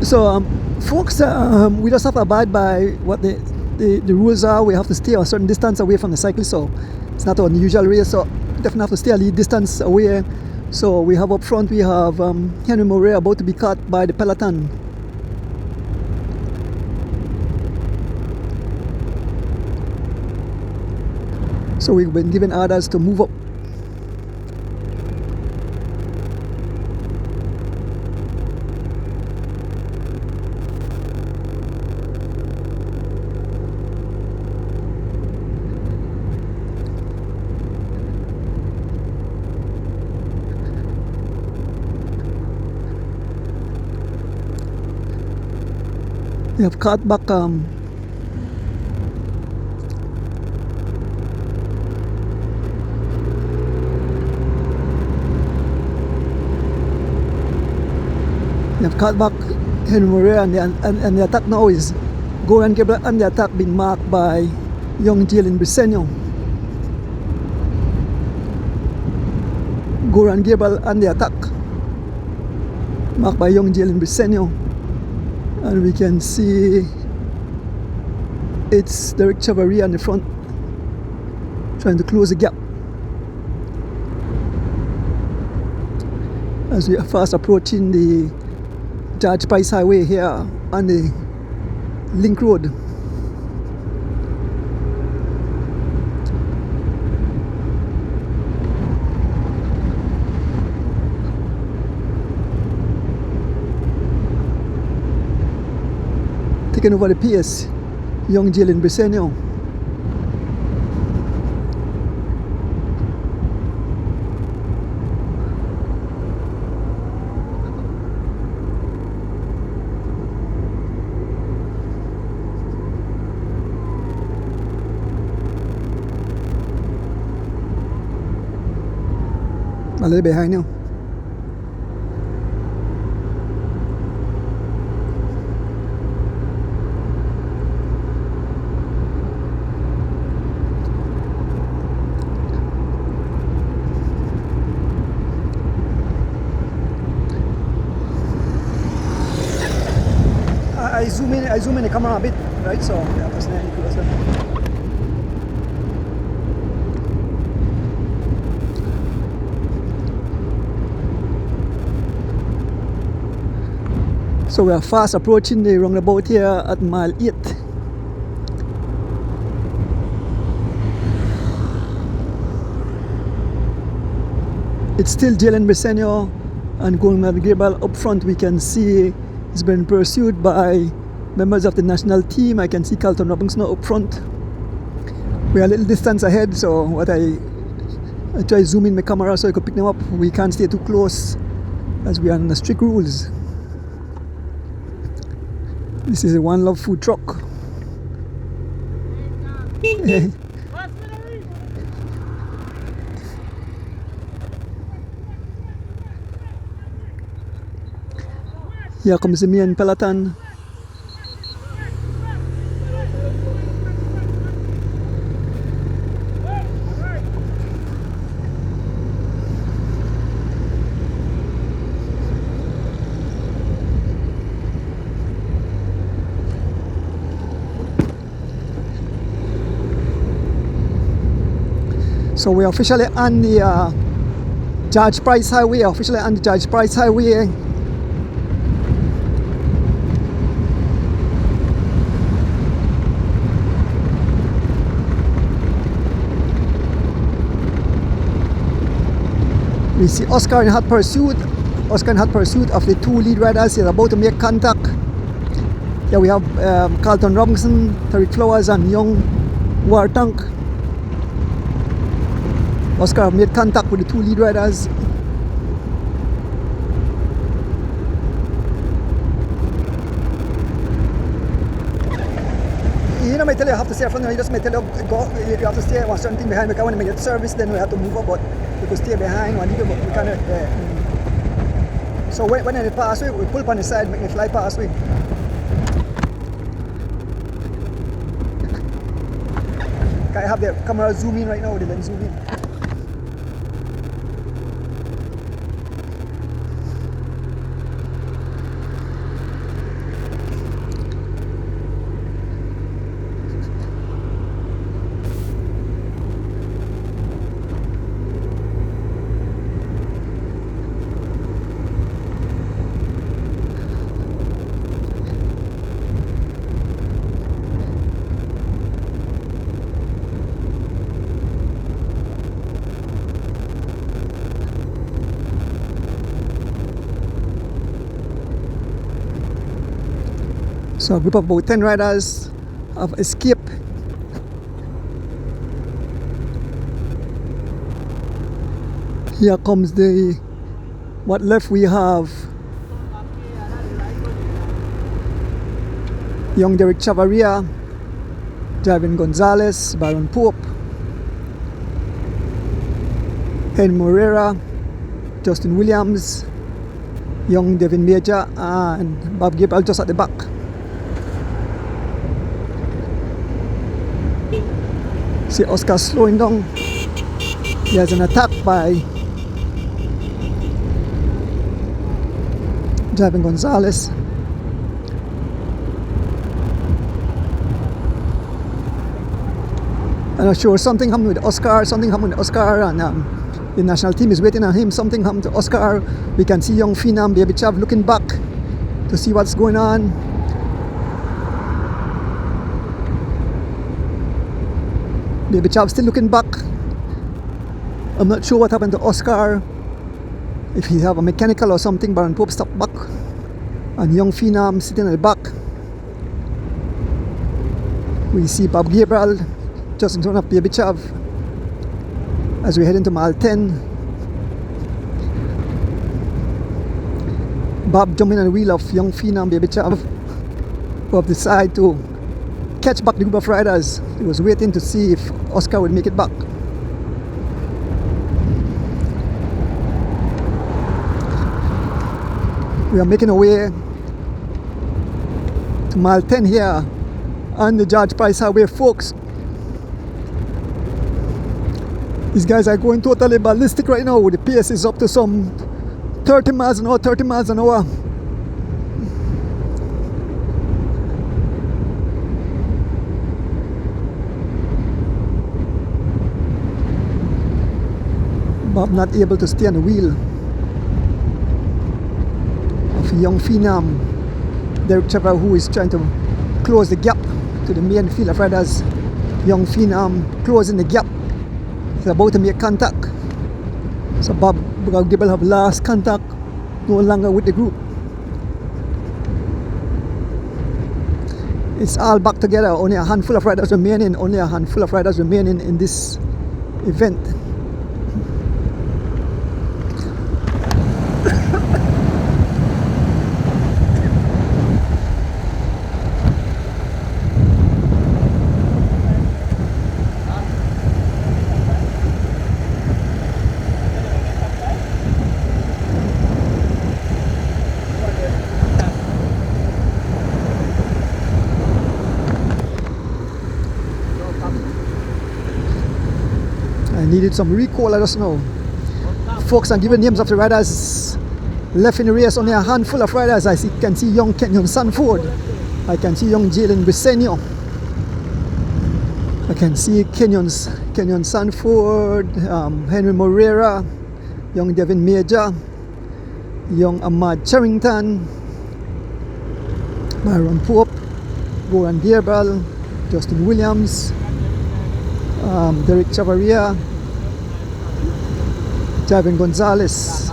So folks, we just have to abide by what the rules are. We have to stay a certain distance away from the cyclist, so it's not an unusual race, so definitely have to stay a lead distance away. So we have up front, we have Henry Morera about to be caught by the peloton. So we've been given orders to move up. have caught back Henry Morea, and the attack now is Goran Gabriel, and the attack being marked by young Jalen Briseño. Goran Gabriel and the attack marked by young Jalen Briseño, and we can see it's Derek Chavarria in the front trying to close the gap as we are fast approaching the George Price Highway here on the Link Road. Taking over the pace, young Jalen Briseño. A little behind you. I zoom in the camera a bit, right? So yeah, that's not closer. So we are fast approaching the roundabout here at mile 8. It's still Jalen Briseño and Goran Gabriel up front. We can see he's been pursued by members of the national team. I can see Carlton Robinson up front. We're a little distance ahead, so what I try to zoom in my camera so I could pick them up. We can't stay too close as we are under strict rules. This is a One Love food truck. Here comes me and Peloton. So we're officially on the George Price Highway, We see Oscar in hot pursuit of the two lead riders. He's about to make contact. Here we have Carlton Robinson, Tariq Flowers and young Wartank. Oscar made contact with the two lead riders. You know, I tell you, I have to stay front. You just may tell you, go, you have to stay one certain thing behind. Because when we get service, then we have to move up. But we could stay behind one, but we cannot. So when they pass, we pull up on the side, make the fly pass. I have the camera zoom in right now. The lens zoom in. So a group of about 10 riders have escaped. Here comes what left we have. young Derek Chavaria, Javin Gonzalez, Baron Pope, Henry Morera, Justin Williams, young Devin Major, and Bob Gabriel just at the back. See Oscar slowing down. He has an attack by Javin Gonzalez. I'm not sure, something happened with Oscar, and the national team is waiting on him. Something happened to Oscar. We can see young Phenom, Baby Chav looking back to see what's going on. Baby Chav still looking back. I'm not sure what happened to Oscar. If he have a mechanical or something. Baron Pope stopped back. And young Phenom sitting at the back. We see Bob Gabriel just in front of Baby Chav as we head into mile 10. Bob jumping on the wheel of young Phenom, Baby Chav, who have decided to catch back the group of riders. He was waiting to see if Oscar would make it back. We are making our way to mile 10 here on the George Price Highway, folks. These guys are going totally ballistic right now. The pace is up to some 30 miles an hour. Bob not able to stay on the wheel of young Phenom. Derek Chavaria, who is trying to close the gap to the main field of riders. Young Phenom closing the gap. He's about to make contact. So Bob Gabriel have lost contact, no longer with the group. It's all back together. Only a handful of riders remaining. In this event. Needed some recall, let us know. Folks are giving names of the riders left in the race. Only a handful of riders. I can see young Kenyon Sanford. I can see young Jalen Briseño. I can see Kenyon Sanford, Henry Morera, young Devin Major, young Ahmad Charrington, Byron Pope, Goran Gabriel, Justin Williams, Derek Chavaria, Javin Gonzalez,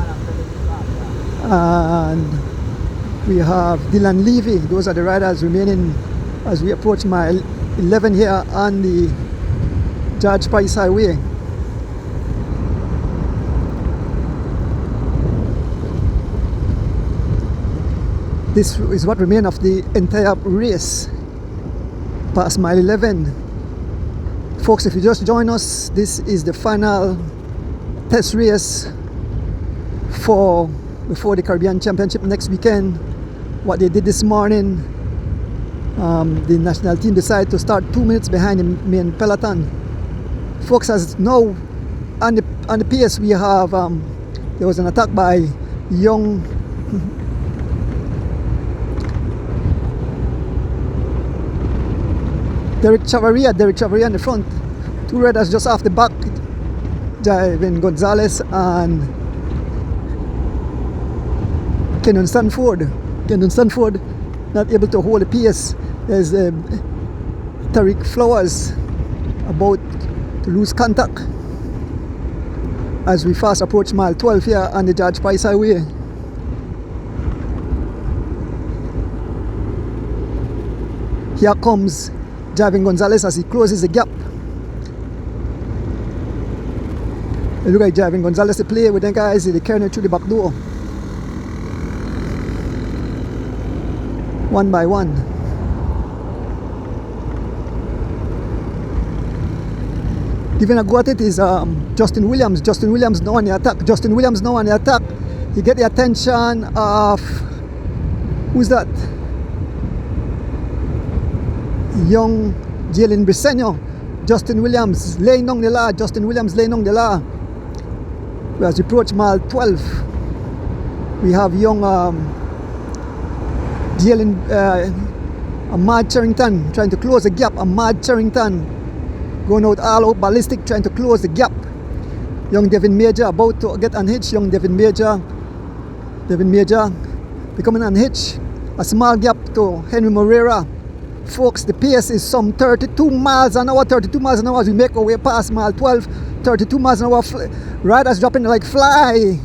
and we have Dylan Levy. Those are the riders remaining as we approach mile 11 here on the George Price Highway. This is what remains of the entire race past mile 11. Folks, if you just join us, this is the final test race before the Caribbean Championship next weekend. What they did this morning, the national team decided to start 2 minutes behind the main peloton. Folks, as now on the pace we have, there was an attack by young Derek Chavaria in the front. Two riders just off the back, Javin Gonzalez and Kenyon Sanford not able to hold the pace. There's Tariq Flowers about to lose contact as we fast approach mile 12 here on the George Price Highway. Here comes Javin Gonzalez as he closes the gap. You look at Javin Gonzalez to play with them guys. They're carrying it through the back door. One by one. giving a go at it is Justin Williams. Justin Williams now on the attack. Justin Williams now on the attack. He get the attention of, who's that? Young Jalen Briseño. Justin Williams laying down the law. Justin Williams laying down the law. As we approach mile 12, we have young Jalen Ahmad Charrington trying to close the gap. Ahmad Charrington going out all out ballistic, trying to close the gap. Young Devin Major about to get unhitched. Young Devin Major becoming unhitched. A small gap to Henry Moreira. Folks, the pace is some 32 miles an hour. 32 miles an hour as we make our way past mile 12. 32 miles an hour. Riders dropping like fly.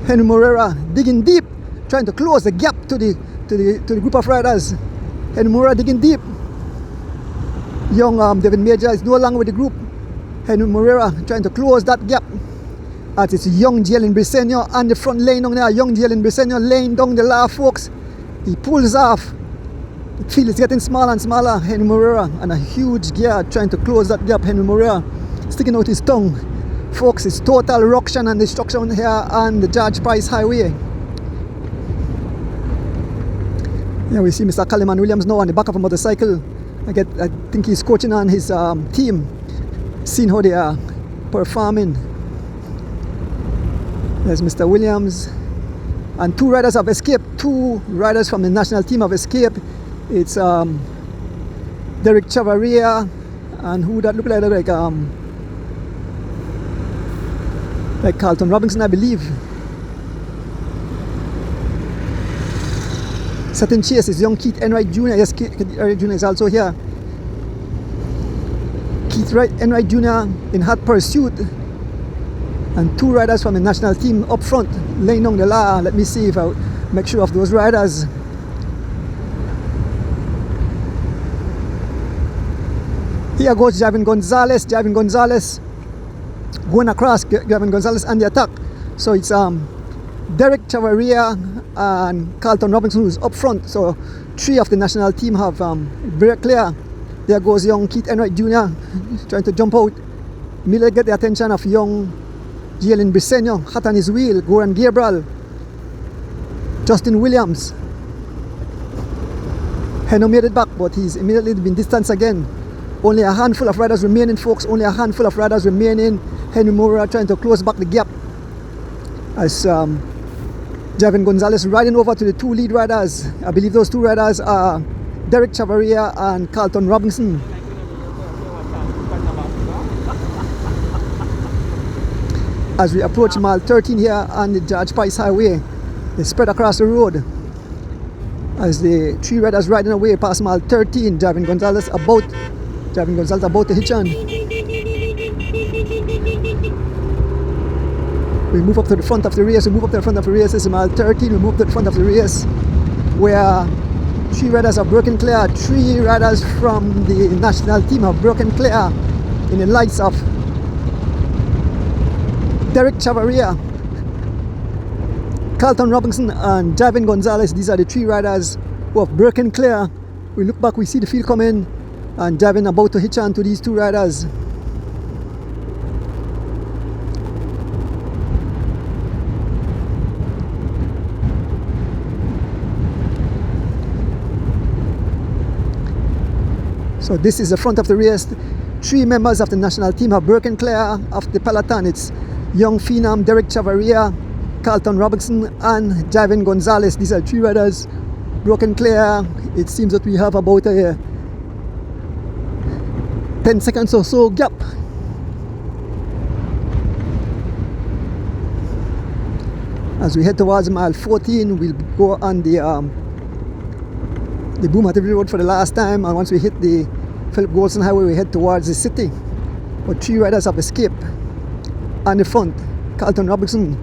Henry Moreira digging deep, trying to close the gap to the group of riders. Henry Moreira digging deep. Young Devin Major is no longer with the group. Henry Moreira trying to close that gap. As it's young Jalen Briseño on the front lane down there. Young Jalen Briseño laying down the law, folks. He pulls off. The field is getting smaller and smaller. Henry Moreira and a huge gear trying to close that gap. Henry Moreira sticking out his tongue. Folks, it's total ruction and destruction here on the George Price Highway. Yeah, we see Mr. Coleman Williams now on the back of a motorcycle. I think he's coaching on his team, seeing how they are performing. There's Mr. Williams. And two riders have escaped. Two riders from the national team have escaped. It's Derek Chavaria and who that look like Carlton Robinson, I believe. Certain chase is young Keith Enright Jr. Yes, Keith Enright Jr. is also here. Keith Enright Jr. in hot pursuit. And two riders from the national team up front, laying down the law. Let me see if I make sure of those riders. Here goes Javin Gonzalez. Javin Gonzalez going across. Javin Gonzalez on the attack. So it's Derek Chavaria and Carlton Robinson who's up front. So three of the national team have break clear. There goes young Keith Enright Jr. trying to jump out. Immediately get the attention of young Jalen Briseño, hot on his wheel. Goran Gabriel, Justin Williams. Heno made it back, but he's immediately been distanced again. Only a handful of riders remaining, folks. Only a handful of riders remaining. Henry Moreira trying to close back the gap. As Javin Gonzalez riding over to the two lead riders. I believe those two riders are Derek Chavaria and Carlton Robinson. As we approach mile 13 here on the George Price Highway, they spread across the road. As the three riders riding away past mile 13, Javin Gonzalez about to hitch on. We move up to the front of the race. This is mile 13. We move to the front of the race where three riders have broken clear. Three riders from the national team have broken clear in the lights of Derek Chavaria, Carlton Robinson and Javin Gonzalez. These are the three riders who have broken clear. We look back, we see the field coming and Javin about to hitch on to these two riders. So this is the front of the race. Three members of the national team have broken clear of the peloton. It's young phenom Derek Chavaria, Carlton Robinson and Javin Gonzalez. These are three riders broken clear. It seems that we have about a 10 seconds or so gap. As we head towards mile 14, we'll go on the Boom Activity Road for the last time, and once we hit the Philip Golson Highway, we head towards the city. But three riders have escaped. On the front, Carlton Robinson,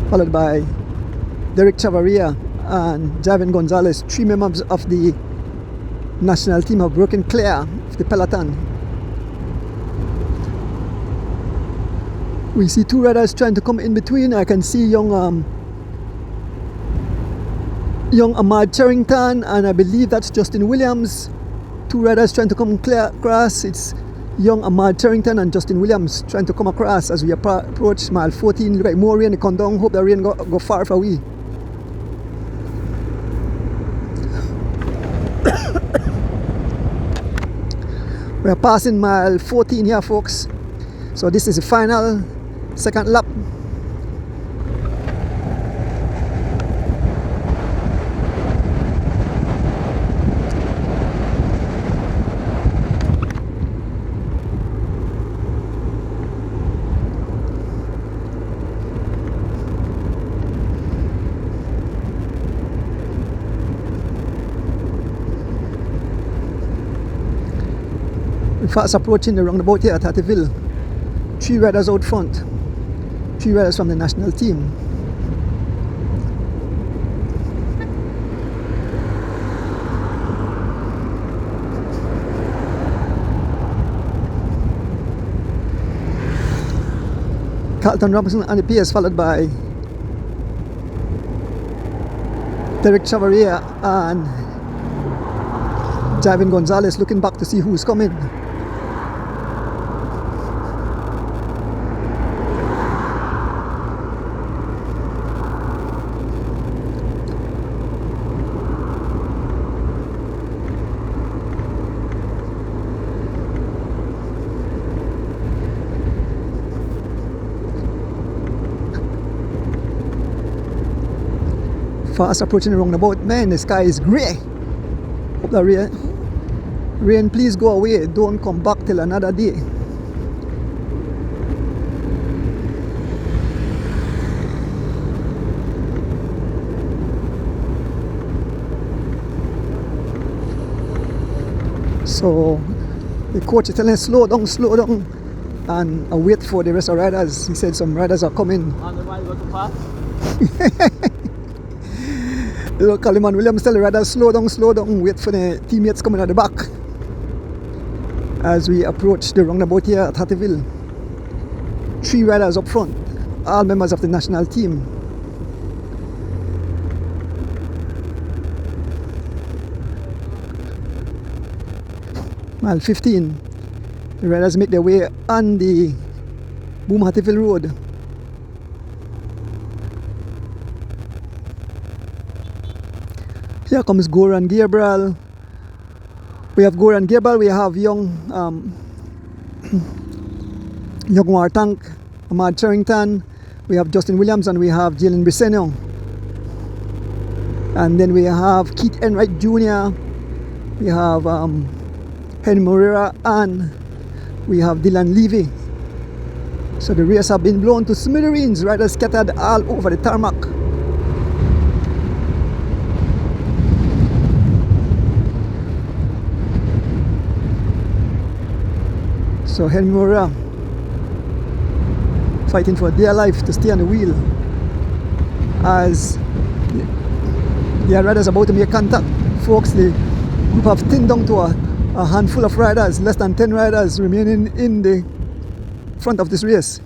followed by Derek Chavaria and Javin Gonzalez. Three members of the national team have broken clear of the peloton. We see two riders trying to come in between. I can see young Ahmad Charrington, and I believe that's Justin Williams Two riders trying to come clear across. It's young Ahmad Charrington and Justin Williams trying to come across as we approach mile 14. Look like more rain come down. Hope the rain go far away. We are passing mile 14 here, folks. So this is the final second lap. Fast approaching the roundabout here at Hattieville. 3 riders out front. 3 riders from the national team. Carlton Robinson on the pace, followed by Derek Chavaria and Javin Gonzalez looking back to see who's coming. Fast approaching the roundabout. Man, the sky is grey. Hope the rain please go away. Don't come back till another day. So the coach is telling us slow down and wait for the rest of the riders. He said some riders are coming. Coleman Williams tell the riders slow down, wait for the teammates coming at the back as we approach the roundabout here at Hattieville. 3 riders up front, all members of the national team. Mile 15, the riders make their way on the Boom Hattieville Road. Here comes Goran Gabriel. We have Goran Gabriel, we have young Wartank, Ahmad Charrington, we have Justin Williams, and we have Jalen Briseño. And then we have Keith Enright Jr., we have Henry Moreira, and we have Dylan Levy. So the race have been blown to smithereens, riders scattered all over the tarmac. So Henry Moreira fighting for dear life to stay on the wheel as the riders are about to make contact. Folks, the group have thinned down to a handful of riders, less than 10 riders remaining in the front of this race.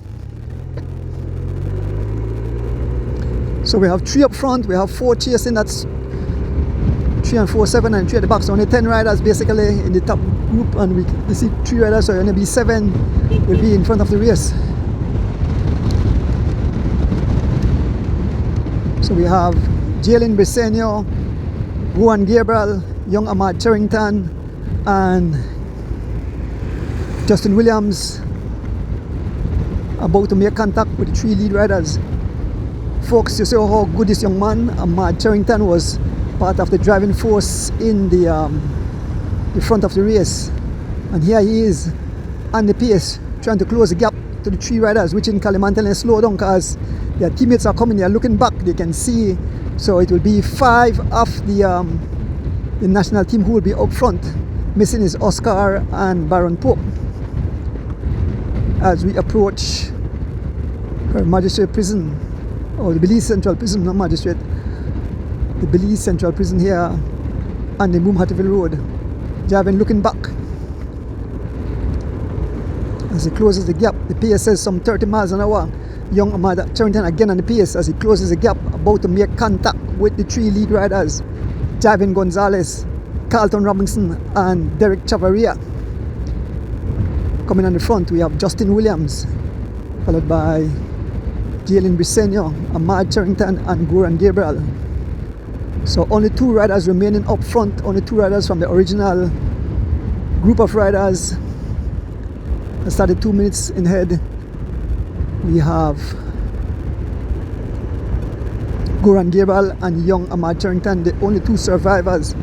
So we have 3 up front, we have 4 chasing, that's 3 and 4, 7 and 3 at the back. So only 10 riders basically in the top group, and we see 3 riders, so only be 7 will be in front of the race. So we have Jalen Briseño, Juan Gabriel, young Ahmad Charrington, and Justin Williams about to make contact with the 3 lead riders. Folks, you see how good this young man, Ahmad Charrington, was part of the driving force in the front of the race, and here he is on the pace trying to close the gap to the 3 riders, which in Kalimantan slow down because their teammates are coming, they are looking back, they can see. So it will be 5 of the national team who will be up front. Missing is Oscar and Baron Pope as we approach Her Magistrate Prison, or the Belize Central Prison, not Magistrate, the Belize Central Prison here on the Boom Hattieville Road. Javin looking back as he closes the gap. The pace says some 30 miles an hour. Young Ahmad Charrington again on the pace as he closes the gap, about to make contact with the 3 lead riders. Javin Gonzalez Carlton Robinson and Derek Chavaria. Coming on the front, we have Justin Williams, followed by Jalen Briseño, Ahmad Charrington, and Goran Gabriel. So only 2 riders remaining up front, only 2 riders from the original group of riders that started 2 minutes in head. We have Goran Gabriel and young Ahmad Charrington, the only 2 survivors.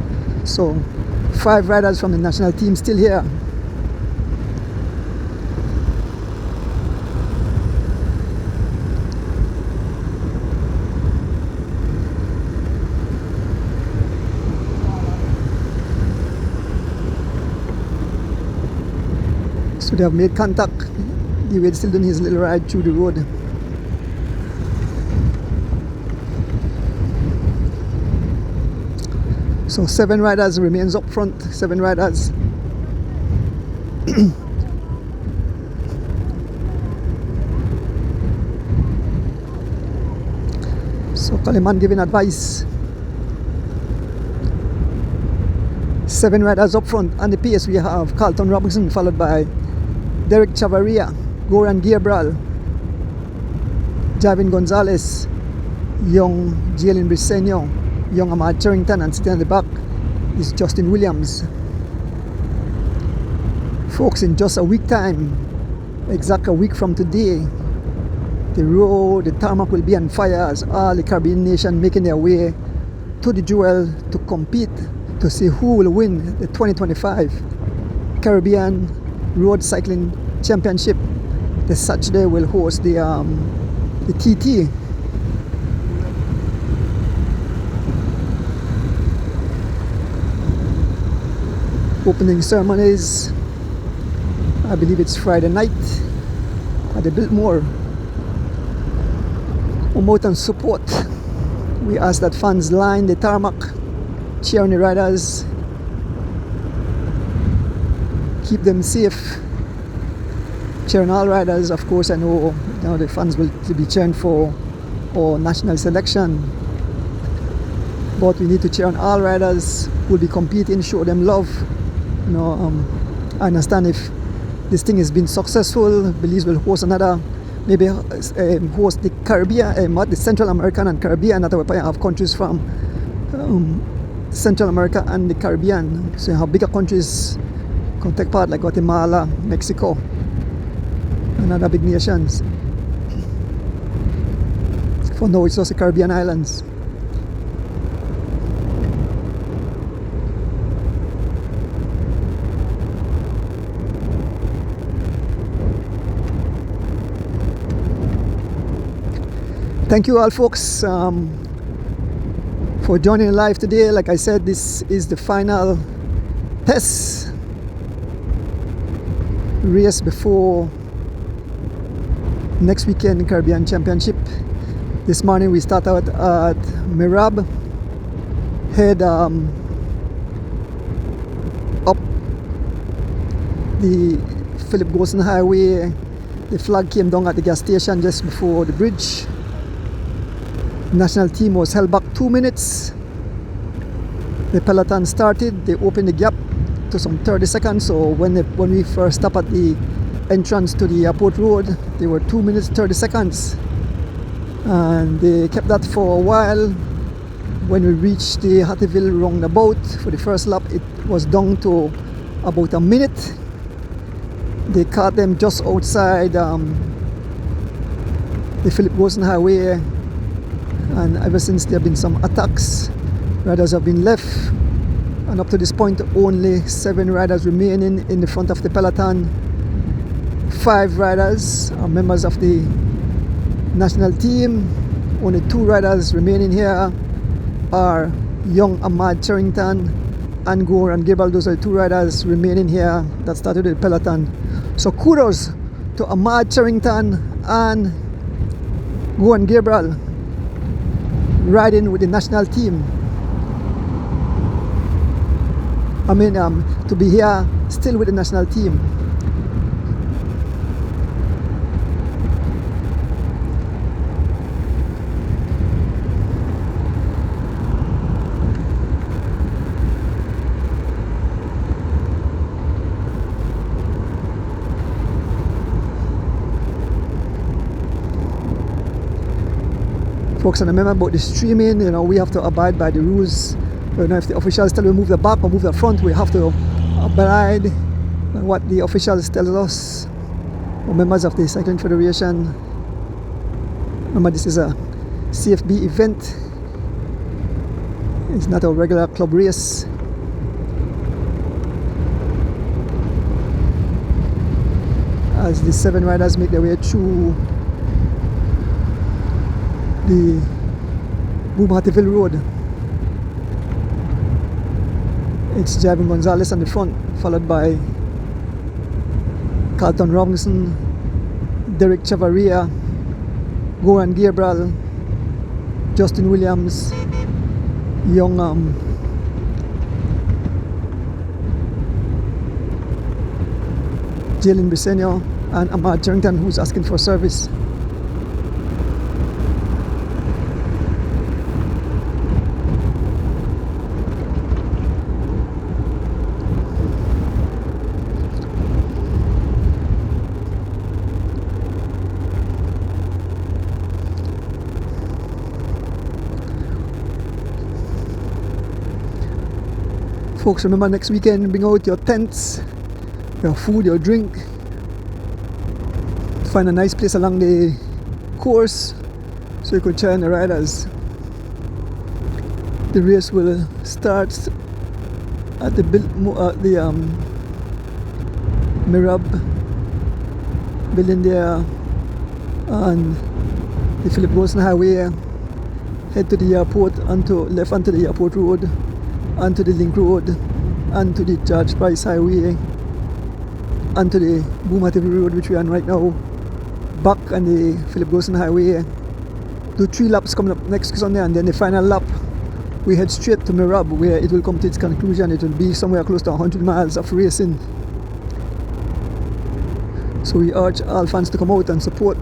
So 5 riders from the national team still here. So they have made contact. The Wade still doing his little ride through the road. So 7 riders remains up front. 7 riders. So Kaliman giving advice. 7 riders up front. On the pace we have Carlton Robinson, followed by Derek Chavaria, Goran Gabriel, Javin Gonzalez, young Jalen Briseño, young Ahmad Charrington, and sitting at the back is Justin Williams. Folks, in just a week time, exactly a week from today, the road, the tarmac will be on fire as all the Caribbean nations making their way to the Jewel to compete to see who will win the 2025 Caribbean Road Cycling Championship. The Saturday will host the TT. Opening ceremonies, I believe it's Friday night at the Biltmore. Promote and support. We ask that fans line the tarmac, cheering the riders, keep them safe. Cheering all riders, of course. I know, the fans will be cheering for our national selection, but we need to cheer on all riders who will be competing, show them love. I understand if this thing has been successful, Belize will host another, maybe host the Caribbean, the Central American and Caribbean, that we have countries from Central America and the Caribbean. So you have bigger countries can take part, like Guatemala, Mexico, and other big nations. For now, it's just the Caribbean islands. Thank you all, folks, for joining live today. Like I said, this is the final test race before next weekend Caribbean Championship. This morning we start out at Mirab, head up the Philip Golson Highway. The flag came down at the gas station just before the bridge. National team was held back 2 minutes. The Peloton started, they opened the gap to some 30 seconds. So when we first stopped at the entrance to the airport road, they were 2 minutes 30 seconds, and they kept that for a while. When we reached the Hattieville roundabout for the first lap, it was down to about a minute. They caught them just outside the Philip Golson Highway, and ever since there have been some attacks. Riders have been left, and up to this point only 7 riders remaining in the front of the peloton. 5 riders are members of the national team. Only 2 riders remaining here are young Ahmad Charrington and Goran Gabriel. Those are the 2 riders remaining here that started the peloton. So kudos to Ahmad Charrington and Goran Gabriel riding with the national team. To be here still with the national team. Folks, and remember about the streaming, we have to abide by the rules. If the officials tell you move the back or move the front, we have to abide by what the officials tell us. Or members of the Cycling Federation. Remember, this is a CFB event. It's not a regular club race. As the 7 riders make their way through the Boomhattiville Road. It's Javin Gonzalez on the front, followed by Carlton Robinson, Derek Chavaria, Goran Gabriel, Justin Williams, young Jalen Briseño, and Ahmad Charrington, who's asking for service. Folks, remember next weekend, bring out your tents, your food, your drink. Find a nice place along the course so you could join the riders. The race will start at the Mirab building there on the Philip Wilson Highway. Head to the airport, left onto the airport road, onto the Link Road, onto the George Price Highway, onto the Boomhattiville Road, which we are on right now, back on the Philip Wilson Highway. Do 3 laps coming up next Sunday, and then the final lap we head straight to Mirab, where it will come to its conclusion. It will be somewhere close to 100 miles of racing. So we urge all fans to come out and support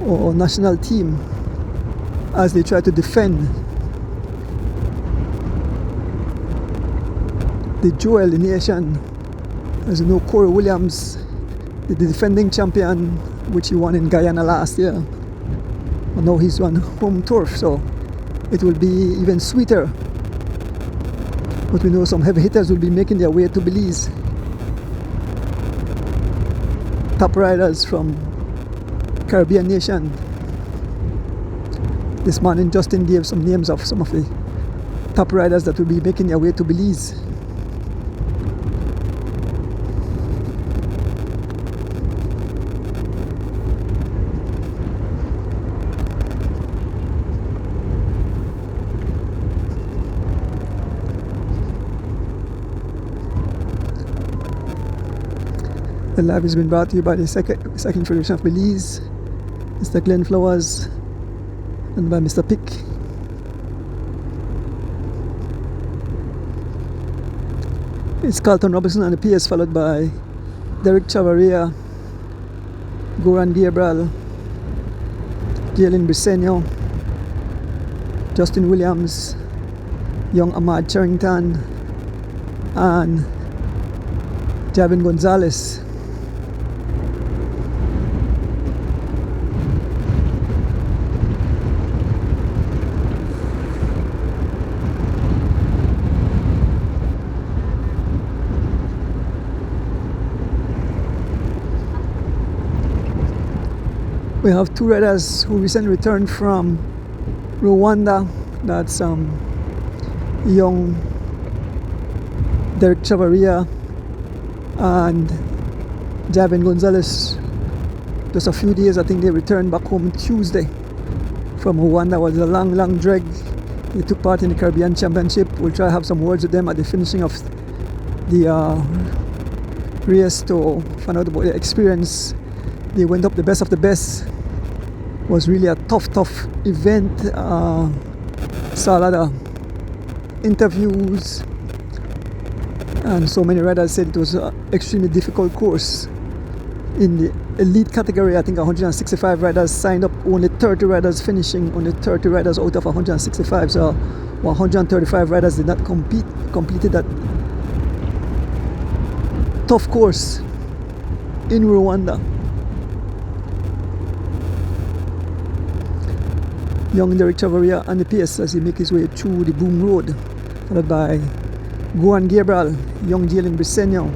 our national team as they try to defend the jewel in the nation. As you know, Corey Williams, the defending champion, which he won in Guyana last year, and now he's on home turf, so it will be even sweeter. But we know some heavy hitters will be making their way to Belize. Top riders from Caribbean nation. This morning Justin gave some names of some of the top riders that will be making their way to Belize. The live has been brought to you by the Cycling Federation of Belize, Mr. Glenn Flowers, and by Mr. Pick. It's Carlton Robinson on the PS, followed by Derek Chavaria, Goran Gabriel, Jalen Briseño, Justin Williams, young Ahmad Charrington, and Javin Gonzalez. We have 2 riders who recently returned from Rwanda. That's young Derek Chavaria and Javin Gonzalez. Just a few days, I think they returned back home Tuesday from Rwanda. It was a long drag. They took part in the Caribbean Championship. We'll try to have some words with them at the finishing of the race to find out about their experience. They went up the best of the best. It was really a tough event. Saw a lot of interviews, and so many riders said it was an extremely difficult course. In the elite category, I think 165 riders signed up, only 30 riders finishing, only 30 riders out of 165, so 135 riders did not completed that tough course in Rwanda. young Derek Chavaria on the pace as he makes his way through the boom road, followed by Goran Gabriel, young Jalen Briseño,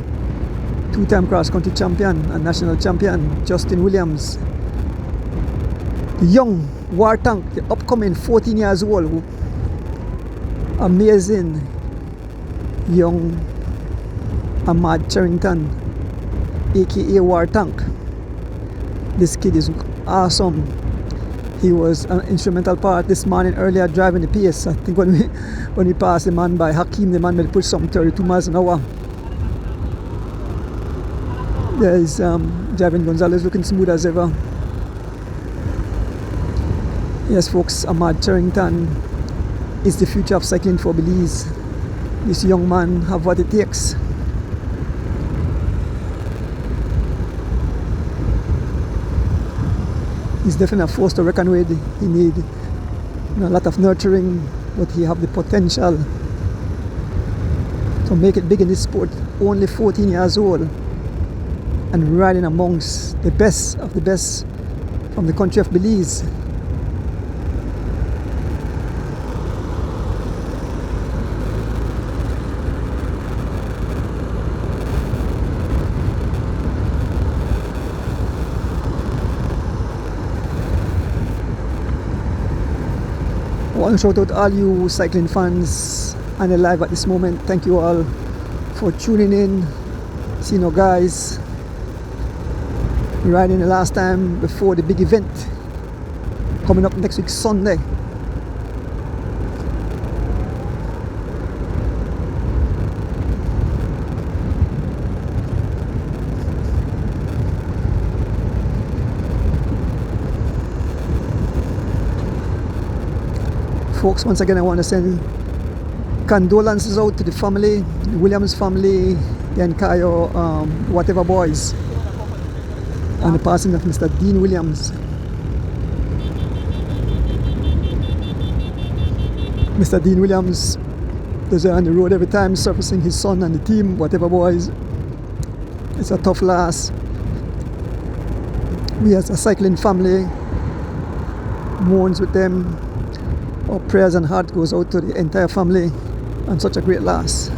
two-time cross-country champion and national champion Justin Williams, the young War Tank, the upcoming 14 years old, amazing young Ahmad Charrington, aka War Tank. This kid is awesome. He was an instrumental part this morning earlier driving the pace. I think when we passed the man by Hakeem, the man made push some 32 miles an hour. There's Javin Gonzalez looking smooth as ever. Yes, folks, Ahmad Charrington is the future of cycling for Belize. This young man have what it takes. He's definitely a force to reckon with. He need a lot of nurturing, but he have the potential to make it big in this sport. Only 14 years old and riding amongst the best of the best from the country of Belize. I want to shout out all you cycling fans and alive at this moment. Thank you all for tuning in, seeing our guys riding the last time before the big event coming up next week Sunday. Folks, once again I want to send condolences out to the family, the Williams family, the entire whatever boys, and the passing of Mr. Dean Williams. Mr. Dean Williams is on the road every time surfacing his son and the team, whatever boys. It's a tough loss. We as a cycling family mourns with them. Our prayers and heart goes out to the entire family on such a great loss.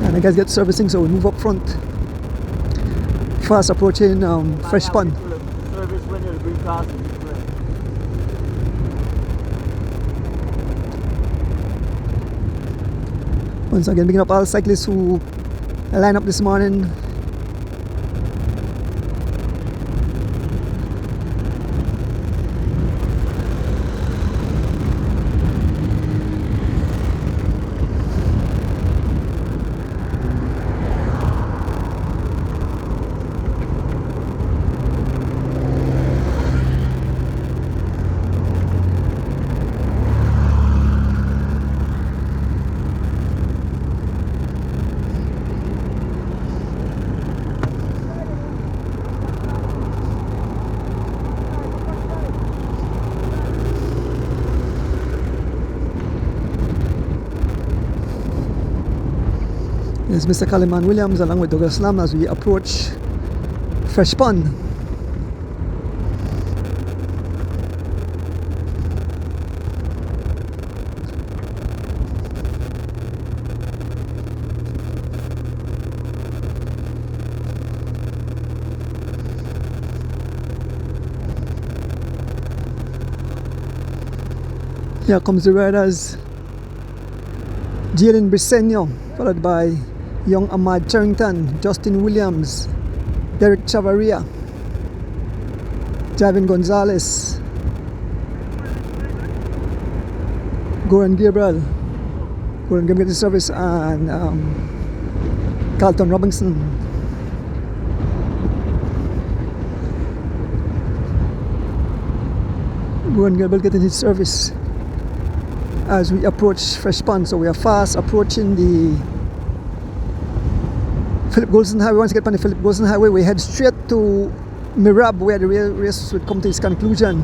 And the guys get servicing, so we move up front. Fast approaching Fresh Pond. Once again, picking up all cyclists who line up this morning. There's Mr. Kaliman Williams along with Douglas Lam as we approach Fresh Pond. Here comes the riders. Jalen Briseño, followed by young Ahmad Charrington, Justin Williams, Derek Chavaria, Javin Gonzalez, Goran Gabriel getting service, and Carlton Robinson. Goran Gabriel getting his service as we approach Fresh Pond. So we are fast approaching the Philip Golson Highway. Once we get on the Philip Golson Highway, we head straight to Mirab, where the race would come to its conclusion.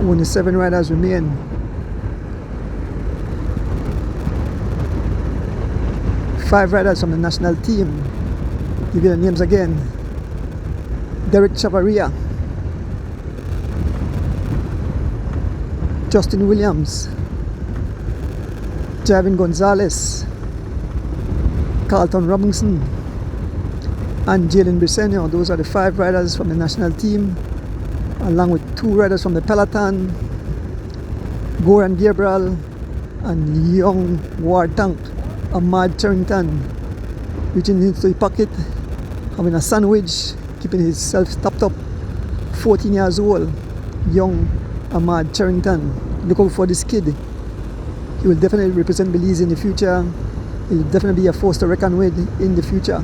Only 7 riders remain. Five riders from the national team. Give you the names again. Derek Chavaria, Justin Williams, Javin Gonzalez, Carlton Robinson, and Jalen Briseño. Those are the 5 riders from the national team, along with 2 riders from the Peloton, Goran Gabriel and young war tank Ahmad Charrington, reaching into the pocket, having a sandwich, keeping himself topped up. 14 years old, young Ahmad Charrington. Look out for this kid. He will definitely represent Belize in the future. He will definitely be a force to reckon with in the future.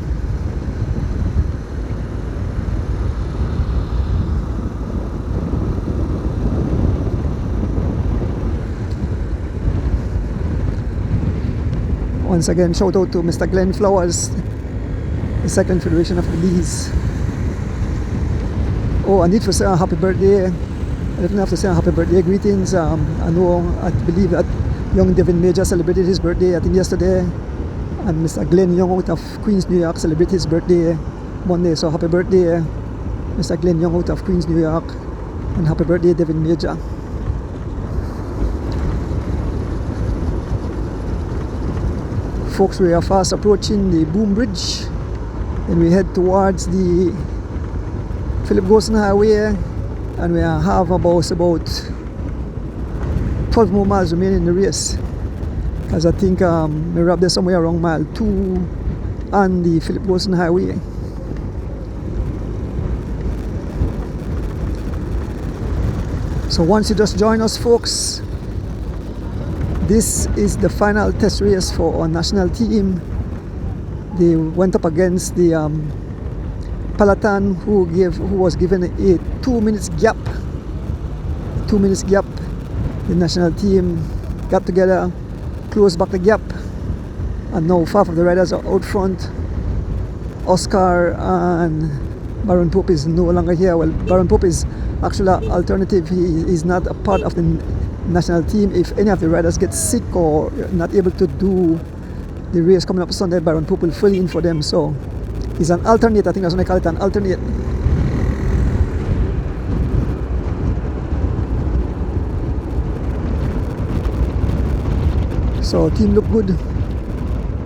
Once again, shout out to Mr. Glenn Flowers, the Cycling Federation of Belize. Oh, I need to say a happy birthday. I definitely have to say a happy birthday greetings. I believe that young Devin Major celebrated his birthday, I think yesterday. And Mr. Glenn Young out of Queens, New York celebrated his birthday Monday. So happy birthday, Mr. Glenn Young out of Queens, New York. And happy birthday, Devin Major. Folks, we are fast approaching the Boom Bridge, and we head towards the Philip Gosson Highway, and we have about 12 more miles remaining in the race, as I think we wrap there somewhere around mile 2 on the Philip Gosson Highway. So once you just join us, folks, this is the final test race for our national team. They went up against the Peloton, who was given a 2 minutes gap. 2 minutes gap. The national team got together, closed back the gap, and now 5 of the riders are out front. Oscar and Baron Pope is no longer here. Well, Baron Pope is actually an alternative. He is not a part of the national team. If any of the riders get sick or not able to do the race coming up Sunday, Baron Pope will fill in for them. So he's an alternate. I think that's what I call it, an alternate. So team look good,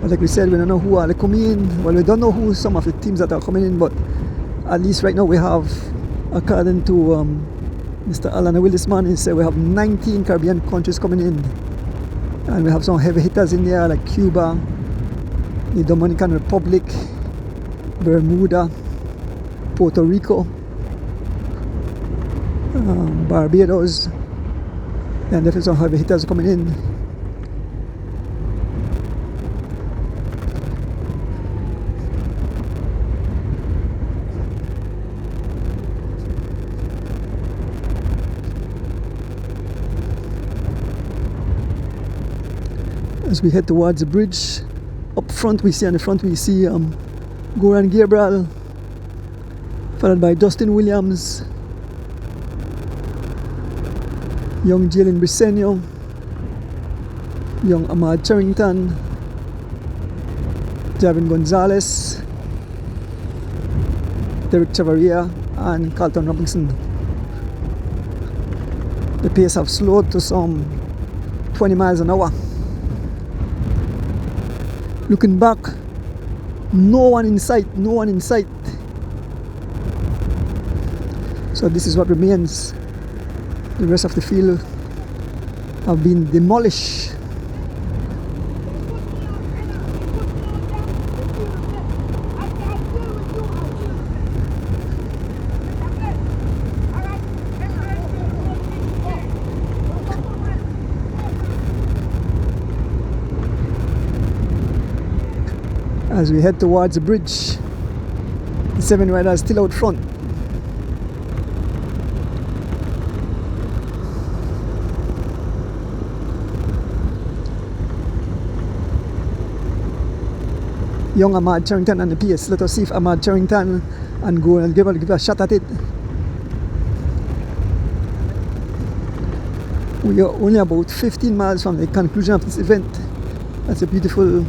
but like we said, we don't know who are coming in. Well, we don't know who some of the teams that are coming in, but at least right now we have, according to Mr. Alan Willisman, he said we have 19 Caribbean countries coming in, and we have some heavy hitters in there like Cuba, the Dominican Republic, Bermuda, Puerto Rico, Barbados, and definitely some heavy hitters coming in. As we head towards the bridge, up front we see, on the front we see Goran Gabriel, followed by Justin Williams, young Jalen Briseño, young Ahmad Charrington, Javin Gonzalez, Derek Chavaria, and Carlton Robinson. The pace have slowed to some 20 miles an hour. Looking back, no one in sight, no one in sight. So this is what remains. The rest of the field have been demolished. As we head towards the bridge, the 7 riders still out front. Young Ahmad Charrington and the PS. Let us see if Ahmad Charrington and go and give a shot at it. We are only about 15 miles from the conclusion of this event. That's a beautiful,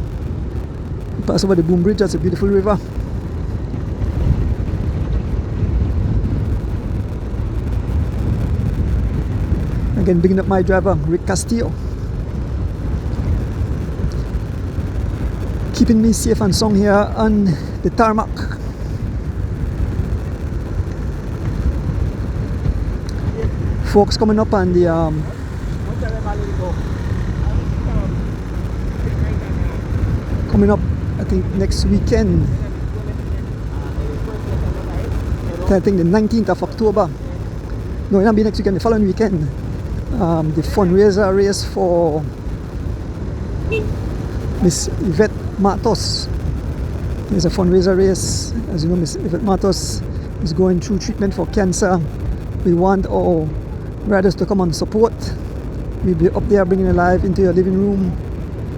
pass over the Boom Bridge, that's a beautiful river. Again, bigging up my driver, Rick Castillo. Keeping me safe and sound here on the tarmac. Folks coming up on the coming up, I think next weekend. I think the 19th of October. No, it won't be next weekend, the following weekend. The fundraiser race for Miss Yvette Matos. There's a fundraiser race. As you know, Miss Yvette Matos is going through treatment for cancer. We want our riders to come and support. We'll be up there bringing it live into your living room.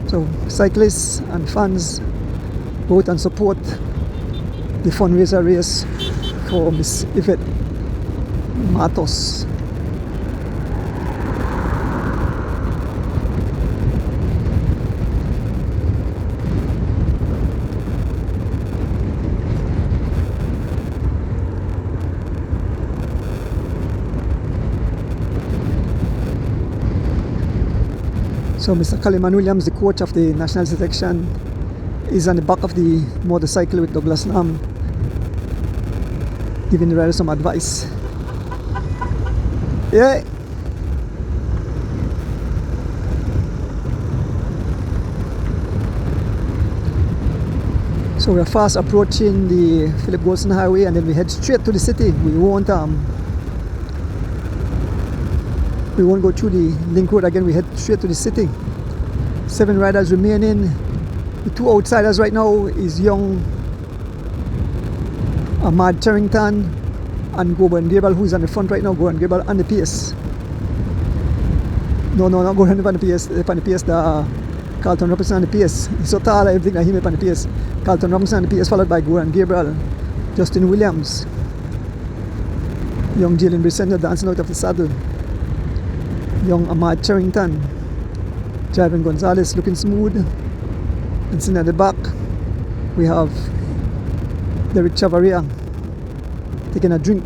So cyclists and fans go out and support the fundraiser race for Miss Yvette Matos. So Mr. Kaliman Williams, the coach of the national selection, is on the back of the motorcycle with Douglas Lam, giving the riders some advice. Yeah. So we're fast approaching the Philip Goldson Highway, and then we head straight to the city. We won't go through the link road again. We head straight to the city. 7 riders remaining. The 2 outsiders right now is young Ahmad Charrington and Goran Gabriel, who is on the front right now. Goran Gabriel on the pace. No, not Goran on the pace. On the pace, the Carlton Robinson on the pace. He's so tall, everything that him on the pace. Carlton Robinson on the pace, followed by Goran Gabriel. Justin Williams. Young Jalen Brissender dancing out of the saddle. Young Ahmad Charrington. Javin Gonzalez looking smooth. And sitting at the back, we have Derek Chavaria taking a drink.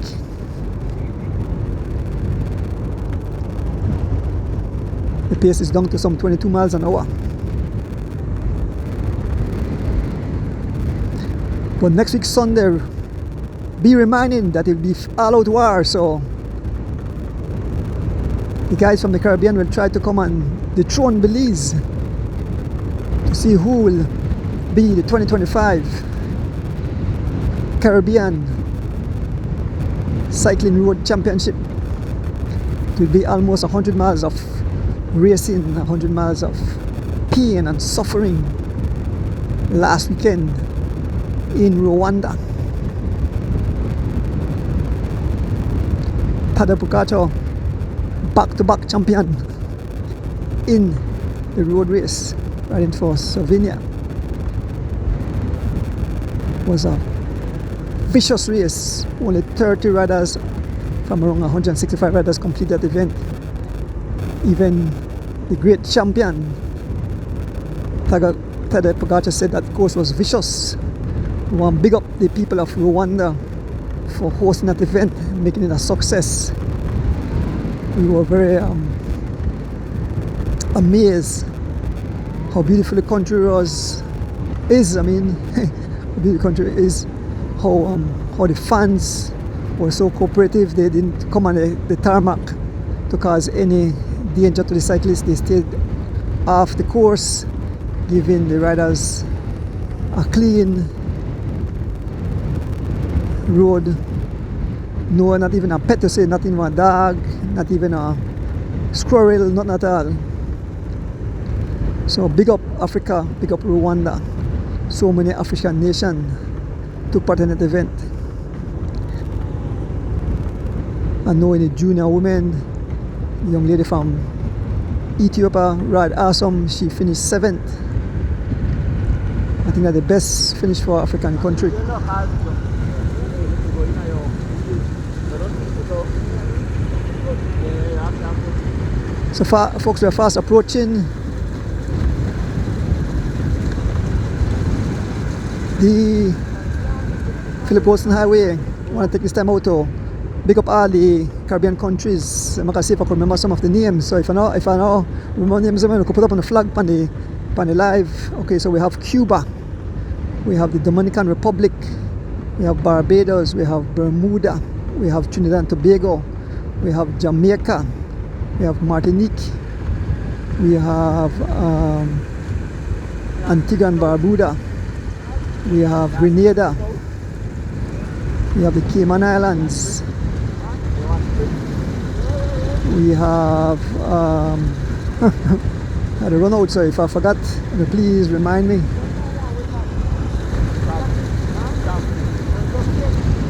The pace is down to some 22 miles an hour. But next week Sunday, be reminding that it will be all-out war, so the guys from the Caribbean will try to come and dethrone Belize to see who will be the 2025 Caribbean Cycling Road Championship. It will be almost 100 miles of racing, 100 miles of pain and suffering last weekend in Rwanda. Tadej Pogacar, back-to-back champion in the road race, riding for Slovenia. Was a vicious race. Only 30 riders from around 165 riders completed the event. Even the great champion Tadej Pogacar said that the course was vicious. We want to big up the people of Rwanda for hosting that event, making it a success. We were very amazed how beautiful the country is. I mean, how beautiful the country is. How the fans were so cooperative. They didn't come on the tarmac to cause any danger to the cyclists. They stayed off the course, giving the riders a clean road. No, not even a pet to say, not even a dog, not even a squirrel, not at all. So big up Africa, big up Rwanda. So many African nations took part in that event. I know in the junior women, the young lady from Ethiopia, Rad Awesome, she finished 7th. I think that's the best finish for African country. So folks, we are fast approaching the Philip Wilson Highway. I want to take this time out to big up all the Caribbean countries. I'm going to see if I can remember some of the names. So if I know remember names, I'm going to put up on the flag on the live. Okay, so we have Cuba, we have the Dominican Republic, we have Barbados, we have Bermuda, we have Trinidad and Tobago, we have Jamaica, we have Martinique, we have Antigua and Barbuda, we have Grenada, we have the Cayman Islands, we have I had to run out, so if I forgot, please remind me.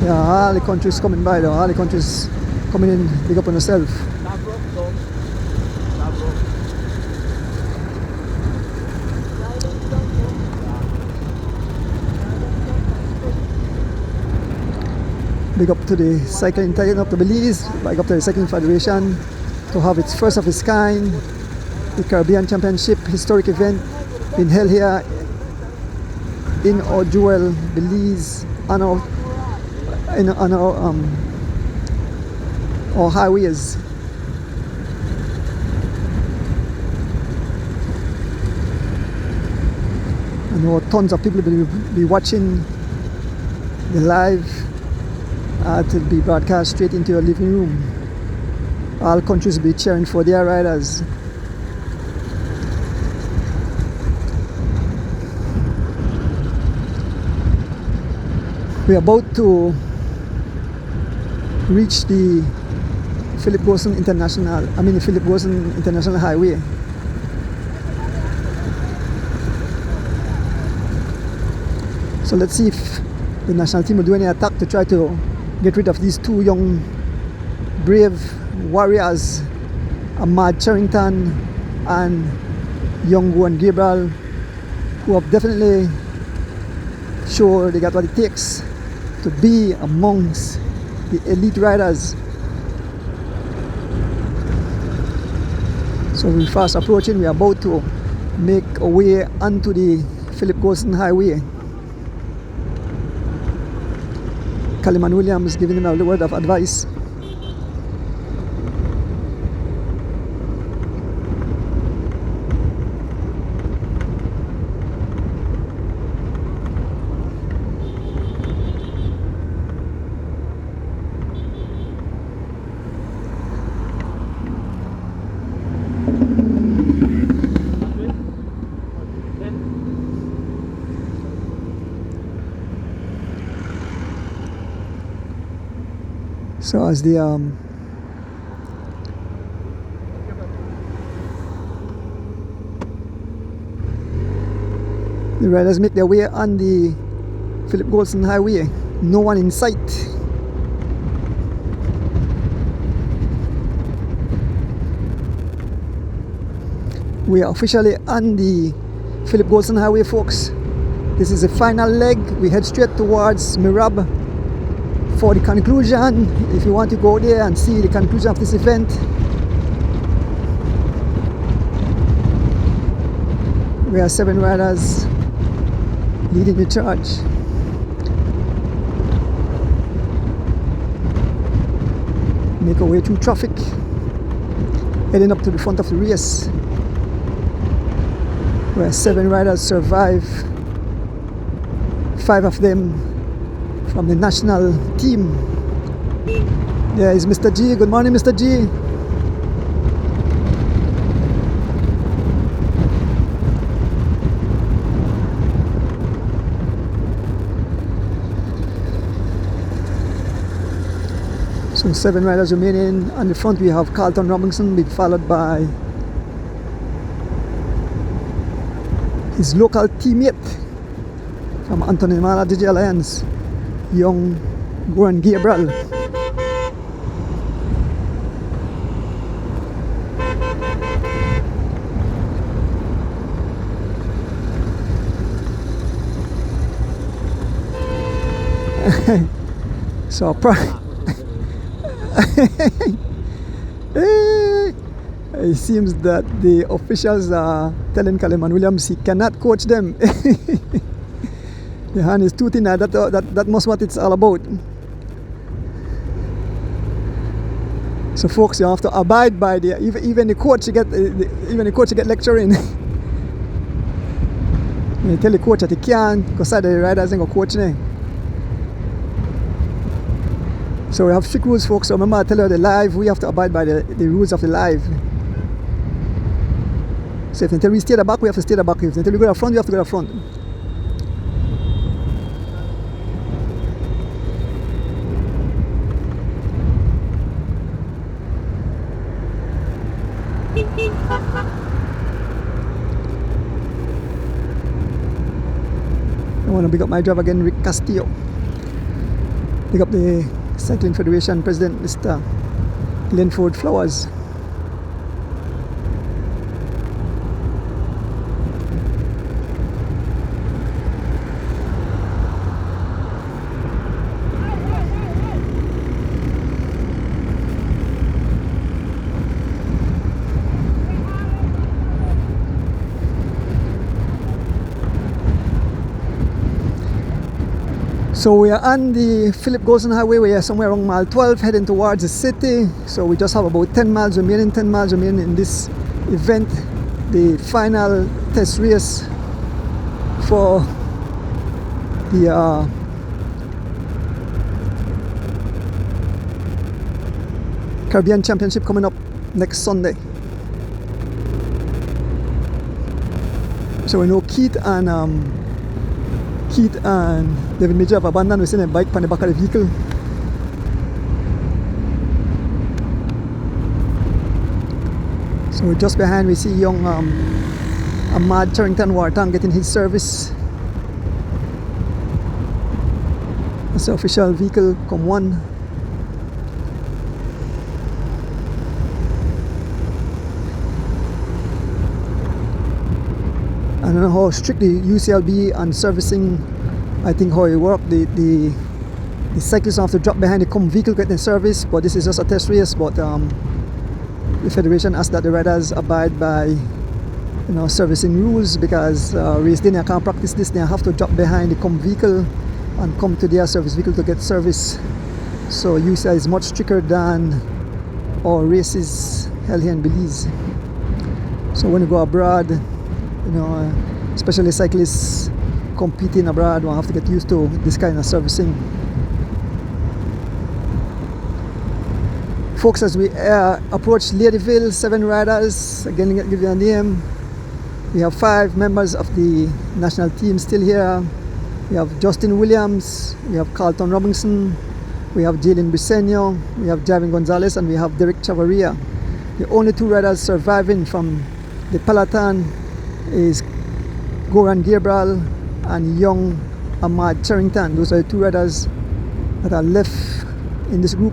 Yeah, all the countries coming by though, all the countries coming in, big up on yourself. Big up to the cycling titan of the Belize, big up to the Cycling Federation to have its first of its kind, the Caribbean Championship historic event being held here in our jewel Belize on our highways. I know tons of people will be watching the live. It will be broadcast straight into your living room. All countries will be cheering for their riders. We are about to reach the Philip Wilson International Highway. So let's see if the national team will do any attack to try to get rid of these two young brave warriors, Ahmad Charrington and young Juan Gabriel, who have definitely shown they got what it takes to be amongst the elite riders. So we're fast approaching. We are about to make our way onto the Philip Wilson Highway. Kaliman Williams giving him a word of advice. So as the riders make their way on the Philip Wilson Highway, no one in sight. We are officially on the Philip Wilson Highway, folks. This is the final leg. We head straight towards Mirab for the conclusion. If you want to go there and see the conclusion of this event, we are 7 riders leading the charge. Make our way through traffic, heading up to the front of the race, where 7 riders survive, 5 of them from the national team. There is Mr. G. Good morning, Mr. G. So 7 riders remaining. On the front we have Carlton Robinson, being followed by his local teammate from Anthony Mala DJ Alliance, young Juan Gabriel. So It seems that the officials are telling Kaleman Williams he cannot coach them. The hand is too thin. That must what it's all about. So folks, you have to abide by the even the coach get lecturing. You tell the coach that he can't because the riders ain't gonna coach now. So we have strict rules, folks. So remember, I tell you the live, we have to abide by the rules of the live. So if they tell we stay at the back, we have to stay at the back. If they tell we go to the front, we have to go to the front. I want to big up my driver again, Rick Castillo. Big up the Cycling Federation President, Mr. Glenford Flowers. So we are on the Philip Golson Highway. We are somewhere around mile 12 heading towards the city. So we just have about 10 miles remaining in this event, the final test race for the Caribbean Championship coming up next Sunday. So we know Keith and David Major have abandoned. We seen a bike on the back of the vehicle. So just behind we see young Ahmad Charrington Wartang getting his service. That's the official vehicle, come one. I don't know how strict the UCLB and servicing, I think how it works. The cyclists have to drop behind the vehicle getting service, but this is just a test race. But the federation asked that the riders abide by servicing rules, because race day they can't practice this. They have to drop behind the vehicle and come to their service vehicle to get service. So UCI is much stricter than our races held here in Belize. So when you go abroad, especially cyclists competing abroad, will have to get used to this kind of servicing. Folks, as we approach Ladyville, 7 riders, again give you a name. We have 5 members of the national team still here. We have Justin Williams, we have Carlton Robinson, we have Jalen Briseño, we have Javin Gonzalez, and we have Derek Chavarria. The only 2 riders surviving from the Peloton is Goran Gabriel and young Ahmad Charrington. Those are the 2 riders that are left in this group.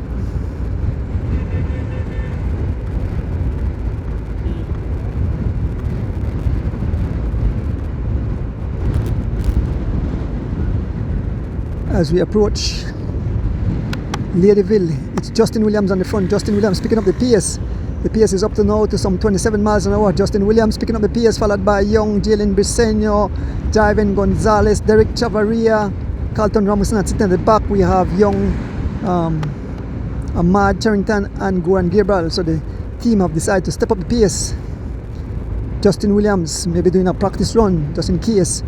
As we approach Ladyville, it's Justin Williams on the front. Justin Williams picking up the pace. The pace is up to now to some 27 miles an hour. Justin Williams picking up the pace, followed by young Jalen Briseño, Javin Gonzalez, Derek Chavarria, Carlton Robinson, and sitting at the back we have young Ahmad Charrington and Goran Gabriel. So the team have decided to step up the pace. Justin Williams maybe doing a practice run just in case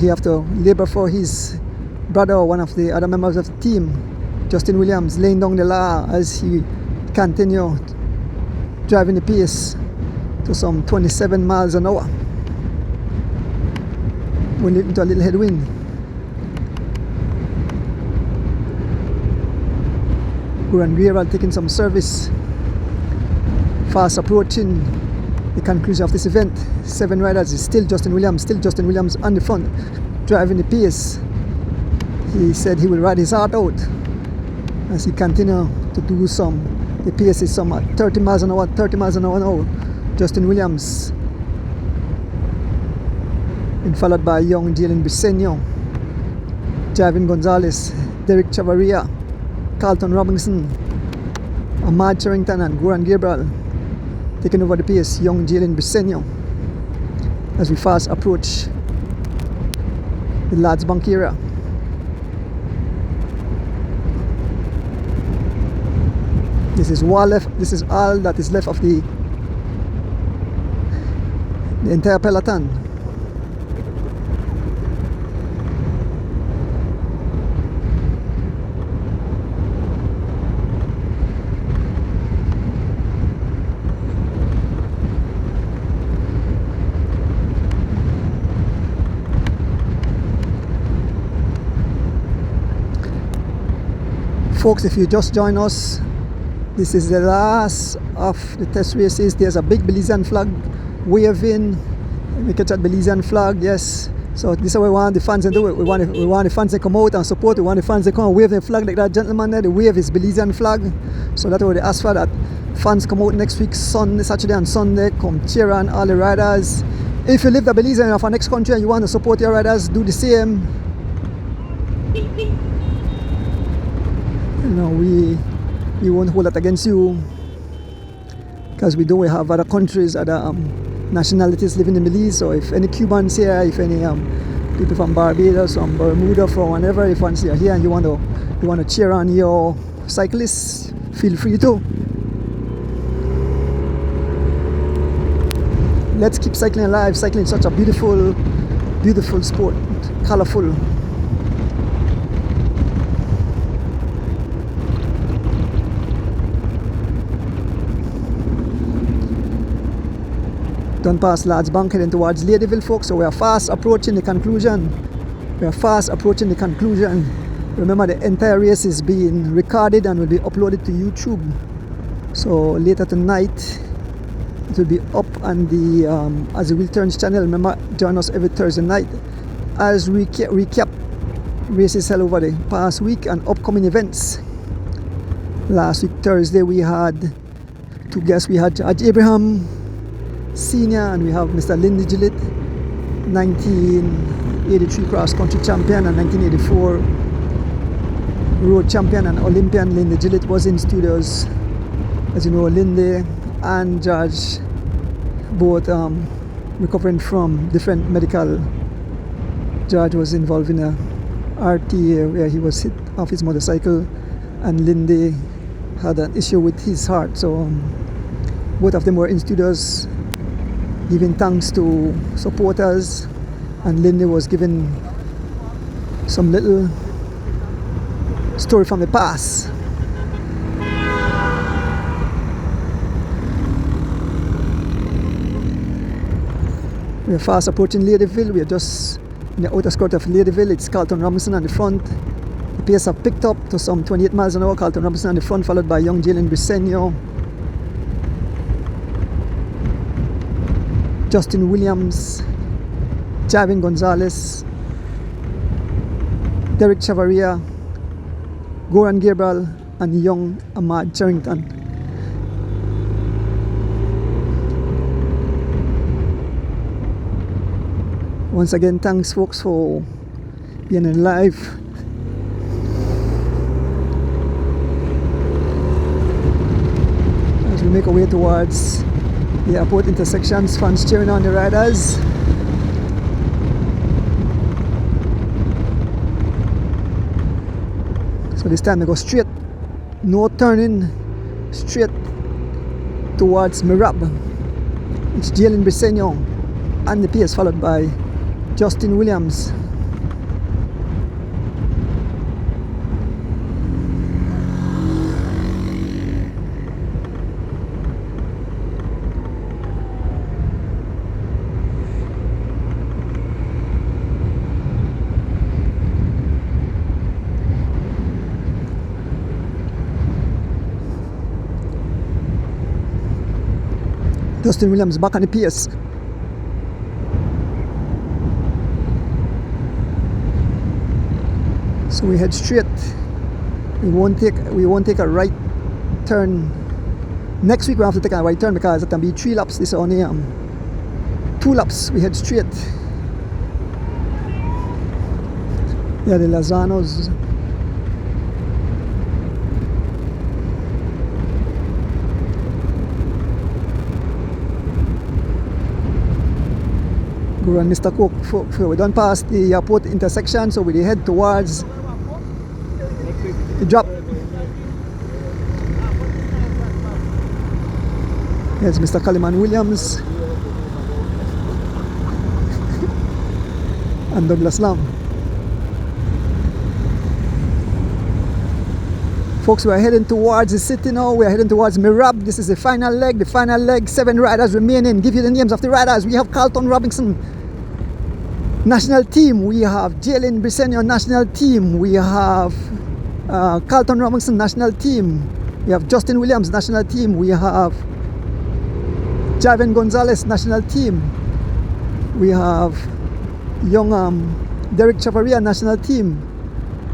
he have to labor for his brother or one of the other members of the team. Justin Williams laying down the law as he continue driving the pace to some 27 miles an hour. We're into a little headwind. Goran Gabriel taking some service, fast approaching the conclusion of this event. 7 riders is still Justin Williams on the front, driving the pace. He said he will ride his heart out as he continue to do the pace is some 30 miles an hour now. Justin Williams, and followed by young Jalen Briseño, Javin Gonzalez, Derek Chavarria, Carlton Robinson, Ahmad Charrington and Goran Gabriel. taking over the pace, young Jalen Briseño, as we fast approach the Lads Bank area. This is all that is left of the entire peloton. Folks, if you just join us, this is the last of the test races. There's a big Belizean flag waving. We catch that Belizean flag, yes. So this is what we want the fans to do. We want the fans to come out and support. We want the fans to come and wave the flag like that gentleman there. The wave is Belizean flag. So that's what they ask for, that fans come out next week, Saturday and Sunday, come cheer on all the riders. If you live the Belizean of our next country and you want to support your riders, do the same. You know, we won't hold that against you, because we have other countries, other nationalities living in Belize. So if any Cubans here, if any people from Barbados, from Bermuda, from whenever, if once you're here and you want to cheer on your cyclists, feel free to. Let's keep cycling alive. Cycling is such a beautiful, beautiful sport, colorful. Done past Lads Bank, heading towards Ladyville, folks. So we are fast approaching the conclusion. Remember, the entire race is being recorded and will be uploaded to YouTube. So later tonight, it will be up on the As the Wheel Turns channel. Remember, join us every Thursday night as we recap races held over the past week and upcoming events. Last week, Thursday, we had two guests. We had Judge Abraham Senior, and we have Mr. Lindy Gillett, 1983 cross country champion and 1984 road champion and Olympian. Lindy Gillett was in studios. As you know, Lindy and Judge both recovering from different medical. Judge was involved in a RTA where he was hit off his motorcycle, and Lindy had an issue with his heart. So both of them were in studios giving thanks to supporters, and Lindy was giving some little story from the past. We are fast approaching Ladyville. We are just in the outer skirt of Ladyville. It's Carlton Robinson on the front. The pace have picked up to some 28 miles an hour. Carlton Robinson on the front, followed by young Jalen Briseño, Justin Williams, Javin Gonzalez, Derek Chavaria, Goran Gabriel, and young Ahmad Charrington. Once again, thanks folks for being in live. As we make our way towards the airport intersections, fans cheering on the riders. So this time we go straight, no turning, straight towards Mirab. It's Jalen Briseño and the pace, followed by Justin Williams. Justin Williams back on the pace. So we head straight. We won't take a right turn. Next week we have to take a right turn because it can be 3 laps. This is only 2 laps. We head straight. Yeah, the Lazanos. Go and Mr. Cook. We done past the airport intersection, so we head towards the drop. Here's Mr. Kaliman Williams and Douglas Lam. Folks, we're heading towards the city now. We're heading towards Mirab. This is the final leg. 7 riders remaining. Give you the names of the riders. We have Carlton Robinson, national team. We have Jalen Brisenio, national team. We have Carlton Robinson, national team. We have Justin Williams, national team. We have Javen Gonzalez, national team. We have young Derek Chavarria, national team.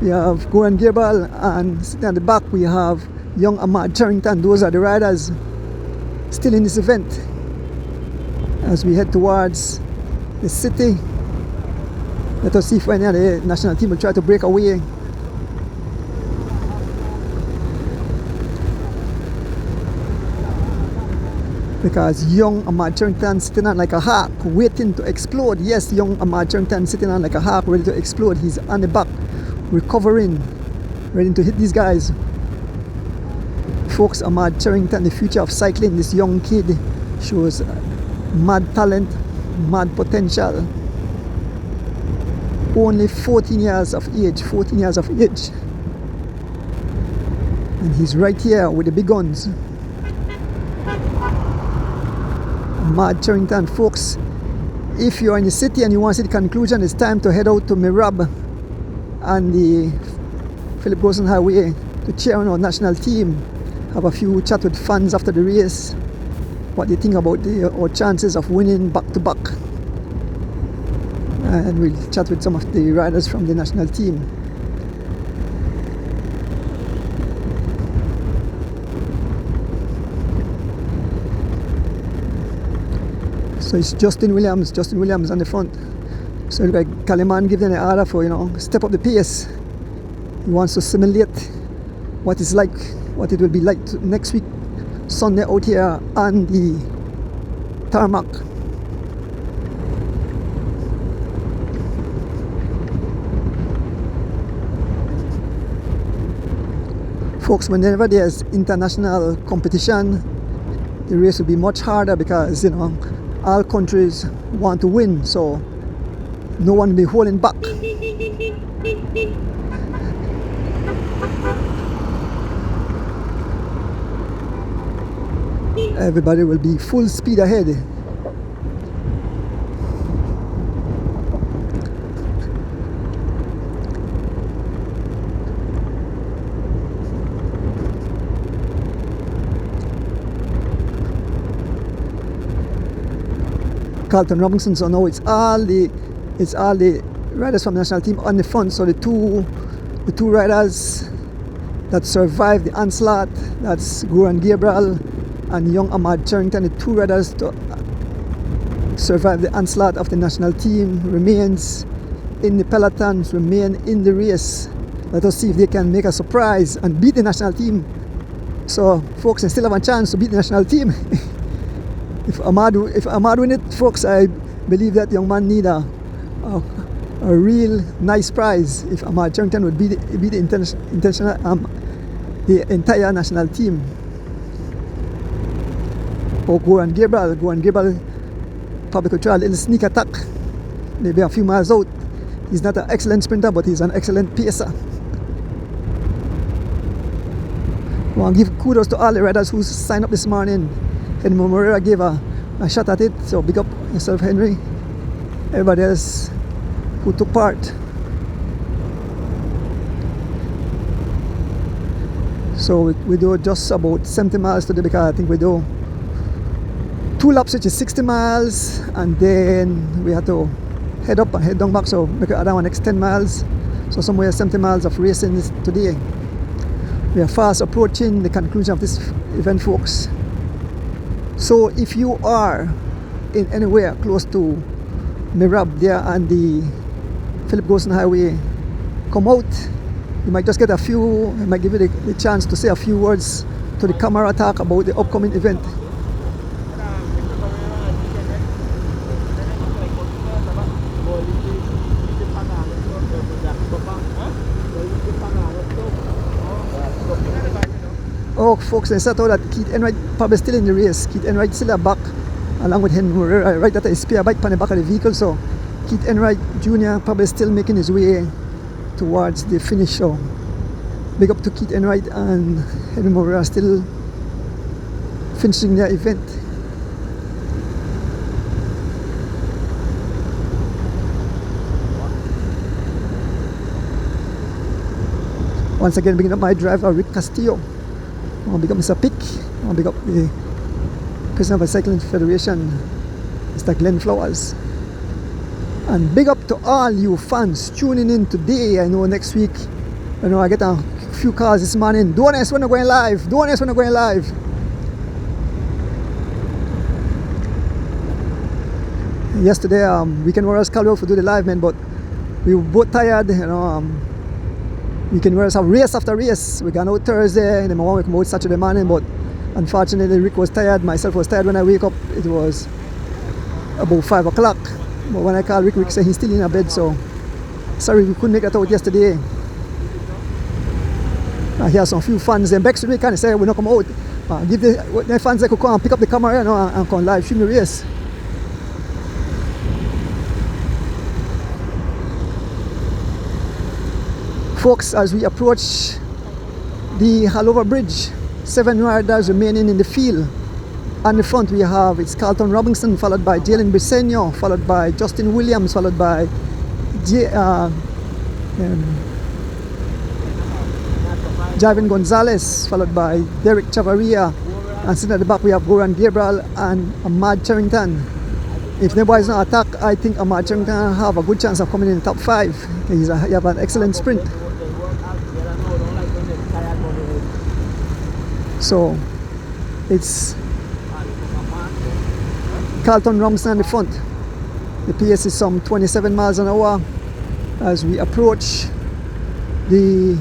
We have Goran Gabriel, and sitting at the back we have young Ahmad Charrington. Those are the riders still in this event. As we head towards the city, let us see if any of the national team will try to break away. Because young Ahmad Charrington sitting on like a hawk, waiting to explode. Yes, young Ahmad Charrington sitting on like a hawk, ready to explode. He's on the back, recovering, ready to hit these guys. Folks, Ahmad Charrington, the future of cycling. This young kid shows mad talent, mad potential. Only 14 years of age, and he's right here with the big guns. Ahmad Charrington, folks, if you're in the city and you want to see the conclusion, it's time to head out to Mirab and the Philip Grossen Highway to cheer on our national team. Have a few chat with fans after the race, what they think about our chances of winning back to back, and we'll chat with some of the riders from the national team. So it's Justin Williams on the front. So like Kaliman give them an order for, step up the pace. He wants to simulate what it's like, what it will be like next week, Sunday out here on the tarmac. Folks, whenever there's international competition, the race will be much harder because, all countries want to win, so no one will be holding back. Everybody will be full speed ahead. Carlton Robinson, so now it's all the riders from the national team on the front. So the two riders that survived the onslaught, that's Goran Gabriel and young Ahmad Charrington. The two riders to survive the onslaught of the national team remains in the pelotons, remain in the race. Let us see if they can make a surprise and beat the national team. So folks, they still have a chance to beat the national team. If Ahmad win it, folks, I believe that young man need a real nice prize if Ahmad Charrington would beat the entire national team. Or Goran Gabriel probably could try a little sneak attack, maybe a few miles out. He's not an excellent sprinter, but he's an excellent pacer. I want to give kudos to all the riders who signed up this morning. Henry Morera gave a shot at it, so big up yourself, Henry. Everybody else who took part. So we do just about 70 miles today because I think we do 2 laps, which is 60 miles, and then we have to head up and head down back, so make it around next 10 miles. So somewhere 70 miles of racing today. We are fast approaching the conclusion of this event, folks. So if you are in anywhere close to Mirab there on the Philip Grossen Highway, come out. You might just get it might give you the chance to say a few words to the camera, talk about the upcoming event. folks, they set out that Keith Enright probably still in the race. Keith Enright still at back, along with him right at a spear bike on the back of the vehicle. So Keith Enright Jr. probably still making his way towards the finish. So big up to Keith Enright and Henry Moreira still finishing their event. Once again, big up my driver Rick Castillo. I want to big up Mr. Pick. I want to big up the President of the Cycling Federation, Mr. Glenn Flowers. And big up to all you fans tuning in today. I know next week, I get a few calls this morning. Don't ask when I'm going live. Don't ask when I'm going live. Yesterday, Weekend Warriors called out to do the live, man, but we were both tired, Weekend Warriors have race after race. We got out Thursday, and then we come out Saturday morning, but unfortunately Rick was tired, myself was tired. When I wake up, it was about 5 o'clock. But when I called Rick, Rick said he's still in a bed, so sorry we couldn't make that out yesterday. I hear some few fans and back to me kind of say we're not come out. Give the fans that could come and pick up the camera and come live stream the race. Folks, as we approach the Halover Bridge, 7 riders remaining in the field. On the front we have it's Carlton Robinson, followed by Jalen Briseño, followed by Justin Williams, followed by Javin Gonzalez, followed by Derek Chavarria, and sitting at the back we have Goran Gabriel and Ahmad Charrington. If the boys not attack, I think Ahmad Charrington have a good chance of coming in the top 5. He have an excellent sprint. So it's Carlton Robinson in the front. The pace is some 27 miles an hour as we approach the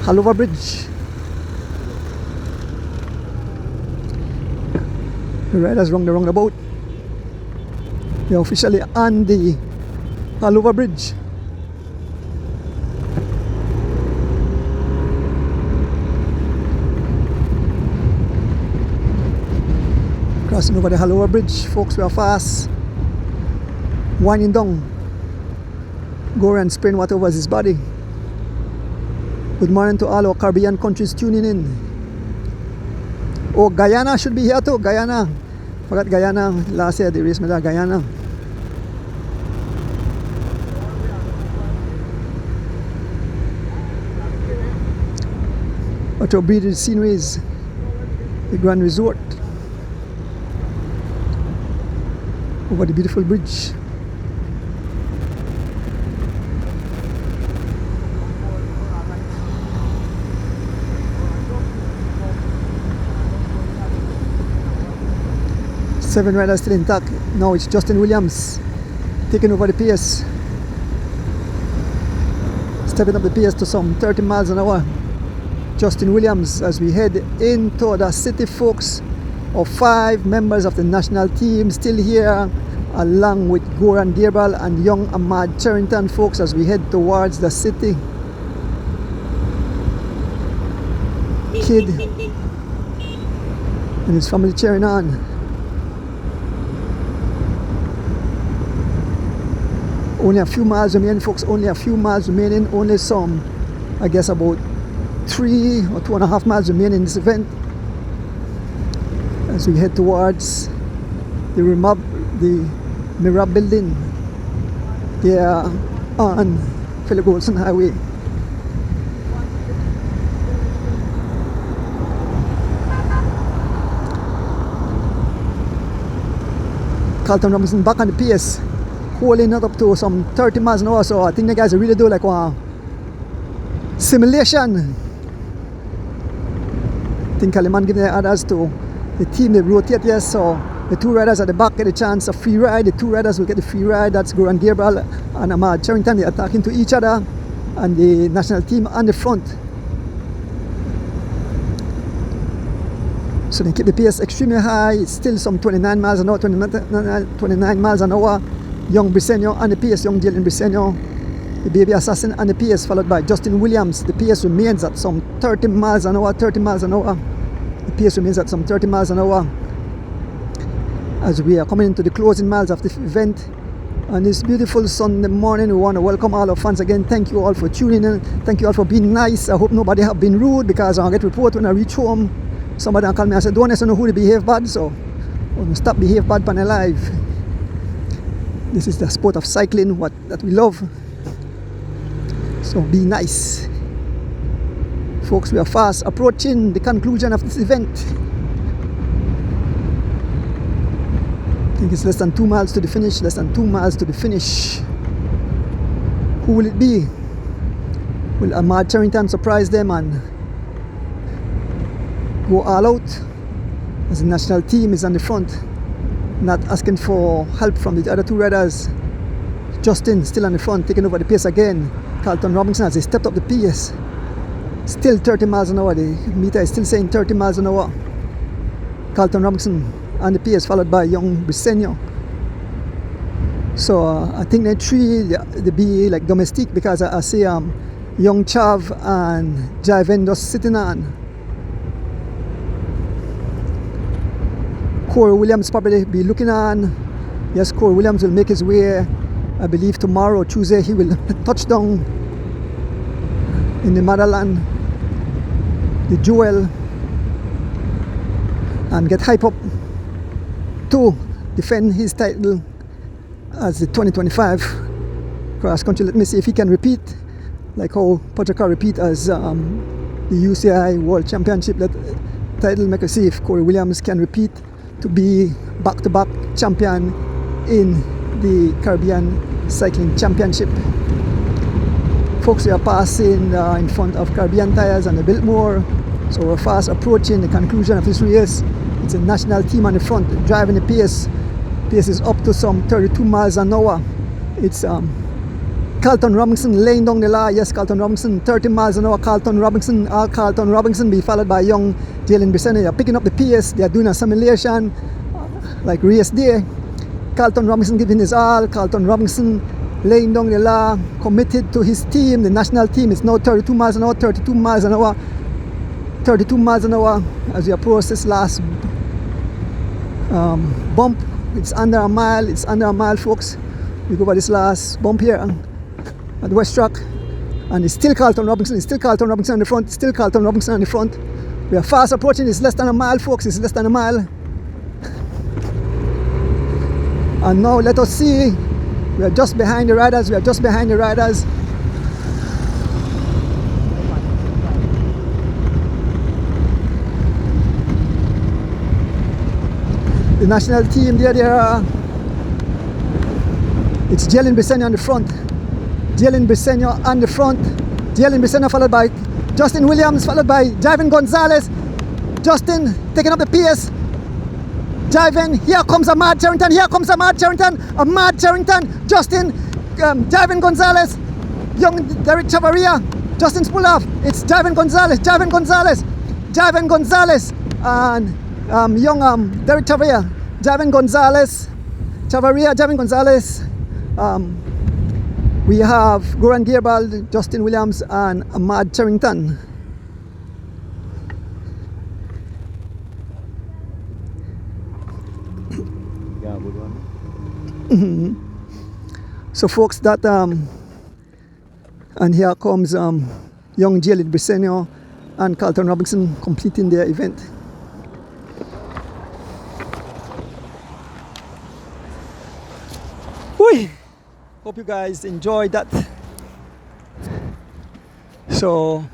Halover Bridge. The riders rung the roundabout. They're officially on the Halover Bridge. Crossing over the Halover Bridge, folks, we are fast. Winding down. Goran spraying water over his body. Good morning to all our Caribbean countries tuning in. Oh, Guyana should be here too. Guyana. Forgot Guyana. Last year they raced me there, Guyana. What a beautiful sceneries. The Grand Resort. Over the beautiful bridge. Seven riders still intact. Now it's Justin Williams taking over the pace. Stepping up the pace to some 30 miles an hour. Justin Williams as we head into the city, folks. Of 5 members of the national team still here, along with Goran Gabriel and young Ahmad Charrington, folks, as we head towards the city. Kid and his family cheering on. Only a few miles remaining, folks, only a few miles remaining, only some, I guess about 3 or 2.5 miles remaining in this event. As we head towards the Mirab building there on Philip Wilson Highway. Carlton Robinson back on the pace, holding it up to some 30 miles an hour, so I think the guys really do like one simulation. I think Kaliman give the others to the team, they rotate, yes, so the 2 riders at the back get a chance of free ride. The 2 riders will get the free ride. That's Goran Gabriel and Ahmad Charrington. They're attacking to each other, and the national team on the front. So they keep the pace extremely high. It's still some 29 miles an hour, 29 miles an hour. Young Briseño on the pace, young Jalen Briseño. the baby assassin and the pace, followed by Justin Williams. The pace remains at some 30 miles an hour, 30 miles an hour. The pace remains at some 30 miles an hour as we are coming into the closing miles of the event. On this beautiful Sunday morning, we want to welcome all our fans again. Thank you all for tuning in. Thank you all for being nice. I hope nobody have been rude, because I get report when I reach home. Somebody call me and say, don't know who to behave bad, so I'm going to stop behave bad pan alive. This is the sport of cycling, that we love. So be nice. Folks, we are fast approaching the conclusion of this event. I think it's less than 2 miles to the finish, less than 2 miles to the finish. Who will it be? Will Ahmad Charrington surprise them and go all out? As the national team is on the front, not asking for help from the other two riders. Justin still on the front, taking over the pace again. Carlton Robinson has stepped up the pace. Still 30 miles an hour. The meter is still saying 30 miles an hour. Carlton Robinson on the pace, followed by young Briseño. So I think the three they be like domestic, because I see young Chav and Jiven just sitting on. Corey Williams probably be looking on. Yes, Corey Williams will make his way. I believe tomorrow, Tuesday, he will touch down in the motherland, the Jewel, and get hype up to defend his title as the 2025 cross country. Let me see if he can repeat, like how Pogacar repeat as the UCI World Championship title. Make us see if Corey Williams can repeat to be back-to-back champion in the Caribbean Cycling Championship. Folks, we are passing in front of Caribbean Tires and the Biltmore, so we're fast approaching the conclusion of this race. It's a national team on the front driving the pace. Pace is up to some 32 miles an hour. It's Carlton Robinson laying down the law. Yes, Carlton Robinson, 30 miles an hour. Carlton Robinson be followed by young Jalen Briseño. They're picking up the pace. They're doing a simulation like race day. Carlton Robinson giving his all. Carlton Robinson laying down the law, committed to his team. The national team is now 32 miles an hour, 32 miles an hour, 32 miles an hour as we approach this last bump. It's under a mile, folks. We go by this last bump here at West Track, and it's still Carlton Robinson, on the front, still Carlton Robinson on the front. We are fast approaching. It's less than a mile, folks. It's less than a mile. And now let us see. We are just behind the riders. The national team there. It's Jalen Briseño on the front. Jalen Briseño followed by Justin Williams, followed by Jiven Gonzalez. Justin taking up the pace. Jiven, here comes Ahmad Charrington. Justin, Jiven Gonzalez, young Derek Chavarria. Justin's pulled off. It's Jiven Gonzalez, and young Derek Chavarria. Jiven Gonzalez. We have Goran Gearbald, Justin Williams, and Ahmad Charrington. Yeah, good one. So folks, that and here comes young Jalen Briseño and Carlton Robinson completing their event. Whee! Hope you guys enjoyed that. So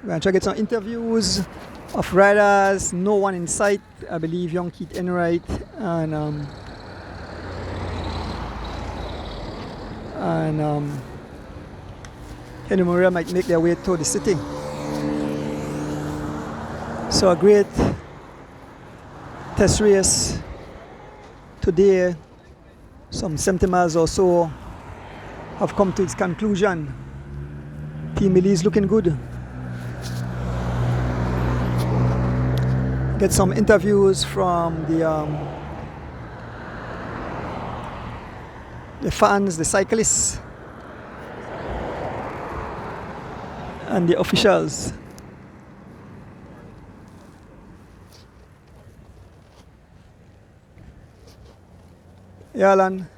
we're gonna try to get some interviews of riders. No one in sight. I believe young Keith Enright and Henry Maria might make their way to the city. So a great test race today. Some 70 miles or so have come to its conclusion. Team Millie is looking good. Get some interviews from the fans, the cyclists. and the officials. Yeah, Alan.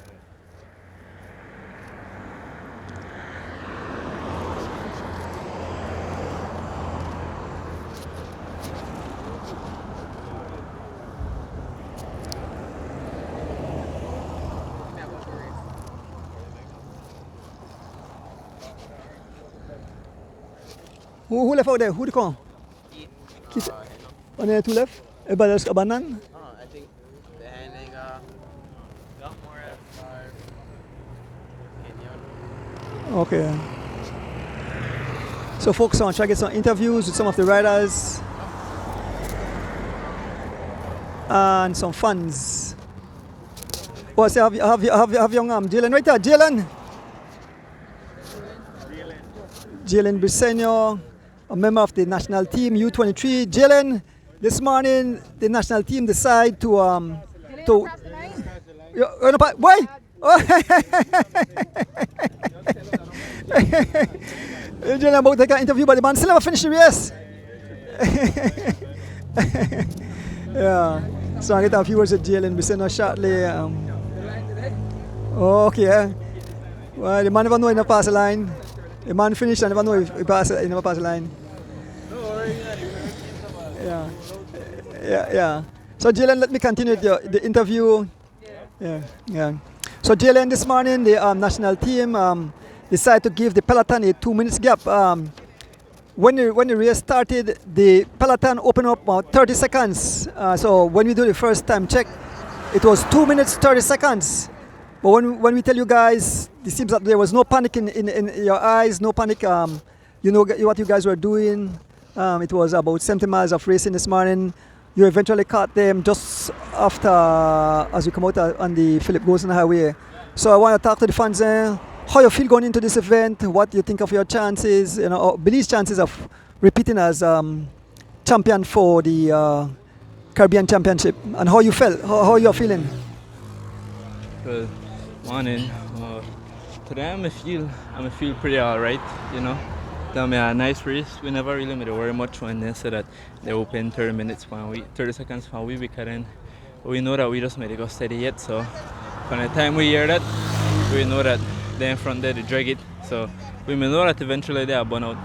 Who left out there? Who come? Keith. On the two left? Everybody else abandoned? I think the handling got more at Kenyon. Okay. So folks, I want to try to get some interviews with some of the riders and some fans. Oh, I say, have young Jalen right there. Jalen Briseño, a member of the national team U23. Jalen, this morning the national team decide to why? Jalen about to take an interview, but the man still never finished the race. Yeah. So I get a few words with Jalen Briseño shortly. Okay. Well, the man never know he never pass the line. The man finished and never know if he never pass the line. Yeah. So Jalen, let me continue with the interview. Yeah. So Jalen, this morning the national team decided to give the Peloton a 2 minutes gap. When the race started, the Peloton opened up about 30 seconds. So when we do the first time check, it was 2 minutes 30 seconds. But when we tell you guys, it seems that there was no panic in your eyes, no panic. You know what you guys were doing. It was about 70 miles of racing this morning. You eventually caught them just after, as we come out on the Philip Golson Highway. So I want to talk to the fans. How you feel going into this event? What you think of your chances? Belize's chances of repeating as champion for the Caribbean Championship, and how you felt? How you are feeling? Good morning. Today I'm feel pretty alright. Tell me a nice race. We never really made worry much when they said that they open 30 seconds per week, because we know that we just made it go steady yet. So from the time we hear that, we know that they're in front there, they drag it. So we may know that eventually they are burn out.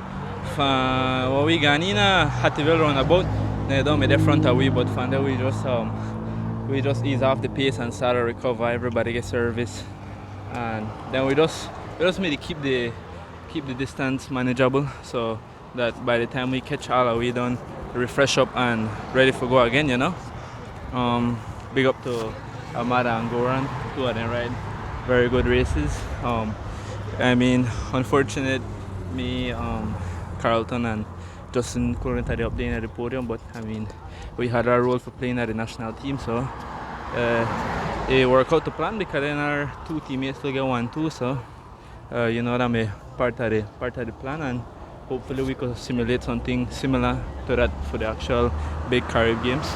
When we got in Hattieville roundabout, they don't make the front away, but from there we just ease off the pace and start to recover. Everybody get service, and then we just made it keep the distance manageable, so that by the time we catch all our way done, refresh up and ready for go again. Big up to Amada and Goran, two of them ride very good races. Unfortunate me, Carlton and Justin couldn't have the update at the podium, but we had our role for playing at the national team, so it worked out to plan, because then our two teammates will get 1-2, so that part of the plan, and hopefully we could simulate something similar to that for the actual big Carib games.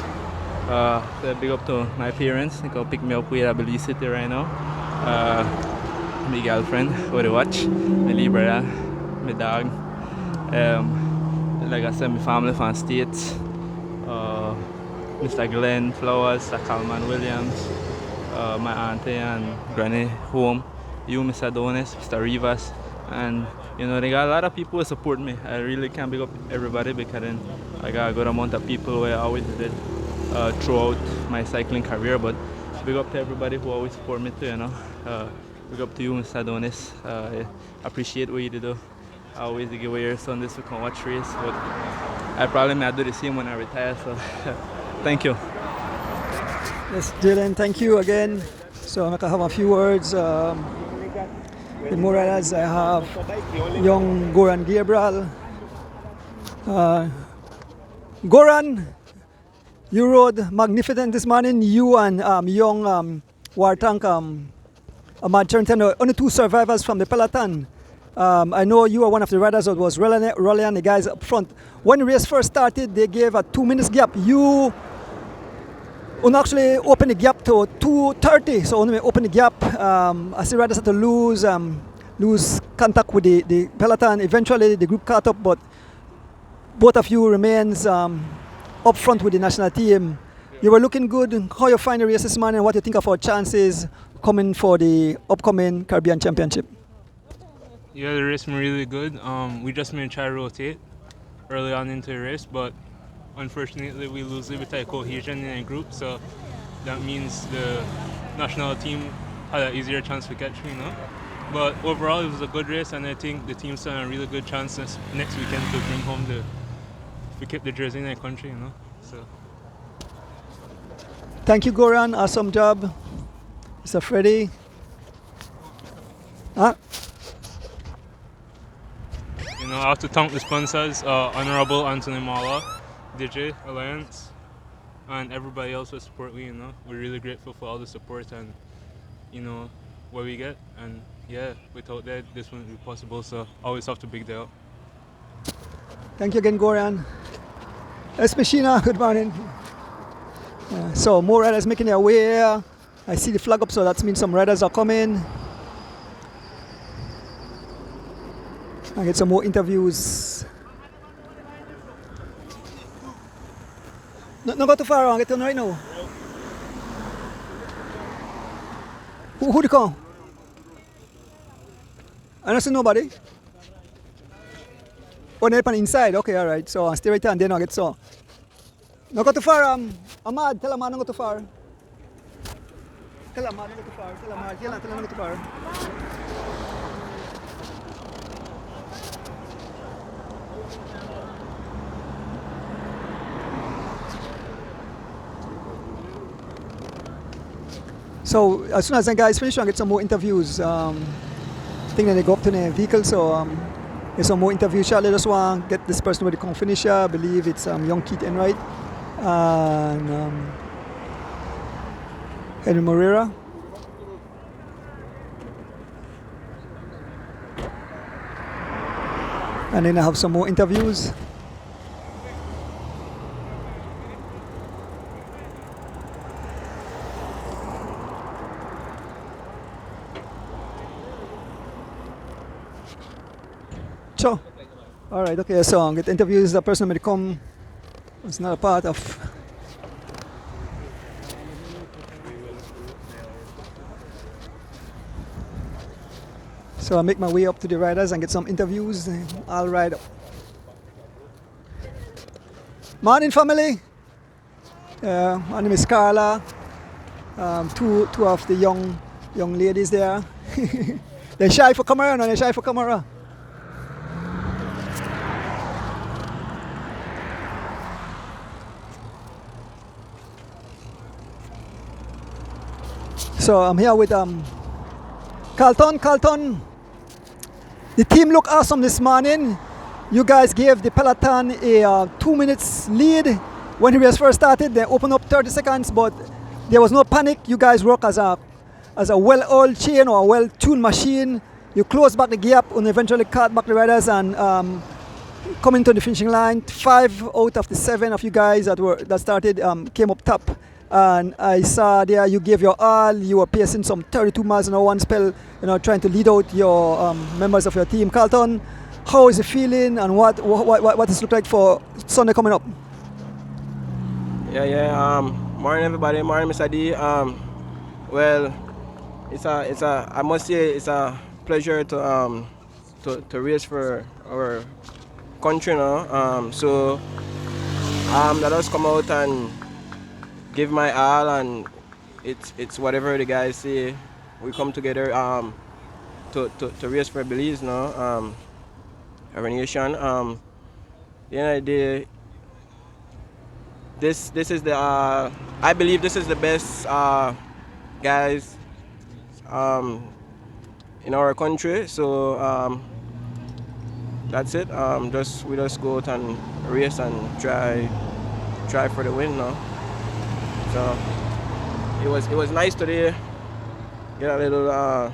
So big up to my parents. They can pick me up with Belize City right now. My girlfriend who they watch, my little brother, my dog. Like I said, my family from States. Mr. Glenn Flowers, Mr. Calman Williams, my auntie and granny home. You, Mr. Donis, Mr. Rivas, and they got a lot of people who support me. I really can't big up everybody, because then I got a good amount of people who I always did throughout my cycling career. But big up to everybody who always support me too. Big up to you, Mr. Donis. I appreciate what you do. I always give away your son this to come watch race, but I probably may do the same when I retire. So thank you. Yes, Dylan, thank you again. So I'm gonna have a few words. The more riders I have, young Goran Gabriel. Goran, you rode magnificent this morning. You and young Wartank, Ahmad Chernteno, only two survivors from the Peloton. I know you are one of the riders that was rallying the guys up front. When the race first started, they gave a 2 minutes gap. You actually opened the gap to 2:30, so only open the gap. I see riders had to lose lose contact with the Peloton. Eventually the group caught up, but both of you remains up front with the national team. You were looking good. How you find the race this morning and what you think of our chances coming for the upcoming Caribbean Championship? Yeah, the race went really good. We just made try to rotate early on into the race, but unfortunately we lose a little bit of cohesion in the group, so that means the national team had an easier chance to catch me, But overall it was a good race, and I think the team still had a really good chance next weekend to bring home we keep the jersey in the country, So. Thank you, Goran. Awesome job. Mr. Freddy. Huh? I have to thank the sponsors, Honorable Anthony Mala, DJ Alliance, and everybody else who support me, We're really grateful for all the support and, what we get. And yeah, without that, this wouldn't be possible, so always have to big that up. Thank you again, Goran. Espeshina, good morning. So more riders making their way here. I see the flag up, so that means some riders are coming. I get some more interviews. No go too far, I get on right now. Who they come? I don't see nobody. Oh, they're on the inside. Okay, all right. So stay right there and then I get so. No go too far. Ahmad, tell Ahmad not go too far. Tell Ahmad not go too far. Tell Ahmad, tell him not go too far. So as soon as the guys finish, I'll get some more interviews. I think that they go up to the vehicle, so get some more interviews. Shortly, just want to get this person with the come finisher. I believe it's young Keith Enright and Henry Moreira. And then I have some more interviews. Sure. All right, okay, so get interviews. The person may come. It's not a part of. So I make my way up to the riders and get some interviews. I'll ride up. Morning, family. My name is Carla. Two of the young ladies there. They're shy for camera, no? They're shy for camera. So I'm here with Carlton. Carlton, the team looked awesome this morning. You guys gave the Peloton a 2 minutes lead when the race first started. They opened up 30 seconds, but there was no panic. You guys work as a well-oiled chain or a well-tuned machine. You closed back the gap and eventually caught back the riders and coming to the finishing line. 5 out of the 7 of you guys that started came up top. And I saw there you gave your all. You were pacing some 32 miles an hour one spell, trying to lead out your members of your team. Carlton, how is it feeling, and what does it look like for Sunday coming up? Morning everybody. Morning, Mr. D. Well, I must say it's a pleasure to race for our country now. So let us come out and give my all, and it's whatever the guys say. We come together to race for Belize now, our nation. The end of the day, this is the I believe this is the best guys in our country. So that's it. We just go out and race and try for the win now. So it was nice today. Get a little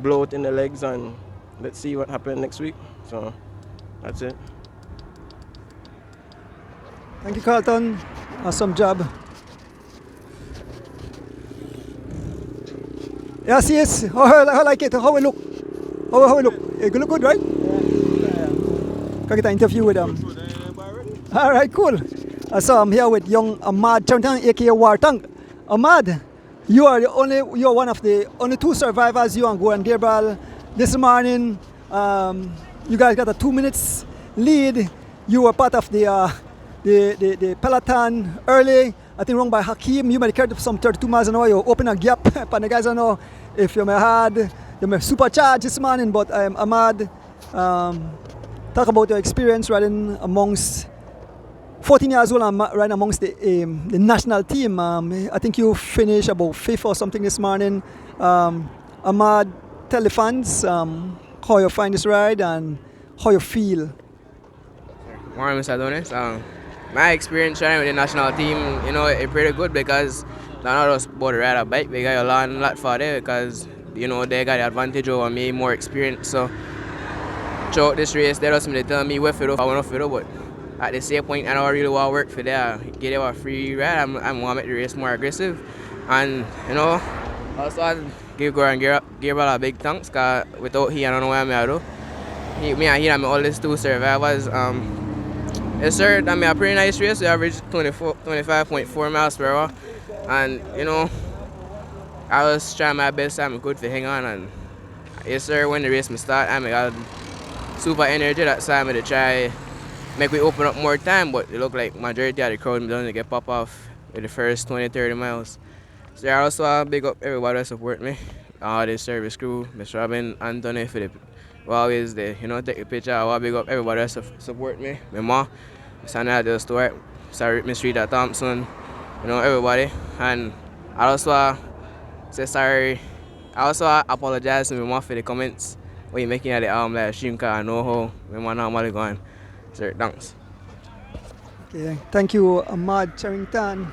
bloat in the legs, and let's see what happens next week. So that's it. Thank you, Carlton. Awesome job. Yes. How I like it. How we look. How we look? You look good, right? Can I get an interview with them? All right, cool. So I'm here with young Ahmad Charrington, aka Wartank. Ahmad, you're one of the only two survivors. You and Goran Gabriel this morning. You guys got a 2 minutes lead. You were part of the Peloton early. I think run by Hakeem. You might carry some 32 miles an hour. You open a gap. And the guys don't know if you may supercharge this morning. But Ahmad, talk about your experience riding amongst 14 years old and riding amongst the national team. I think you finished about 5th or something this morning. Ahmad, tell the fans how you find this ride and how you feel. Morning, Mr. Adonis. My experience riding with the national team, it's pretty good because not just about to ride a bike, we got to learn a lot for there because, they got the advantage over me, more experience. So, throughout this race, they just tell me what to do, I want to do, but at the same point, I don't really want to work for that. Get a free ride, I want to make the race more aggressive. And, also I give Goran Gabriel a big thanks because without he, I don't know what I'm going to do. Me and he are my oldest two survivors. Yes, sir. I mean, a pretty nice race. We averaged 25.4 miles per hour. And, I was trying my best. I'm good to hang on. And, yes, sir, when the race started, I got super energy that time to try make we open up more time. But it looked like majority of the crowd doesn't get pop off with the first 20-30 miles. So I also big up everybody that support me. All the service crew, Mr. Robin, Anthony, for the always there, take a picture. I want to big up everybody that support me. My mom, Sandra at Stewart, sorry, Miss Rita Thompson, everybody. And I also say sorry. I also apologize to my mom for the comments when you're making at the live stream because I know how my mom normally going. Sir, thanks. Okay, thank you, Ahmad Charrington.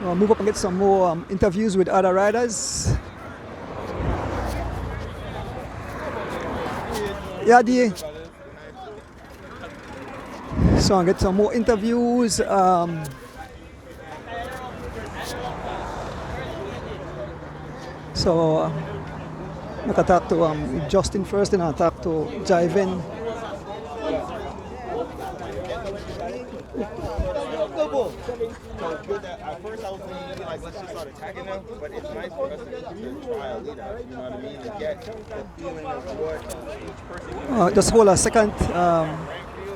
We'll move up and get some more interviews with other riders. Yeah, so I'll get some more interviews. So I can talk to Justin first, and I'll talk to Jiven. At first I was thinking let's just start attacking them, but it's nice for us to try a lead out, you know what I mean? And get the feeling of what each person Just hold a second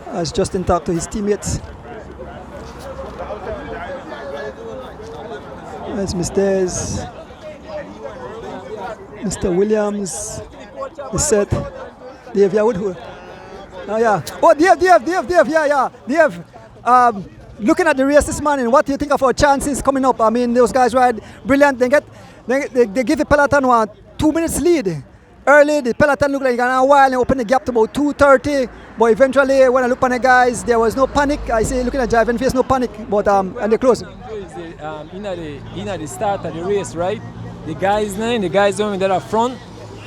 as Justin talked to his teammates. There's Miss Des, Mr. Williams, the set, Dave, yeah, who? Oh yeah. Oh, Dave, yeah. Dave, looking at the race this morning, what do you think of our chances coming up? I mean, those guys ride brilliant. They give the Peloton 2 minutes lead. Early, the Peloton looked like it got a while and opened the gap to about 2:30. But eventually, when I look on the guys, there was no panic. I say, looking at Jiven face, no panic. But and they close. In the start of the race, right? The guys that are front,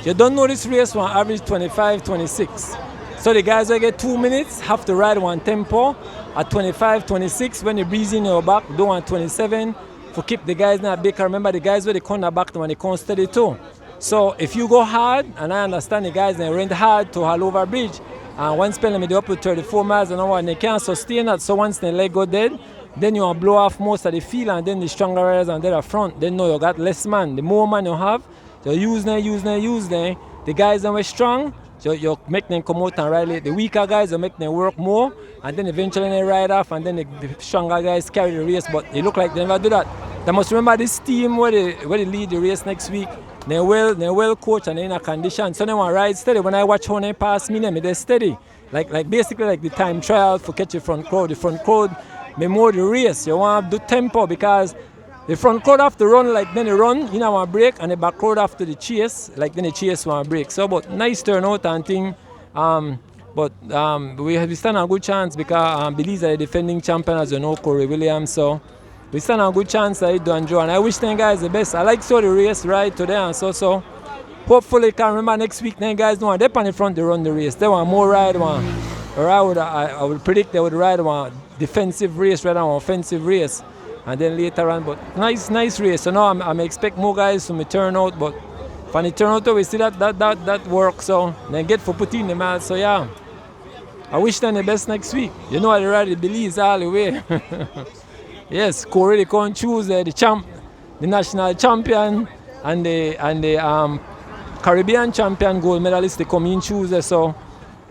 you don't know this race will average 25, 26. So the guys that get 2 minutes have to ride one tempo at 25, 26. When they breeze in your back, do 127 for keep the guys not big. Remember the guys where they come back when they come steady too. So if you go hard, and I understand the guys they went hard to all over bridge, and one spell them up to 34 miles an hour and they can't sustain that. So once the leg go dead, then you want to blow off most of the field, and then the stronger riders and they're front, they know you got less man. The more man you have, you use them. The guys that were strong, so you make them come out and ride late. The weaker guys, you make them work more, and then eventually they ride off, and then the stronger guys carry the race. But it look like they never do that. They must remember this team where they lead the race next week. They're well coached and they're in a condition. So they want to ride steady. When I watch how they pass me, they're steady. Like basically like the time trial for catch the front crowd. The front crowd may more the race. You want to do tempo because the front crowd have to run like then they run, want to break, and the back crowd after the chase, like then the chase want to break. So but nice turnout and thing. We stand a good chance because Belize are the defending champion, as you know, Corey Williams. So we stand a good chance that it do and draw. And I wish them guys the best. I like the race right today and so. Hopefully can remember next week them guys don't want they on the front they run the race. They want more ride one. Or I would predict they would ride one defensive race rather than an offensive race. And then later on, but nice race. So now I expect more guys to turn out, but from the turnout, we see that work, so then get for putting them out. So yeah, I wish them the best next week. You know, I already believe all the way. Yes, Corey they come choose the national champion and the Caribbean champion gold medalist. They come in Tuesday, so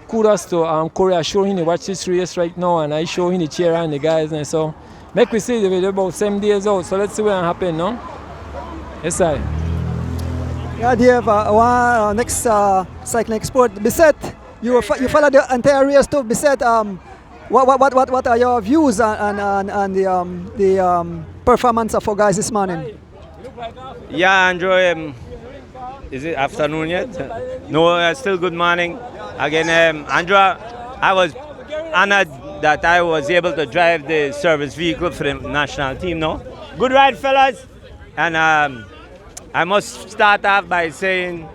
kudos to Corey. I show him to watch this race right now, and I show him the chair and the guys. And so make we see they're about 7 days out. So let's see what happen, no? Yes, sir. Yeah, Dave, next cycling expert, Bisset, you follow the entire race too. Bisset, what are your views on the performance of our guys this morning? Yeah, Andrew, is it afternoon yet? No, still good morning. Again, Andrew, I was honored that I was able to drive the service vehicle for the national team, no? Good ride, fellas. And I must start off by saying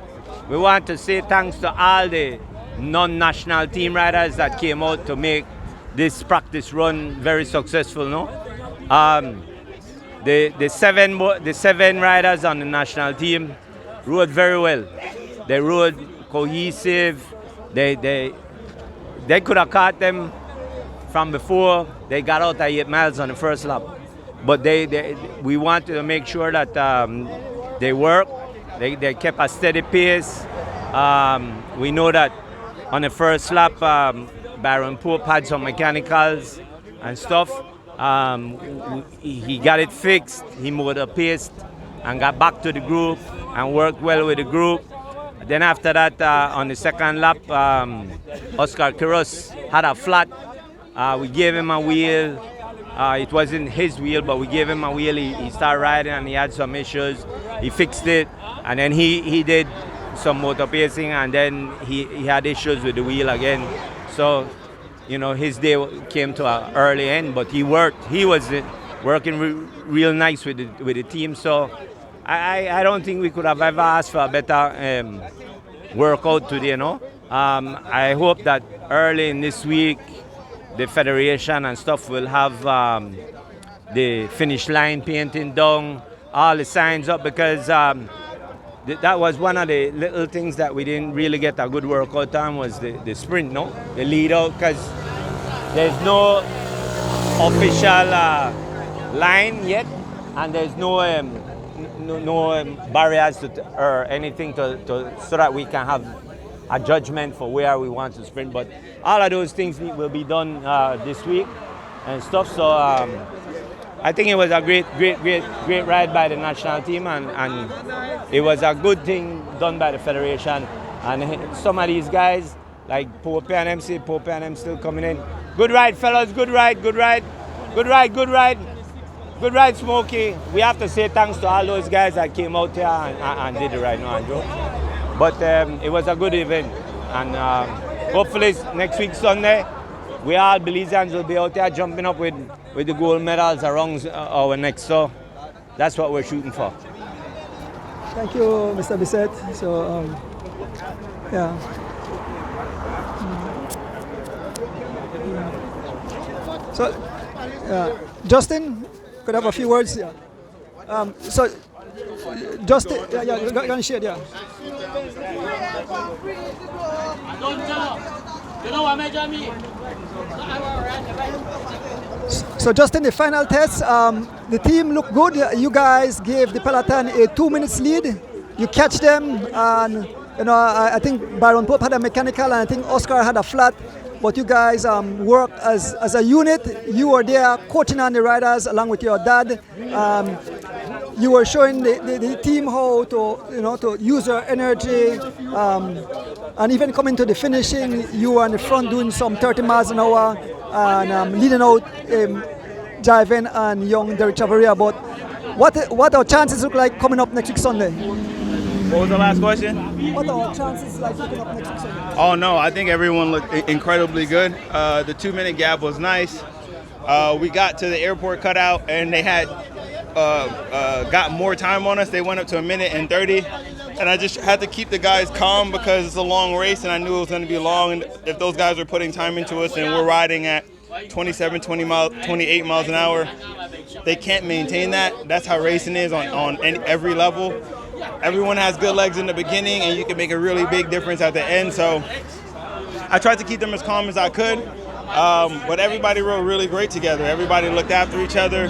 we want to say thanks to all the non-national team riders that came out to make this practice run very successful, no? The seven riders on the national team rode very well. They rode cohesive. They could have caught them from before they got out at 8 miles on the first lap. But we wanted to make sure that they worked. They kept a steady pace. We know that on the first lap, Baron Pope had some mechanicals and stuff. He got it fixed. He motor paced and got back to the group and worked well with the group. Then after that, on the second lap, Oscar Quiros had a flat. We gave him a wheel. It wasn't his wheel, but we gave him a wheel. He started riding and he had some issues. He fixed it, and then he did some motor pacing, and then he had issues with the wheel again. So, you know, his day came to an early end, but he worked. He was working real nice with the team. So I don't think we could have ever asked for a better workout today, you know. I hope that early in this week, the federation and stuff will have the finish line painting down, all the signs up, because that was one of the little things that we didn't really get a good workout on, was the sprint, no? The lead out, because there's no official line yet, and there's no barriers or anything so that we can have a judgment for where we want to sprint. But all of those things will be done this week and stuff. So I think it was a great ride by the national team, and it was a good thing done by the federation. And some of these guys, like Pope and them still coming in. Good ride, fellas, good ride. Good ride, Smokey. We have to say thanks to all those guys that came out here and did the ride, no, Andrew. But it was a good event, and hopefully next week Sunday, we all Belizeans will be out there jumping up with the gold medals around our necks. So that's what we're shooting for. Thank you, Mr. Bisset. So yeah. So Justin, could I have a few words? Yeah. So Justin, go share, yeah. So just in the final test, the team looked good. You guys gave the Peloton a 2 minutes lead. You catch them, and you know I think Baron Pope had a mechanical, and I think Oscar had a flat. But you guys worked as a unit. You were there coaching on the riders along with your dad. You were showing the team how to use their energy, and even coming to the finishing, you were on the front doing some 30 miles an hour and leading out Jiven and young Derek Chavarria. But what our chances look like coming up next week Sunday? What was the last question? What are our chances like looking up next week Sunday? Oh no, I think everyone looked incredibly good. The 2 minute gap was nice. We got to the airport cutout and they had got more time on us. They went up to 1 minute and 30, and I just had to keep the guys calm because it's a long race and I knew it was going to be long. And if those guys were putting time into us and we're riding at 27, 28 miles an hour, they can't maintain that. That's how racing is on every level. everyone has good legs in the beginning, and you can make a really big difference at the end. So I tried to keep them as calm as I could, but everybody rode really great together. Everybody looked after each other.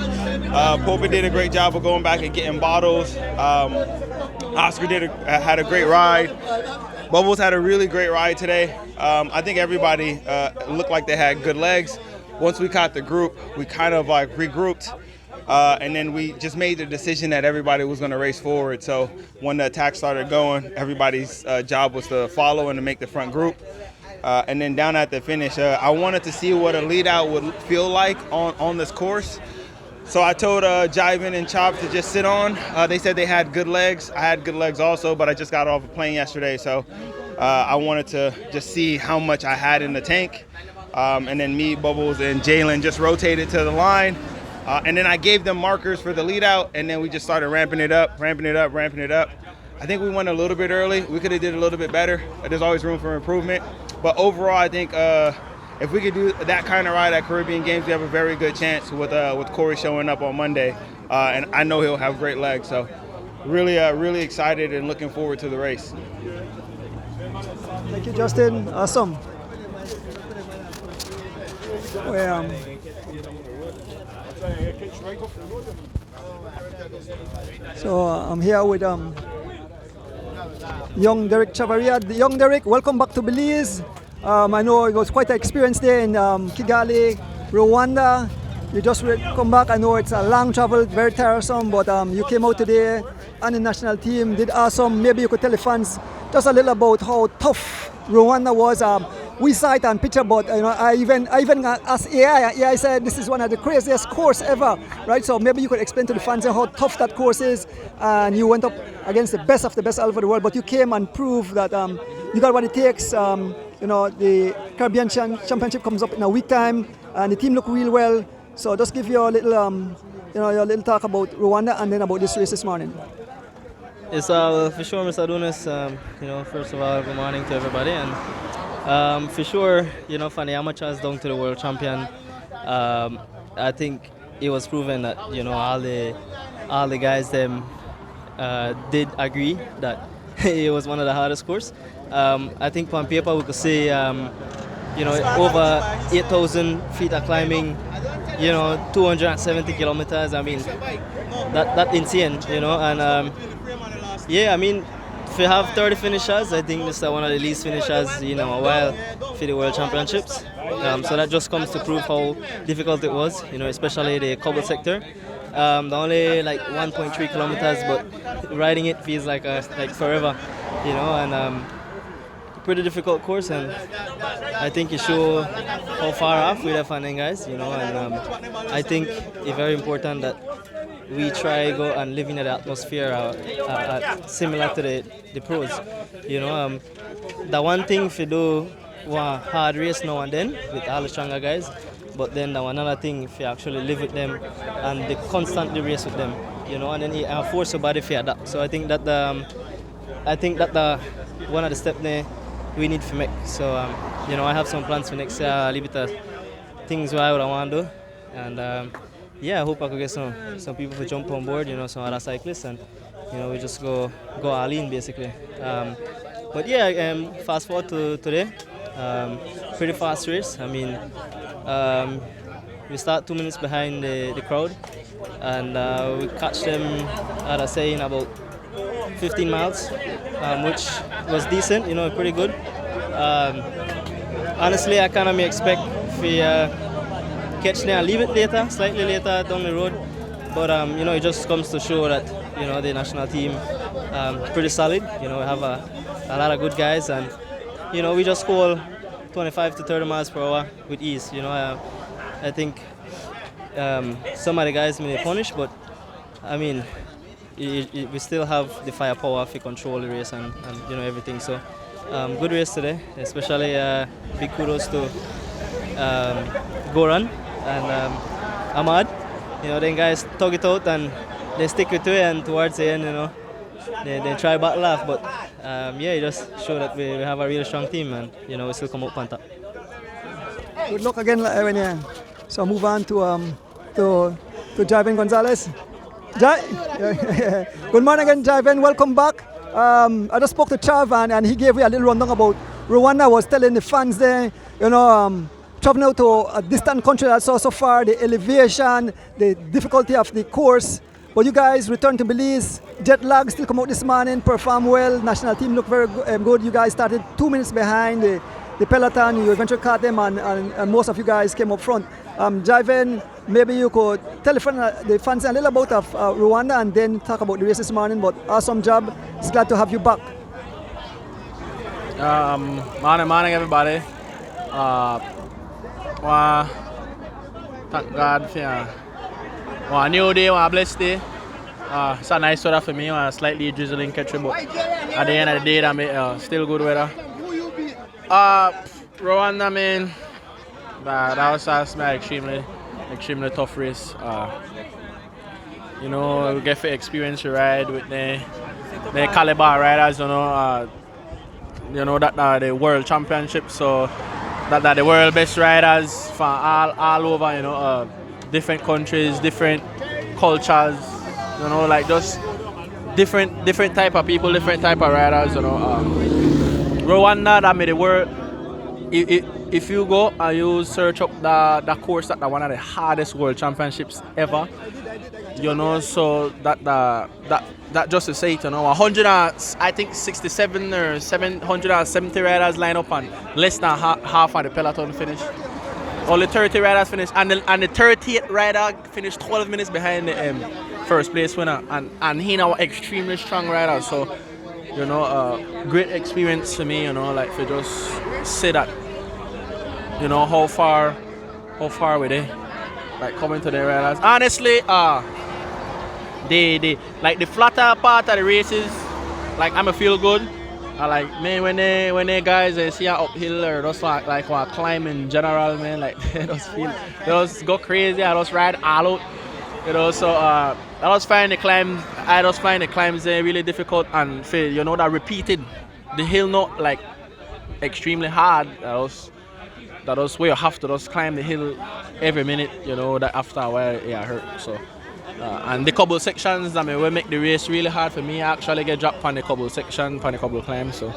Popa did a great job of going back and getting bottles. Oscar had a great ride. Bubbles had a really great ride today. I think everybody looked like they had good legs. Once we caught the group, we kind of like regrouped, and then we just made the decision that everybody was going to race forward. So when the attack started going, everybody's job was to follow and to make the front group. And then down at the finish, I wanted to see what a lead out would feel like on this course. So I told Jivin and Chop to just sit on. They said they had good legs. I had good legs also, but I just got off a plane yesterday, so I wanted to just see how much I had in the tank. And then me, Bubbles, and Jalen just rotated to the line. And then I gave them markers for the lead out, and then we just started ramping it up. I think we went a little bit early. We could have did a little bit better. There's always room for improvement. But overall, I think if we could do that kind of ride at Caribbean Games, we have a very good chance with Corey showing up on Monday. And I know he'll have great legs. So really excited and looking forward to the race. Thank you, Justin. Awesome. So I'm here with young Derek Chavaria. Young Derek, welcome back to Belize. I know it was quite an experience there in Kigali, Rwanda. You just come back. I know it's a long travel, very tiresome, but you came out today and the national team did awesome. Maybe you could tell the fans just a little about how tough Rwanda was. We saw it on picture, but I even asked AI. AI said this is one of the craziest course ever, right? So maybe you could explain to the fans how tough that course is. And you went up against the best of the best all over the world, but you came and proved that you got what it takes. The Caribbean Championship comes up in a week time, and the team look real well. So just give your little, your little talk about Rwanda and then about this race this morning. Yes, for sure, Mr. Adonis. First of all, good morning to everybody, and for sure, from the amateurs down to the world champion, I think it was proven that all the guys them did agree that it was one of the hardest courses. I think on paper we could say, over 8,000 feet of climbing, 270 kilometers. I mean, that's insane, and if you have 30 finishers, I think this is one of the least finishers in a while for the World Championships. So that just comes to prove how difficult it was, especially the cobble sector. The only 1.3 kilometers, but riding it feels like forever, and pretty difficult course, and I think it shows how far off we are finding guys, and I think it's very important that we try go and live in the atmosphere similar to the pros. The one thing if you do one hard race now and then with all the stronger guys, but then the another thing if you actually live with them and they constantly race with them, and then you force your body to adapt. So I think that the one of the steps there we need to make. So I have some plans for next year, a little bit of things what I want to do, and I hope I could get some people to jump on board, some other cyclists, and we just go all in basically. But fast forward to today, pretty fast race. I mean, we start 2 minutes behind the crowd, and we catch them, I'd say, in about 15 miles, which was decent, pretty good. Honestly, I kind of expect if catch there and leave it later, slightly later down the road. But it just comes to show that the national team pretty solid. We have a lot of good guys, and we just score 25 to 30 miles per hour with ease. I think some of the guys may punish, but I mean we still have the firepower to control the race and everything. So good race today, especially big kudos to Goran and Ahmad. Then guys tug it out and they stick with it, and towards the end, they try battle off, but it just show that we have a really strong team, and we still come up on top. Good luck again, Evan. So move on to Javin Gonzalez. Good morning again, Javen. Welcome back. I just spoke to Chav and he gave me a little rundown about Rwanda. Was telling the fans there, traveling out to a distant country that's so far, the elevation, the difficulty of the course. But you guys returned to Belize, jet lag still come out this morning, perform well, national team look very good. You guys started 2 minutes behind the Peloton, you eventually caught them and most of you guys came up front. Javen, maybe you could tell the fans a little about of Rwanda and then talk about the race this morning, but awesome job. It's glad to have you back. Morning everybody. Thank God for a new day, a blessed day. It's a nice weather for me, slightly drizzling country, but at the end of the day, that still good weather. Rwanda, man, that was an extremely tough race. We get to experience the ride with the caliber riders, that the world championship, so that the world best riders from all over, different countries, different cultures, like just different type of people, different type of riders, Rwanda, that made the world. If you go and you search up the course, that one of the hardest world championships ever, so that just to say it, 167 or 770 riders line up and less than half of the Peloton finish. Only 30 riders finished, and the 38th rider finished 12 minutes behind the first place winner, and he now extremely strong rider. So, great experience for me, like to just say that, how far we there, like coming to the riders. Honestly, the flatter part of the races, like I'm feel good. I like, man, when they guys see an uphill or just like want to climb in general, man, like they just go crazy. I just ride all out, So I just find the climbs really difficult, and that repeated, the hill not like extremely hard. That was where you have to just climb the hill every minute. That after a while it hurt. So. And the cobble sections, will make the race really hard for me. I actually get dropped on the cobble section, on the cobble climb, so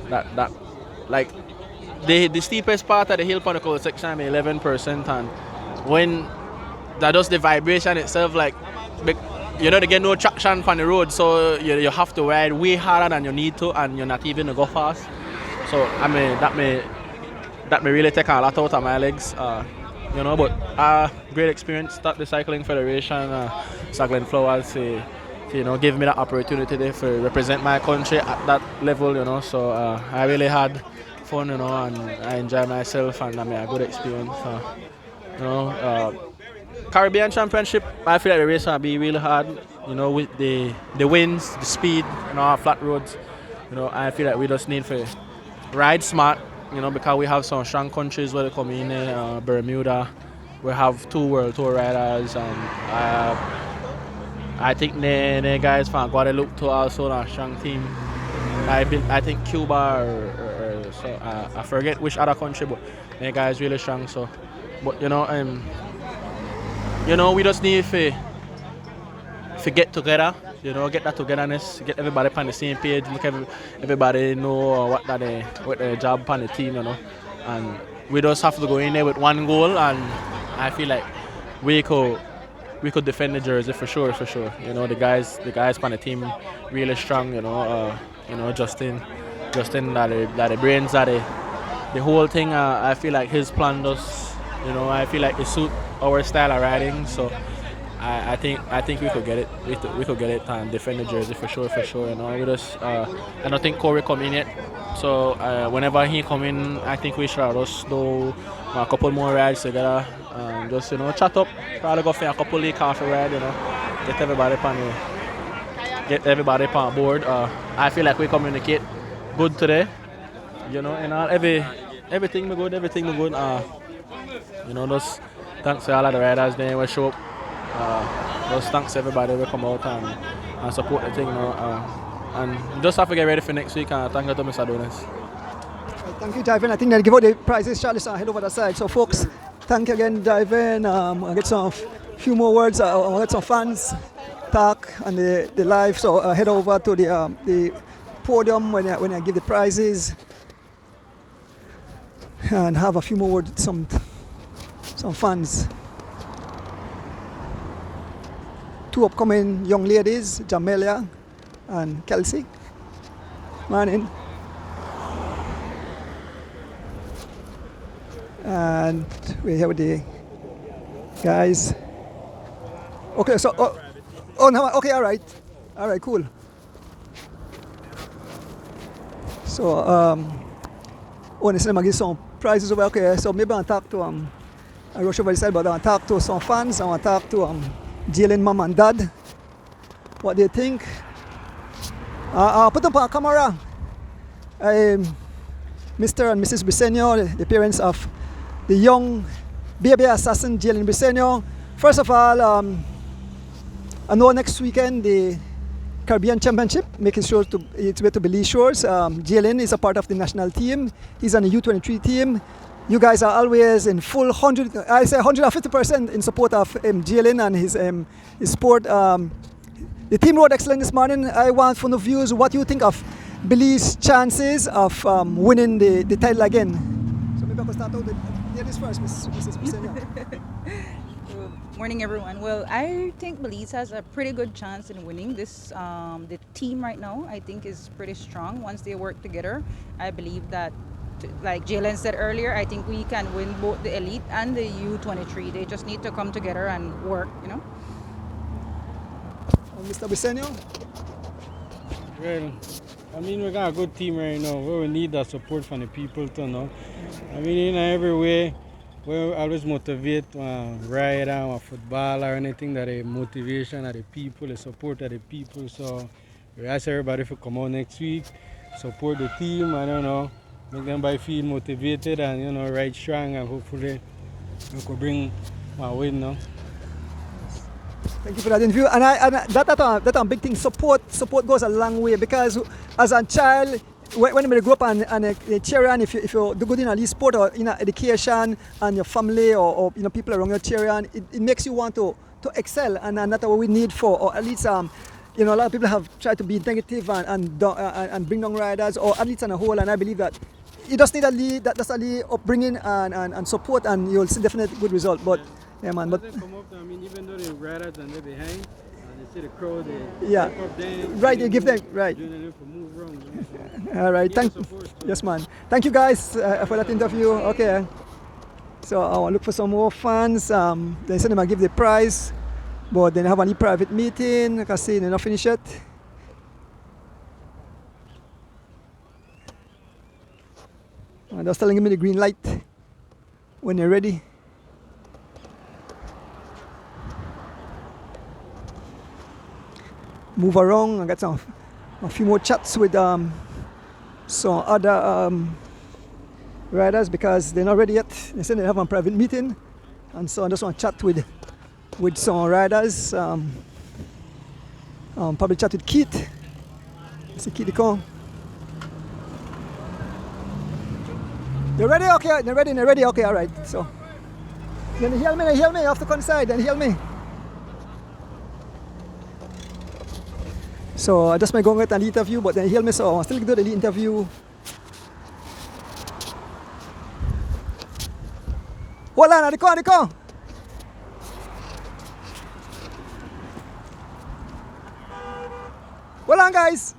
that like the steepest part of the hill on the cobble section, I'm 11%, and when that does the vibration itself, like they get no traction on the road, so you have to ride way harder than you need to, and you're not even to go fast. So that may really take a lot out of my legs. But great experience. Start the Cycling Federation, Cycling Flowers, to give me that opportunity to represent my country at that level, So I really had fun, and I enjoyed myself, and a good experience. Caribbean Championship, I feel like the race will be really hard, with the winds, the speed, flat roads. I feel like we just need to ride smart. Because we have some strong countries where they come in, Bermuda, we have 2 World Tour riders, and I think the guys from Guadeloupe too also a strong team. I think Cuba or so I forget which other country, but the guys really strong. So, but we just need to get together. Get that togetherness, get everybody on the same page, everybody know what the job on the team, and we just have to go in there with one goal, and I feel like we could defend the jersey for sure. The guys on the team really strong, Justin that the brains are the whole thing. I feel like his plan does, I feel like it suit our style of riding, so I think we could get it. We could get it and defend the jersey for sure. We just I don't think Corey come in yet. So whenever he come in, I think we should just do a couple more rides together. Just chat up. Probably go for a couple of coffee ride. Get everybody on board. I feel like we communicate good today. Everything we good. Just thanks to all of the riders there we show up. Just thanks to everybody who come out and support the thing, and just have to get ready for next week, and thank you to Mr. Adonis. Thank you, Javen. I think they'll give out the prizes, Charlie, so head over the side. So folks, thank you again, Javen. I'll get few more words, I'll get some fans. talk on the live. So head over to the podium when I give the prizes, and have a few more words with some fans. Two upcoming young ladies, Jamelia and Kelsey. Morning. And we're here with the guys. Okay, so no, okay, all right, cool. So they said I'm gonna give some prizes over. Okay, so maybe I'll talk to I rush over the side, but I'll talk to some fans. I want to talk to Jalen mom and dad. What they think? I'll put them on camera. Mr. and Mrs. Briseño, the parents of the young baby assassin Jalen Briseño. First of all, I know next weekend the Caribbean Championship, making sure it's way to Belize Shores. Jalen is a part of the national team. He's on the U23 team. You guys are always in full 150% in support of Jalen and his sport. The team rode excellent this morning. I want from the views what you think of Belize's chances of winning the title again. So maybe I can start out with ladies first, Mrs. Briseño. Morning, everyone. Well, I think Belize has a pretty good chance in winning this. The team right now, I think, is pretty strong. Once they work together, I believe that, like Jalen said earlier, I think we can win both the elite and the U23. They just need to come together and work, you know. Mr. Briseño? Well, I mean, we got a good team right now. We need that support from the people too, no? I mean, in every way, we always motivate a rider, a footballer, anything that is motivation of the people, the support of the people. So we ask everybody to come out next week, support the team, I don't know, make them feel motivated and, you know, ride strong, and hopefully we could bring a win now. Thank you for that interview. And that's a big thing. Support goes a long way, because as a child, when you grow up and a cheer on, if you do good in a sport or in education and your family or you know people around your cheer on, it makes you want to excel, and that's what we need for, or at least you know, a lot of people have tried to be negative and bring down riders, or at least on a whole, and I believe that you just need a lead, that's a lead upbringing and support, and you'll see definitely good result. But yeah, man. But come up, I mean, even though the riders and they're behind, they see the crowd, they yeah, up them, right, you give them right. All right, yes, man. Thank you guys for that interview. Okay, so I'll look for some more fans. They said they might give the prize, but they don't have any private meeting. Like I say, they're not finished yet. They're just telling me the green light when they're ready. Move around and get a few more chats with some other riders, because they're not ready yet. They said they have a private meeting, and so I just want to chat with some riders. Probably chat with Keith. See Keith come. They're ready? Okay, they're ready. Okay, all right. So then they heal me. You have to come inside. Then heal me. So I just might go and get an interview, but then he'll miss out. I'll still do the interview. Hold on, they come. Hold on, guys.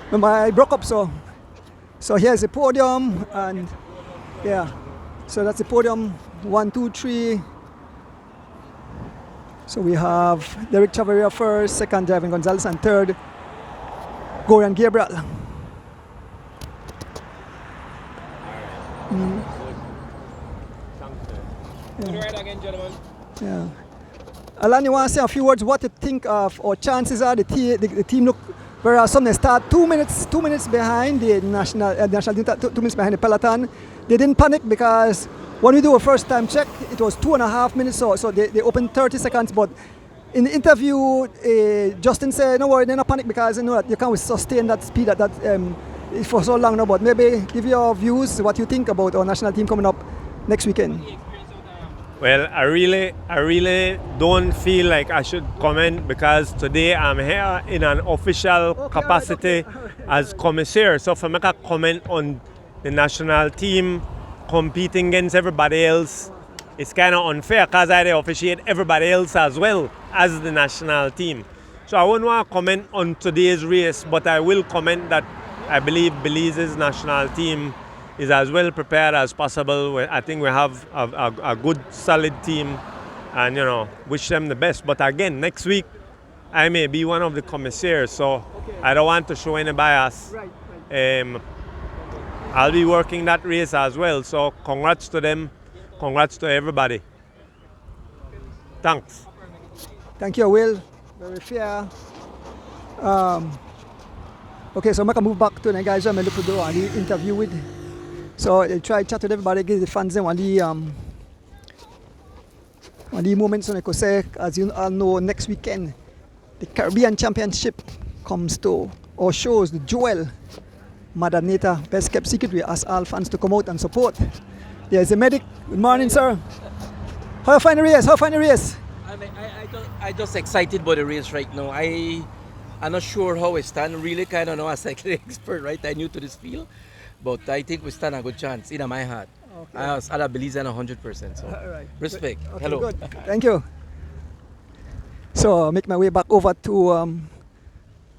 Remember, I broke up, so here's the podium, and yeah, so that's the podium. 1, 2, 3. So we have Derek Chavarria first, second Javin Gonzalez, and third Gorian Gabriel. Yeah. Alan, you want to say a few words? What you think of, or chances are the team look, whereas some they start 2 minutes behind the national team, 2 minutes behind the Peloton. They didn't panic, because when we do a first time check, it was 2.5 minutes, so they opened 30 seconds. But in the interview, Justin said, no worry, they're not panic, because you know that you can't sustain that speed for so long now. But maybe give your views, what you think about our national team coming up next weekend. Well, I really don't feel like I should comment because today I'm here in an official capacity as Commisary. So if I make a comment on the national team competing against everybody else, it's kind of unfair because I officiate everybody else as well as the national team. So I wouldn't want to comment on today's race, but I will comment that I believe Belize's national team is as well prepared as possible. I think we have a good, solid team, and wish them the best. But again, next week I may be one of the commissaries, so I don't want to show any bias. I'll be working that race as well. So congrats to them, congrats to everybody. Thanks. Thank you, Will. Very fair. Okay, so I'm going to move back to the guys I'm going to do an interview with. So I try to chat with everybody, give the fans one of the moments on the say, as you all know, next weekend the Caribbean Championship comes to or shows the jewel Mother Nature, best kept secret. We ask all fans to come out and support. There's a medic. Good morning, sir. How you find the race? I just excited about the race right now. I'm not sure how we stand. Really kind of know as a expert, right? I'm new to this field. But I think we stand a good chance in my heart. Okay. I believe in 100%. So right. Respect. Okay, hello. Good. Thank you. So I'll make my way back over to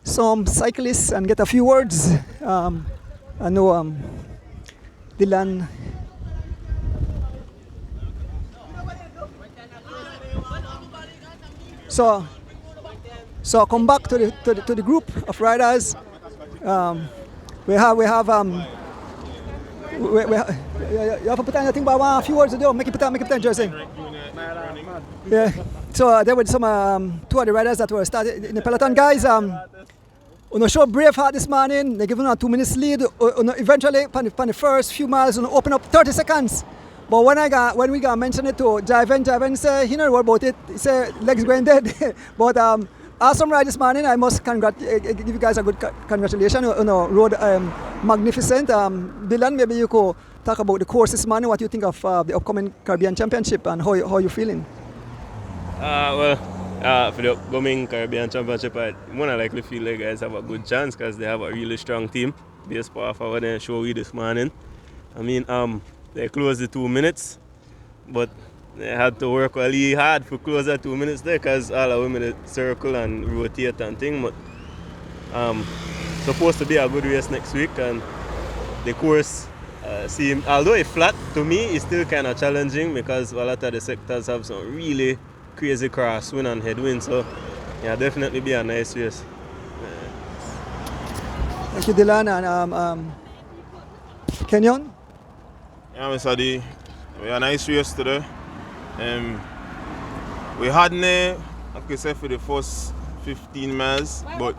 some cyclists and get a few words. I know Dylan. So come back to the group of riders. We have you have to put on the thing, but I want a few words to do. Make it put on jersey. Yeah. So there were some two of the riders that were started in the Peloton. Guys, on show brave heart this morning. They given a 2 minutes lead. Eventually, on the first few miles, open up 30 seconds. But when we got mentioned it to Javen said he know what about it. He said legs going dead. But awesome ride this morning. I must give you guys a good congratulations on a road magnificent. Dylan, maybe you could talk about the course this morning. What you think of the upcoming Caribbean Championship and how you feeling? For the upcoming Caribbean Championship, I more likely feel like guys have a good chance because they have a really strong team based off of what they show you this morning. I mean, they closed the 2 minutes, but they had to work really hard for close that 2 minutes there because all of them in the circle and rotate and thing. But supposed to be a good race next week, and the course although it's flat, to me it's still kind of challenging because a lot of the sectors have some really crazy crosswind and headwind. So yeah, definitely be a nice race. Thank you, Dylan. And Kenyon? Yeah, Mr. D, we had a nice race today. We had like I said, for the first 15 miles, but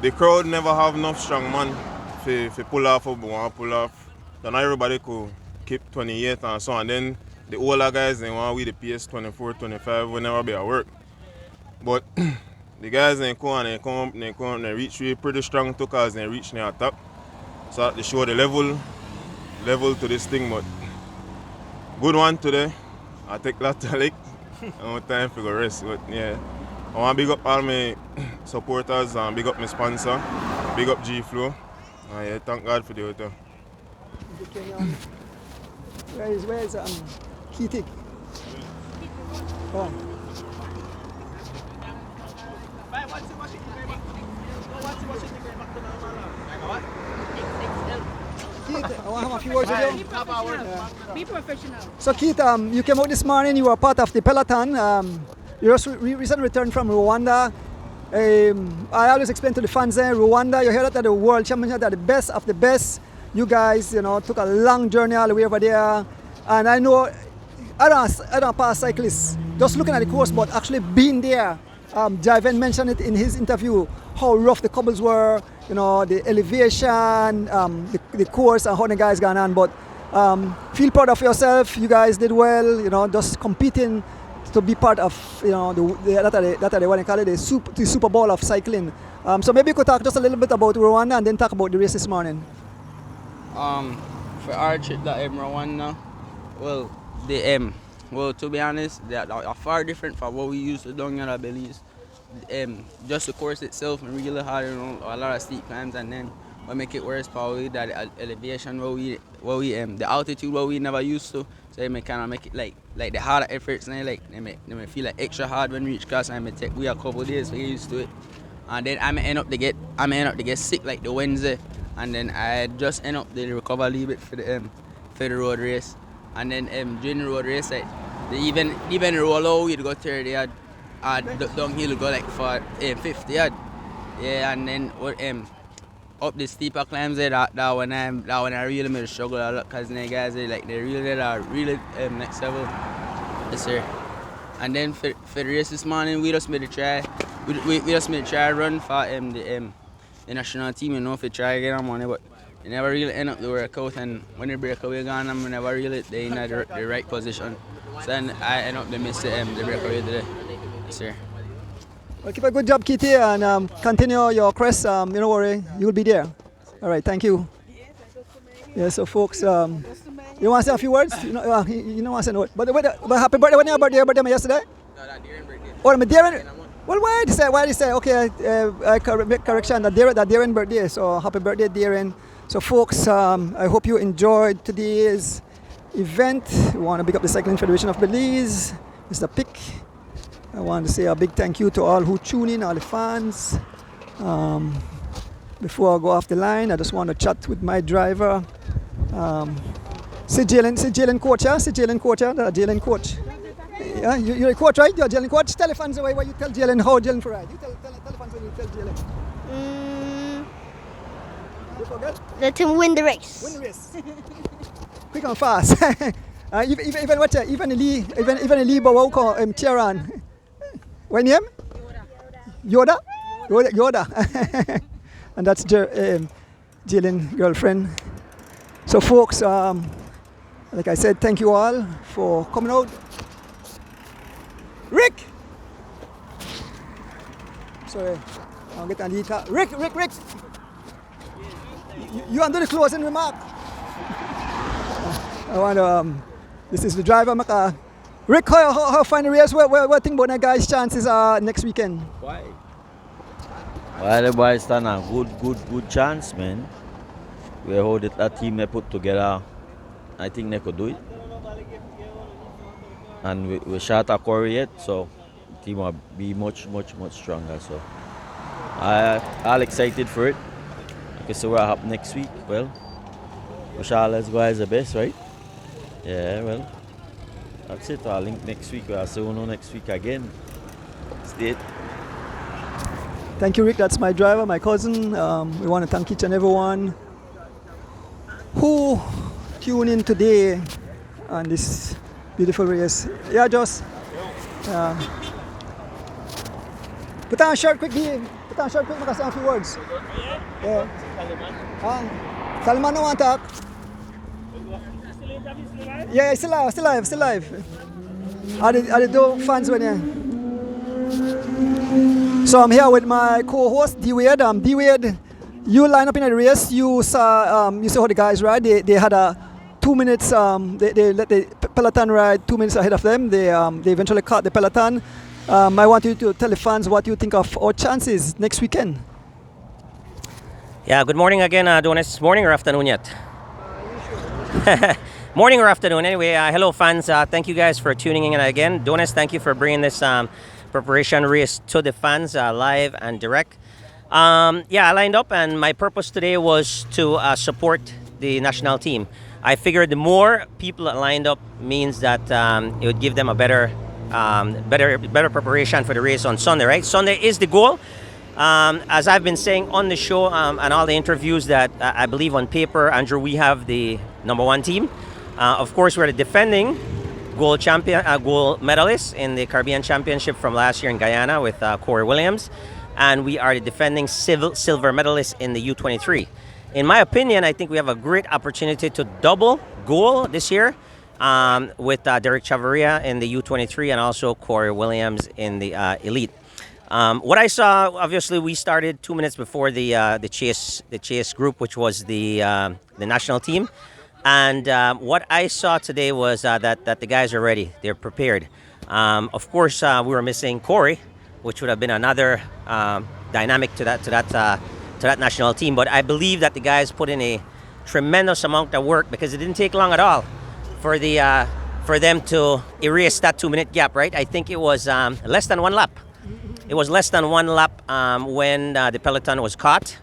the crowd never have enough strong man to pull off what we want to pull off. So not everybody could keep 28 and so on. And then the older guys, they want with the pace 24, 25, will never be at work. But the guys they come, they reach pretty strong too because they reach near top. So they show the level to this thing, but good one today. I take that to like no time for the rest. But yeah, I want to big up all my supporters and big up my sponsor, big up G Flow. Yeah, thank God for the auto. Where is Keating? Oh. Keith, I want to have a few words with you. Be professional. So Keith, you came out this morning, you were part of the Peloton. You just recently returned from Rwanda. I always explain to the fans there, Rwanda, you hear that at the World Championship, they're the best of the best. You guys, took a long journey all the way over there. And I know, I don't pass cyclists, just looking at the course, but actually being there. Javen mentioned it in his interview, how rough the cobbles were, the elevation, the course and how the guys gone on. But feel proud of yourself. You guys did well, just competing to be part of, that they want to call it the Super Bowl of cycling. So maybe you could talk just a little bit about Rwanda and then talk about the race this morning. For our trip that Rwanda, well, the Well, to be honest, they are far different from what we used to down here at Belize. Just the course itself and really hard, you know, a lot of steep climbs, and then what make it worse probably that elevation the altitude what we never used to. So it may kind of make it like the harder efforts and they may feel like extra hard when we reach class, and it may take we a couple of days to get used to it. And then I may end up to get sick like the Wednesday, and then I just end up to recover a little bit for the road race. And then during the road race, like even roll out, we'd go 30 yard, downhill go like for 50 yard. Yeah, and then up the steeper climbs there, that when I really made struggle a lot, because the guys they really next level. Yes sir. And then for the race this morning, we just made a try. We just made a try run for the national team, you know, if we try again on Monday, but it never really end up the workout, and when the breakaway gone, I'm never really they in the right position. So then I end up to miss the breakaway today. Yes sir. Well, keep a good job, Kitty, and continue your quest. You don't worry, you'll be there. All right, thank you. Yeah, so folks, you want to say a few words? You know want to say no. But happy birthday! When your birthday yesterday? No, that Darren birthday. Oh, my Darren. Well, why did you say? Okay, I make correction. That Darren birthday. So happy birthday, Darren. So folks, I hope you enjoyed today's event. We want to pick up the Cycling Federation of Belize, Mr. Pick. I want to say a big thank you to all who tune in, all the fans. Before I go off the line, I just want to chat with my driver. Say Jalen coach, yeah? Say Jalen coach, yeah? Jalen coach. Yeah, you're a coach, right? You're a Jalen coach. Tell the fans why you tell Jalen how Jalen for ride. You tell the fans when you tell Jalen. You forget? Let him win the race. Win the race. Quick and fast. Even Lee Bawauko Tiaran. What name? Yoda. And that's Jalen girlfriend. So folks, like I said, thank you all for coming out. Rick! Sorry, I'll get Anita. Rick! You want to do the closing remark? I want to, this is the driver, Maka. Rick, how find the race? What think about that guy's chances next weekend? Why? Well, the boys stand a good chance, man. We hold that team they put together. I think they could do it. And we shot a quarry yet, so the team will be much stronger. So I'm excited for it. Okay, so what happen next week? Well, we shall let's go as the best, right? Yeah, well, that's it. I'll link next week. We'll see you next week again. Stay. Thank you, Rick. That's my driver, my cousin. We want to thank each and everyone who tuned in today on this beautiful race. Yeah, Joss. Put on a shirt quick, make a few words. Yeah. Salman no want to talk. Yeah, still live. Are the two fans when you? So I'm here with my co-host D Wade. D Wade, you line up in a race. You saw how the guys ride. They had a 2 minutes. They let the Peloton ride 2 minutes ahead of them. They eventually caught the Peloton. I want you to tell the fans what you think of our chances next weekend. Yeah. Good morning again, Donis. Morning or afternoon yet? Morning or afternoon. Anyway, hello fans. Thank you guys for tuning in again. Donis, thank you for bringing this preparation race to the fans live and direct. I lined up, and my purpose today was to support the national team. I figured the more people that lined up means that it would give them a better preparation for the race on Sunday, right? Sunday is the goal. As I've been saying on the show and all the interviews that I believe on paper, Andrew, we have the #1 team. Of course, we're the defending gold medalists in the Caribbean Championship from last year in Guyana with Corey Williams, and we are the defending silver medalists in the U23. In my opinion, I think we have a great opportunity to double gold this year with Derek Chavarria in the U23 and also Corey Williams in the elite. What I saw, obviously, we started 2 minutes before the chase group, which was the national team. And what I saw today was that the guys are ready. They're prepared. Of course, we were missing Corey, which would have been another dynamic to that national team. But I believe that the guys put in a tremendous amount of work, because it didn't take long at all for them to erase that 2-minute gap. Right? I think it was less than one lap. It was less than one lap when the Peloton was caught.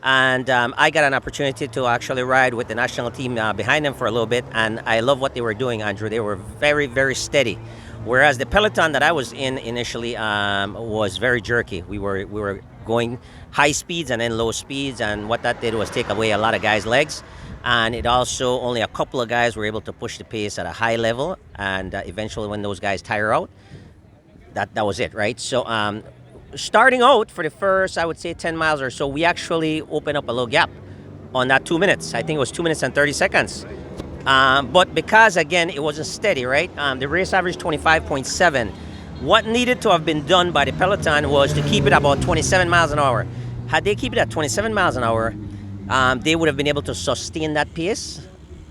And I got an opportunity to actually ride with the national team behind them for a little bit, and I love what they were doing, Andrew. They were very, very steady. Whereas the Peloton that I was in initially was very jerky. We were going high speeds and then low speeds, and what that did was take away a lot of guys' legs. And it also, only a couple of guys were able to push the pace at a high level, and eventually when those guys tire out, that was it, right? So starting out for the first, I would say 10 miles or so, we actually opened up a little gap on that 2 minutes. I think it was 2 minutes and 30 seconds. But because, again, it wasn't steady, right? The race averaged 25.7. What needed to have been done by the Peloton was to keep it about 27 miles an hour. Had they keep it at 27 miles an hour, they would have been able to sustain that pace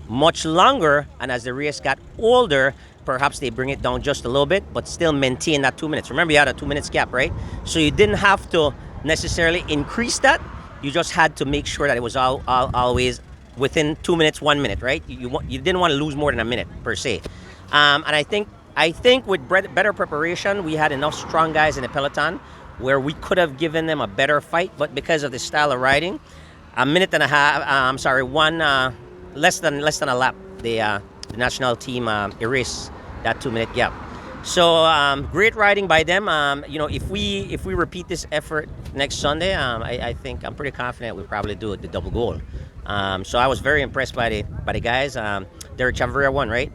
much longer. And as the race got older, perhaps they bring it down just a little bit, but still maintain that 2 minutes. Remember, you had a 2 minutes gap, right? So you didn't have to necessarily increase that. You just had to make sure that it was always within 2 minutes, 1 minute, right? You didn't want to lose more than a minute per se. And I think with better preparation, we had enough strong guys in the Peloton where we could have given them a better fight, but because of the style of riding, a minute and a half, less than a lap, the national team erased that 2 minute gap. So great riding by them. If we repeat this effort next Sunday, I think I'm pretty confident we'll probably do the double goal. So I was very impressed by the guys. Derek Chavarria won, right?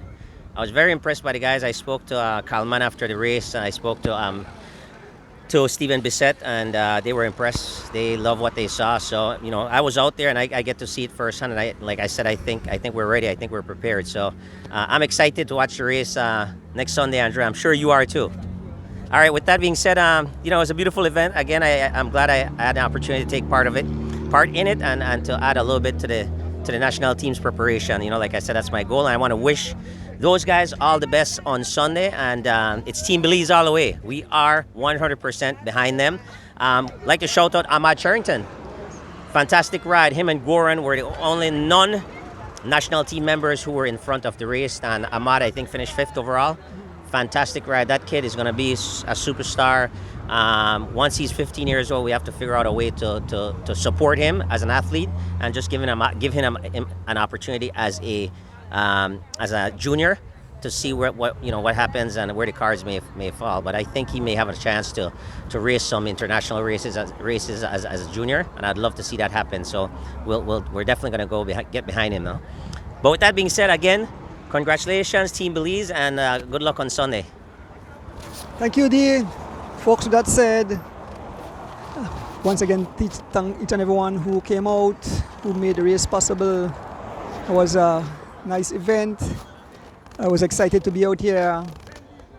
I was very impressed by the guys. I spoke to Kalman after the race. I spoke to Stephen Bissett, and they were impressed. They love what they saw. So I was out there and I get to see it firsthand. And like I said, I think we're ready. I think we're prepared. So I'm excited to watch the race next Sunday, Andrew. I'm sure you are too. All right. With that being said, it was a beautiful event. Again, I'm glad I had an opportunity to take part in it, and to add a little bit to the national team's preparation. Like I said, that's my goal. And I want to wish those guys all the best on Sunday, and it's Team Belize all the way. We are 100% behind them. Like to shout out Ahmad Charrington. Fantastic ride. Him and Goran were the only non-national team members who were in front of the race, and Ahmad, I think, finished 5th overall. Fantastic ride. That kid is going to be a superstar. Once he's 15 years old, we have to figure out a way to support him as an athlete, and just give him an opportunity as a junior to see what happens and where the cards may fall. But I think he may have a chance to race some international races as a junior, and I'd love to see that happen. So we're definitely going to get behind him now. But with that being said, again, congratulations, Team Belize, and good luck on Sunday. Thank you, D. Folks, with that said, once again, thank each and everyone who came out, who made the race possible. It was a nice event. I was excited to be out here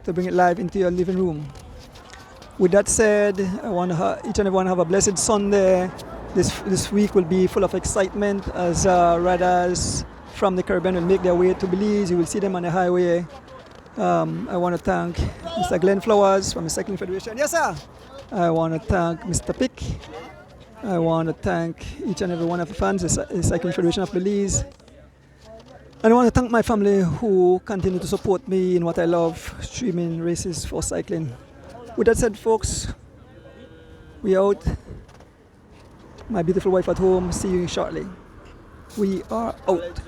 to bring it live into your living room. With that said, I want each and everyone have a blessed Sunday. This week will be full of excitement as riders from the Caribbean will make their way to Belize. You will see them on the highway. I want to thank Mr. Glenn Flowers from the Cycling Federation. Yes, sir. I want to thank Mr. Pick. I want to thank each and every one of the fans of the Cycling Federation of Belize. And I want to thank my family who continue to support me in what I love, streaming races for cycling. With that said, folks, we out. My beautiful wife at home. See you shortly. We are out.